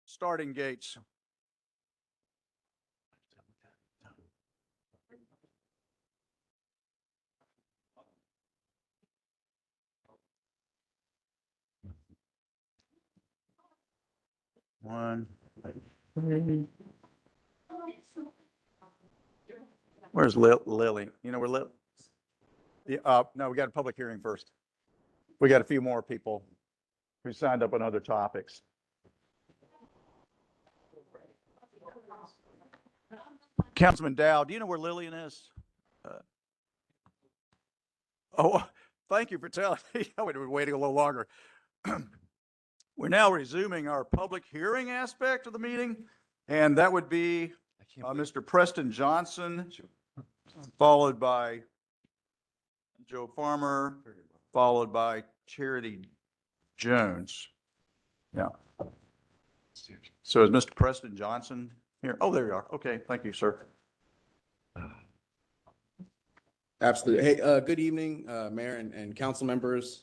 starting gates. One. Where's Lily? You know where Lily? Yeah, no, we got a public hearing first. We got a few more people who signed up on other topics. Councilman Dow, do you know where Lillian is? Oh, thank you for telling me. I would have been waiting a little longer. We're now resuming our public hearing aspect of the meeting, and that would be Mr. Preston Johnson, followed by Joe Farmer, followed by Charity Jones. Yeah. So is Mr. Preston Johnson here? Oh, there you are. Okay, thank you, sir. Absolutely. Hey, good evening, Mayor and council members.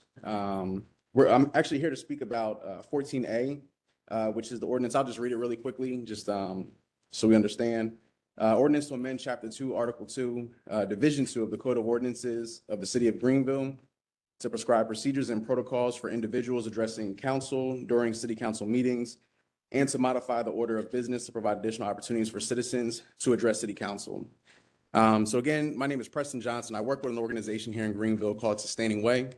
I'm actually here to speak about 14A, which is the ordinance. I'll just read it really quickly, just so we understand. Ordinance to amend Chapter 2, Article 2, Division 2 of the Code of Ordinances of the City of Greenville to prescribe procedures and protocols for individuals addressing council during city council meetings and to modify the order of business to provide additional opportunities for citizens to address city council. So again, my name is Preston Johnson. I work with an organization here in Greenville called Sustaining Way.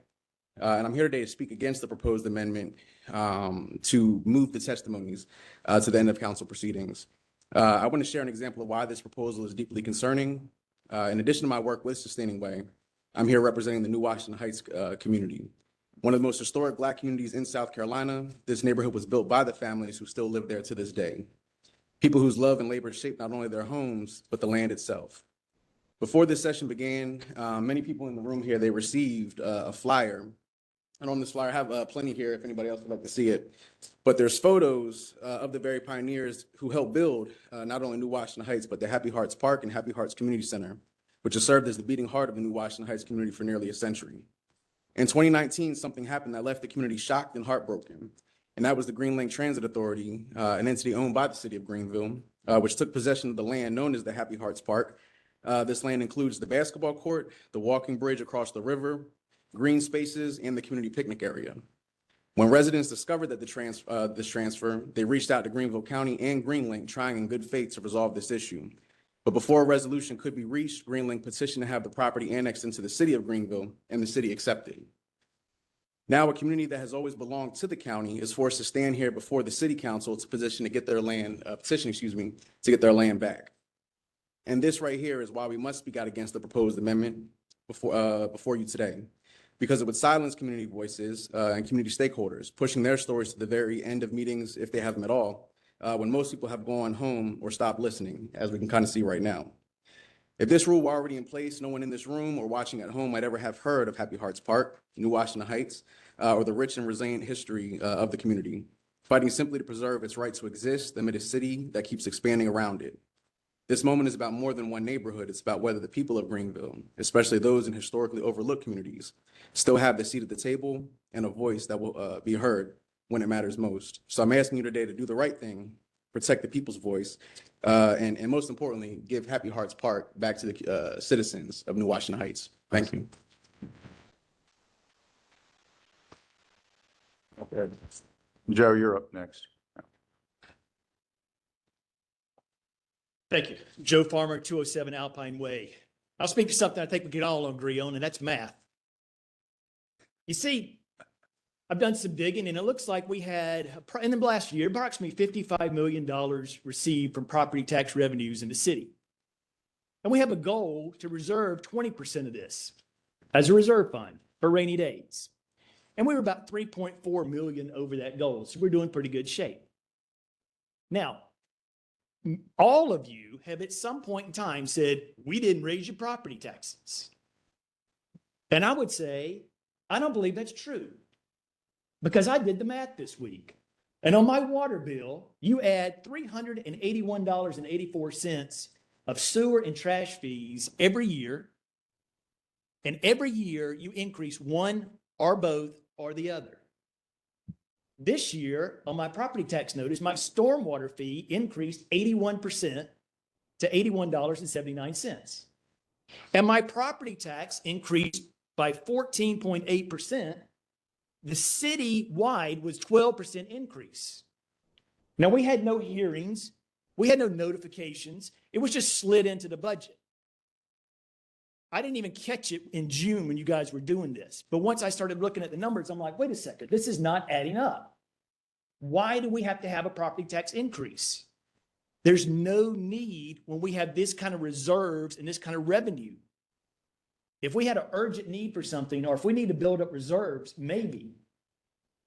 And I'm here today to speak against the proposed amendment to move the testimonies to the end of council proceedings. I want to share an example of why this proposal is deeply concerning. In addition to my work with Sustaining Way, I'm here representing the New Washington Heights community. One of the most historic Black communities in South Carolina, this neighborhood was built by the families who still live there to this day. People whose love and labor shaped not only their homes, but the land itself. Before this session began, many people in the room here, they received a flyer. And on this flyer, I have plenty here if anybody else would like to see it. But there's photos of the very pioneers who helped build not only New Washington Heights, but the Happy Hearts Park and Happy Hearts Community Center, which has served as the beating heart of the New Washington Heights community for nearly a century. In 2019, something happened that left the community shocked and heartbroken. And that was the Green Link Transit Authority, an entity owned by the city of Greenville, which took possession of the land known as the Happy Hearts Park. This land includes the basketball court, the walking bridge across the river, green spaces, and the community picnic area. When residents discovered that this transfer, they reached out to Greenville County and GreenLink, trying in good faith to resolve this issue. But before a resolution could be reached, GreenLink petitioned to have the property annexed into the city of Greenville, and the city accepted. Now, a community that has always belonged to the county is forced to stand here before the city council to petition to get their land back. And this right here is why we must speak out against the proposed amendment before you today, because it would silence community voices and community stakeholders, pushing their stories to the very end of meetings, if they have them at all, when most people have gone home or stopped listening, as we can kind of see right now. If this rule were already in place, no one in this room or watching at home might ever have heard of Happy Hearts Park, New Washington Heights, or the rich and resilient history of the community, fighting simply to preserve its right to exist amid a city that keeps expanding around it. This moment is about more than one neighborhood. It's about whether the people of Greenville, especially those in historically overlooked communities, still have the seat at the table and a voice that will be heard when it matters most. So I'm asking you today to do the right thing, protect the people's voice, and most importantly, give Happy Hearts Park back to the citizens of New Washington Heights. Thank you. Okay. Joe, you're up next. Thank you. Joe Farmer, 207 Alpine Way. I'll speak to something I think we can all agree on, and that's math. You see, I've done some digging, and it looks like we had, in the last year, approximately $55 million received from property tax revenues in the city. And we have a goal to reserve 20% of this as a reserve fund for rainy days. And we were about 3.4 million over that goal, so we're doing pretty good shape. Now, all of you have at some point in time said, we didn't raise your property taxes. And I would say, I don't believe that's true, because I did the math this week. And on my water bill, you add $381.84 of sewer and trash fees every year. And every year you increase one or both or the other. This year, on my property tax notice, my stormwater fee increased 81% to $81.79. And my property tax increased by 14.8%. The city-wide was 12% increase. Now, we had no hearings. We had no notifications. It was just slid into the budget. I didn't even catch it in June when you guys were doing this. But once I started looking at the numbers, I'm like, wait a second, this is not adding up. Why do we have to have a property tax increase? There's no need when we have this kind of reserves and this kind of revenue. If we had an urgent need for something, or if we need to build up reserves, maybe.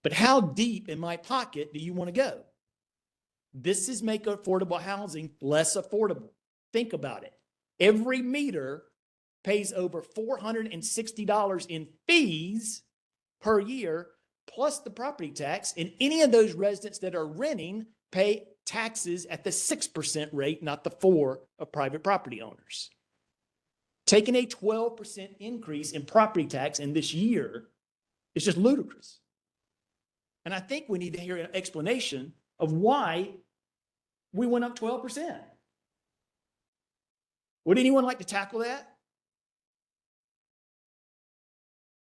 But how deep in my pocket do you want to go? This is make affordable housing less affordable. Think about it. Every meter pays over $460 in fees per year, plus the property tax. And any of those residents that are renting pay taxes at the 6% rate, not the 4% of private property owners. Taking a 12% increase in property tax in this year is just ludicrous. And I think we need to hear an explanation of why we went up 12%. Would anyone like to tackle that?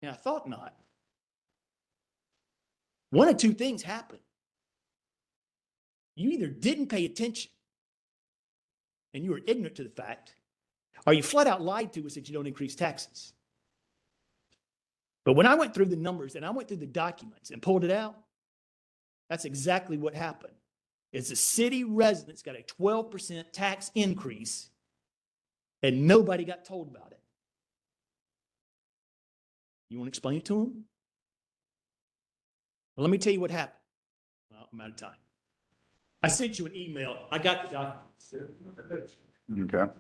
Yeah, I thought not. One of two things happened. You either didn't pay attention and you were ignorant to the fact, or you flat out lied to us that you don't increase taxes. But when I went through the numbers and I went through the documents and pulled it out, that's exactly what happened. Is the city residents got a 12% tax increase and nobody got told about it. You want to explain it to them? Well, let me tell you what happened. Well, I'm out of time. I sent you an email. I got the documents. Okay.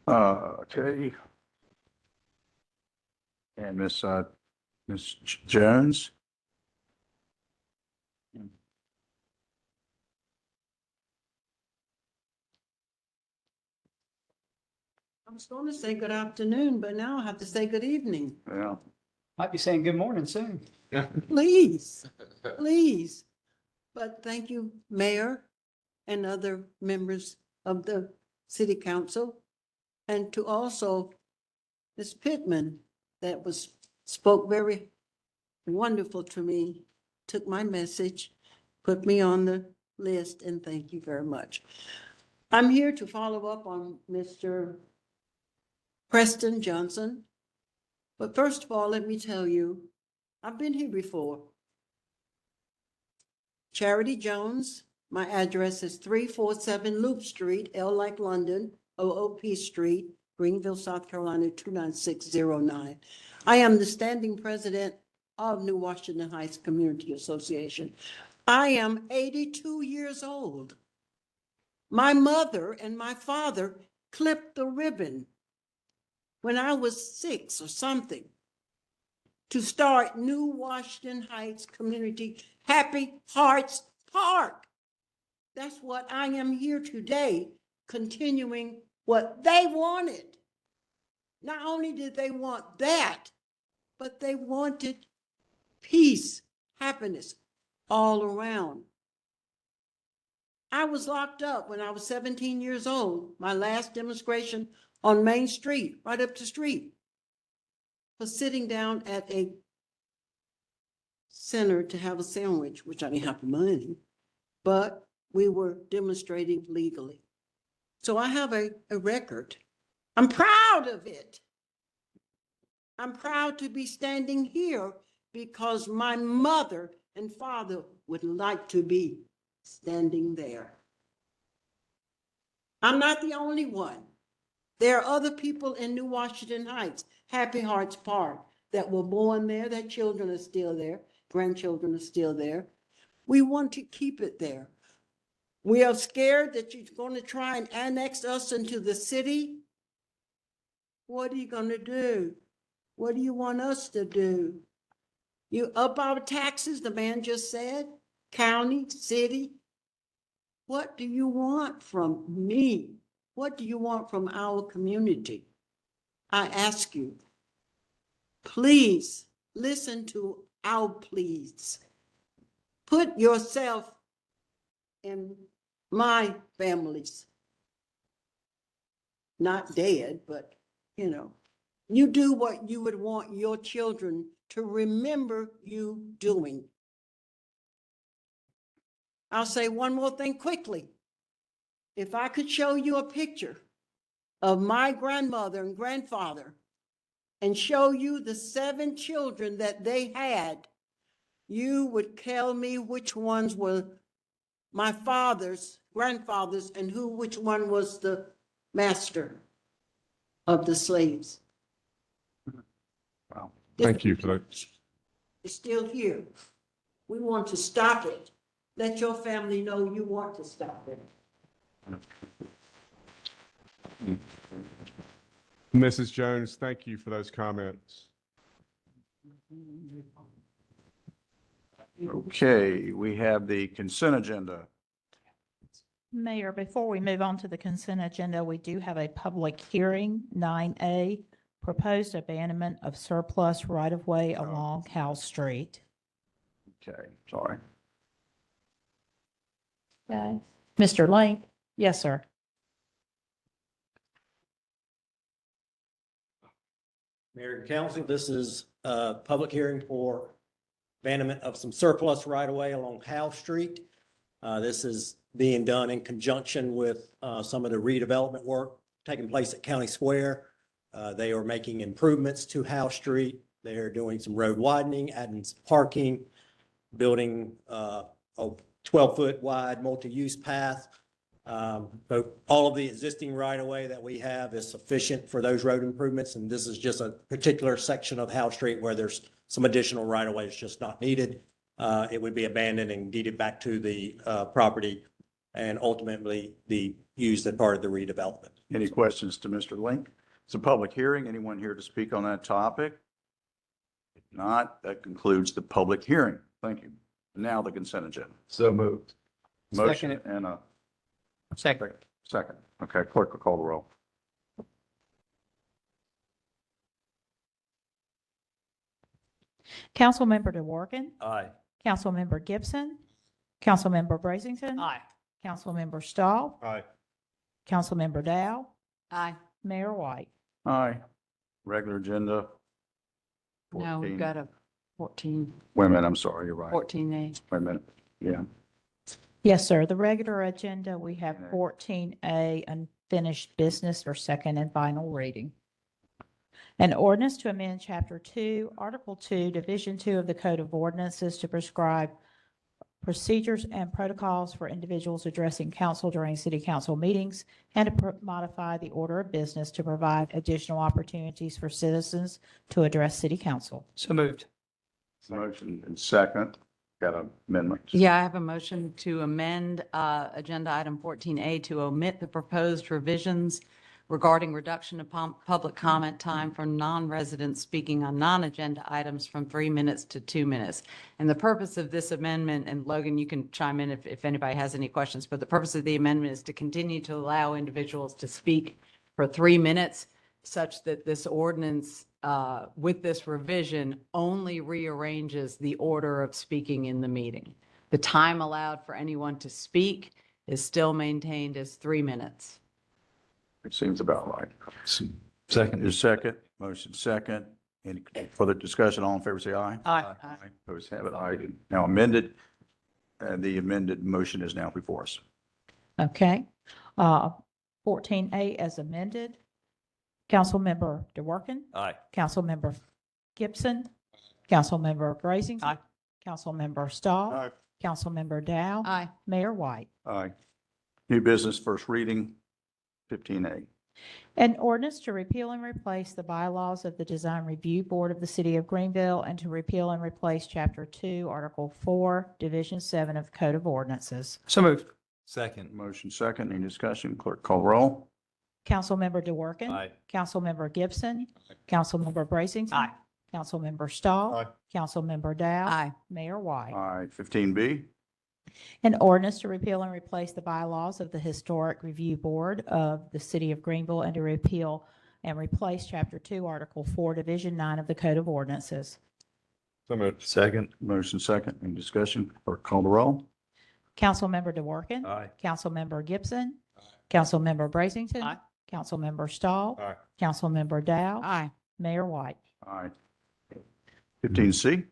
Okay. And Ms. Jones? I was going to say good afternoon, but now I have to say good evening. Yeah. Might be saying good morning soon. Please, please. But thank you, Mayor and other members of the City Council. And to also Ms. Pittman that spoke very wonderful to me, took my message, put me on the list, and thank you very much. I'm here to follow up on Mr. Preston Johnson. But first of all, let me tell you, I've been here before. Charity Jones, my address is 347 Loop Street, L like London, OOP Street, Greenville, South Carolina, 29609. I am the standing president of New Washington Heights Community Association. I am 82 years old. My mother and my father clipped the ribbon when I was 6 or something to start New Washington Heights Community Happy Hearts Park. That's what I am here today, continuing what they wanted. Not only did they want that, but they wanted peace, happiness all around. I was locked up when I was 17 years old, my last demonstration on Main Street, right up the street, for sitting down at a center to have a sandwich, which I didn't have the money, but we were demonstrating legally. So I have a record. I'm proud of it. I'm proud to be standing here because my mother and father would like to be standing there. I'm not the only one. There are other people in New Washington Heights, Happy Hearts Park, that were born there. Their children are still there. Grandchildren are still there. We want to keep it there. We are scared that you're going to try and annex us into the city. What are you going to do? What do you want us to do? You up our taxes, the man just said, county, city. What do you want from me? What do you want from our community? I ask you, please listen to our pleas. Put yourself in my family's, not dead, but you do what you would want your children to remember you doing. I'll say one more thing quickly. If I could show you a picture of my grandmother and grandfather and show you the 7 children that they had, you would tell me which ones were my father's grandfathers and which one was the master of the slaves. Wow. Thank you for that. It's still here. We want to stop it. Let your family know you want to stop it. Mrs. Jones, thank you for those comments. Okay, we have the consent agenda. Mayor, before we move on to the consent agenda, we do have a public hearing, 9A, proposed abandonment of surplus right-of-way along Howell Street. Okay, sorry. Okay. Mr. Lane? Yes, sir. Mayor and council, this is a public hearing for abandonment of some surplus right-of-way along Howe Street. This is being done in conjunction with some of the redevelopment work taking place at County Square. They are making improvements to Howe Street. They are doing some road widening, adding some parking, building a 12-foot wide multi-use path. But all of the existing right-of-way that we have is sufficient for those road improvements, and this is just a particular section of Howe Street where there's some additional right-of-way that's just not needed. It would be abandoned and deeded back to the property and ultimately be used as part of the redevelopment. Any questions to Mr. Link? It's a public hearing. Anyone here to speak on that topic? If not, that concludes the public hearing. Thank you. Now the consent agenda. So moved. Motion and a Second. second. Okay, clerk will call the roll. Councilmember DeWorke? Aye. Councilmember Gibson? Councilmember Brazington? Aye. Councilmember Stahl? Aye. Councilmember Dow? Aye. Mayor White? Aye. Regular agenda. No, 14. we've got a 14, Wait a minute, I'm sorry, you're right. 14A. Wait a minute. Yeah. Yes, sir. The regular agenda, we have Okay. 14A, unfinished business for second and final reading. An ordinance to amend Chapter 2, Article 2, Division 2 of the Code of Ordinances to prescribe procedures and protocols for individuals addressing council during city council meetings and to modify the order of business to provide additional opportunities for citizens to address city council. So moved. Motion and second. Got an amendment? Yeah, I have a motion to amend Agenda Item 14A to omit the proposed revisions regarding reduction of public comment time for non-residents speaking on non-agenda items from 3 minutes to 2 minutes. And the purpose of this amendment, and Logan, you can chime in if anybody has any questions, but the purpose of the amendment is to continue to allow individuals to speak for 3 minutes, such that this ordinance, with this revision, only rearranges the order of speaking in the meeting. The time allowed for anyone to speak is still maintained as 3 minutes. It seems about right. Second. Is second. Motion second. Any further discussion? All in favor, say aye. Aye. Opposed, have it. Aye. Now amended. The amended motion is now before us. Okay. 14A as amended. Councilmember DeWorke? Aye. Councilmember Gibson? Councilmember Brazington? Aye. Councilmember Stahl? Aye. Councilmember Dow? Aye. Mayor White? Aye. New business, first reading, 15A. An ordinance to repeal and replace the bylaws of the Design Review Board of the City of Greenville and to repeal and replace Chapter 2, Article 4, Division 7 of the Code of Ordinances. So moved. Second. Motion second. Any discussion? Clerk call roll. Councilmember DeWorke? Aye. Councilmember Gibson? Councilmember Brazington? Aye. Councilmember Stahl? Aye. Councilmember Dow? Aye. Mayor White? Aye. 15B. An ordinance to repeal and replace the bylaws of the Historic Review Board of the City of Greenville and to repeal and replace Chapter 2, Article 4, Division 9 of the Code of Ordinances. So moved. Second. Motion second. Any discussion? Clerk call the roll. Councilmember DeWorke? Aye. Councilmember Gibson? Councilmember Brazington? Aye. Councilmember Stahl? Aye. Councilmember Dow? Aye. Mayor White? Aye. 15C.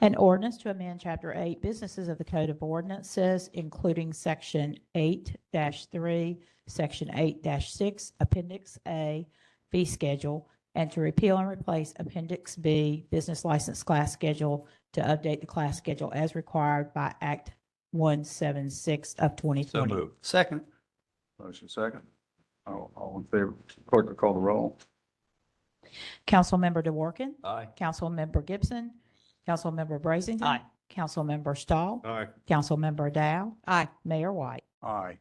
An ordinance to amend Chapter 8 Businesses of the Code of Ordinances, including Section 8-3, Section 8-6, Appendix A, Fee Schedule, and to repeal and replace Appendix B, Business License Class Schedule, to update the class schedule as required by Act 176 of 2020. So moved. Second. Motion second. All in favor, clerk will call the roll. Councilmember DeWorke. Aye. Councilmember Gibson. Councilmember Brazington. Aye. Councilmember Stahl. Aye. Councilmember Dow. Aye. Mayor White. Aye.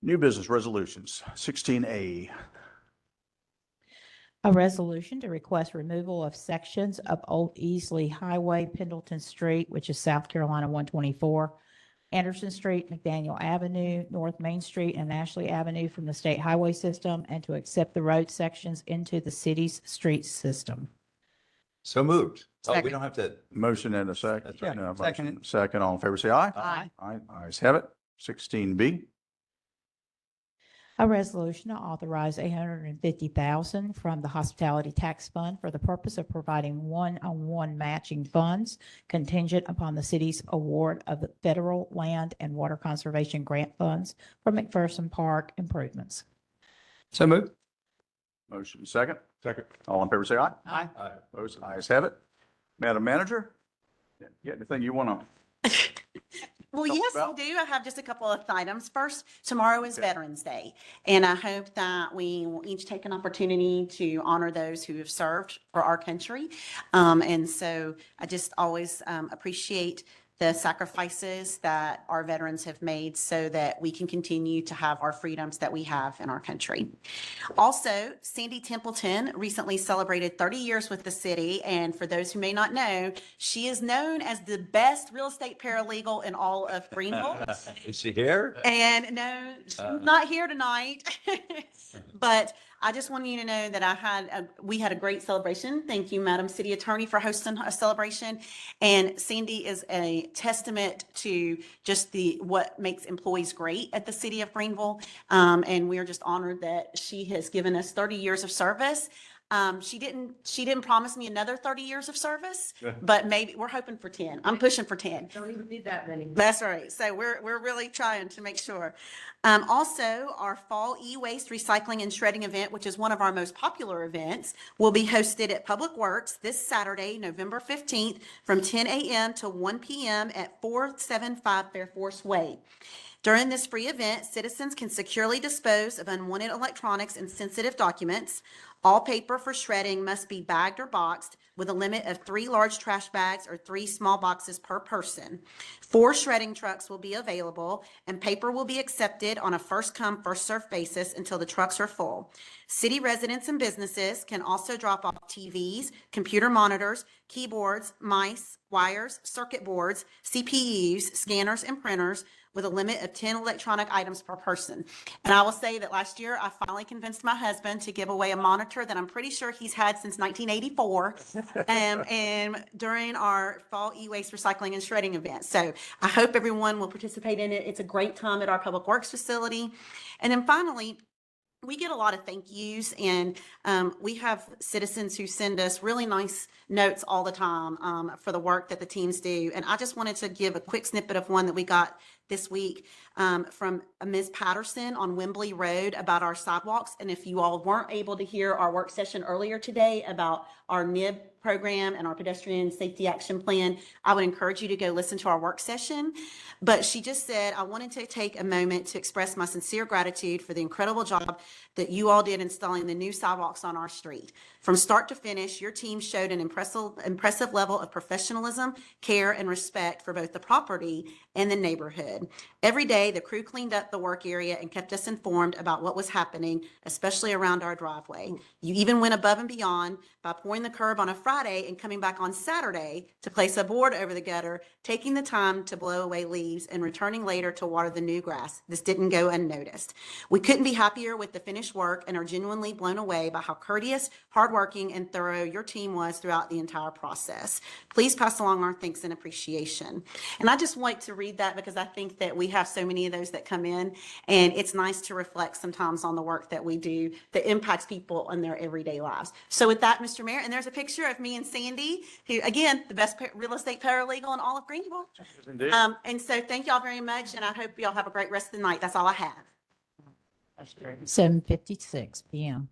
New business resolutions, 16A. A resolution to request removal of sections of Old Easley Highway, Pendleton Street, which is South Carolina 124, Anderson Street, McDaniel Avenue, North Main Street, and Ashley Avenue from the state highway system, and to accept the road sections into the city's street system. So moved. Oh, we Second. don't have to. Motion and a second. That's right. No, motion, Second. second, all in favor, say aye. Aye. Aye, ayes have it. 16B. A resolution to authorize $850,000 from the Hospitality Tax Fund for the purpose of providing one-on-one matching funds contingent upon the city's award of the federal land and water conservation grant funds for McPherson Park improvements. So moved. Motion second. Second. All in favor, say aye. Aye. Aye. Opposed, ayes have it. Madam Manager, you got anything you want to? Well, talk yes, I about? do. I have just a couple of items. First, tomorrow is Okay. Veterans Day, and I hope that we will each take an opportunity to honor those who have served for our country. And so I just always appreciate the sacrifices that our veterans have made so that we can continue to have our freedoms that we have in our country. Also, Sandy Templeton recently celebrated 30 years with the city, and for those who may not know, she is known as the best real estate paralegal in all of Greenville. Is she here? And no, she's not here tonight. But I just want you to know that we had a great celebration. Thank you, Madam City Attorney, for hosting a celebration. And Sandy is a testament to just what makes employees great at the city of Greenville. And we are just honored that she has given us 30 years of service. She didn't promise me another 30 years of service, but maybe we're hoping for 10. I'm pushing for 10. Don't even need that many. That's right. So we're really trying to make sure. Also, our fall e-waste recycling and shredding event, which is one of our most popular events, will be hosted at Public Works this Saturday, November 15th, from 10 a.m. to 1 p.m. at 475 Fair Force Way. During this free event, citizens can securely dispose of unwanted electronics and sensitive documents. All paper for shredding must be bagged or boxed with a limit of 3 large trash bags or 3 small boxes per person. 4 shredding trucks will be available, and paper will be accepted on a first-come, first-served basis until the trucks are full. City residents and businesses can also drop off TVs, computer monitors, keyboards, mice, wires, circuit boards, CPUs, scanners, and printers, with a limit of 10 electronic items per person. And I will say that last year, I finally convinced my husband to give away a monitor that I'm pretty sure he's had since 1984, and during our fall e-waste recycling and shredding event. So I hope everyone will participate in it. It's a great time at our Public Works facility. And then finally, we get a lot of thank yous, and we have citizens who send us really nice notes all the time for the work that the teams do. And I just wanted to give a quick snippet of one that we got this week from Ms. Patterson on Wembley Road about our sidewalks. And if you all weren't able to hear our work session earlier today about our NIB program and our pedestrian safety action plan, I would encourage you to go listen to our work session. But she just said, I wanted to take a moment to express my sincere gratitude for the incredible job that you all did installing the new sidewalks on our street. From start to finish, your team showed an impressive level of professionalism, care, and respect for both the property and the neighborhood. Every day, the crew cleaned up the work area and kept us informed about what was happening, especially around our driveway. You even went above and beyond by pouring the curb on a Friday and coming back on Saturday to place a board over the gutter, taking the time to blow away leaves and returning later to water the new grass. This didn't go unnoticed. We couldn't be happier with the finished work and are genuinely blown away by how courteous, hardworking, and thorough your team was throughout the entire process. Please pass along our thanks and appreciation. And I just like to read that because I think that we have so many of those that come in, and it's nice to reflect sometimes on the work that we do that impacts people in their everyday lives. So with that, Mr. Mayor, and there's a picture of with me and Sandy, who, again, the best real estate paralegal in all of Greenville. Indeed. And so thank y'all very much, and I hope y'all have a great rest of the night. That's all I have. 7:56 PM.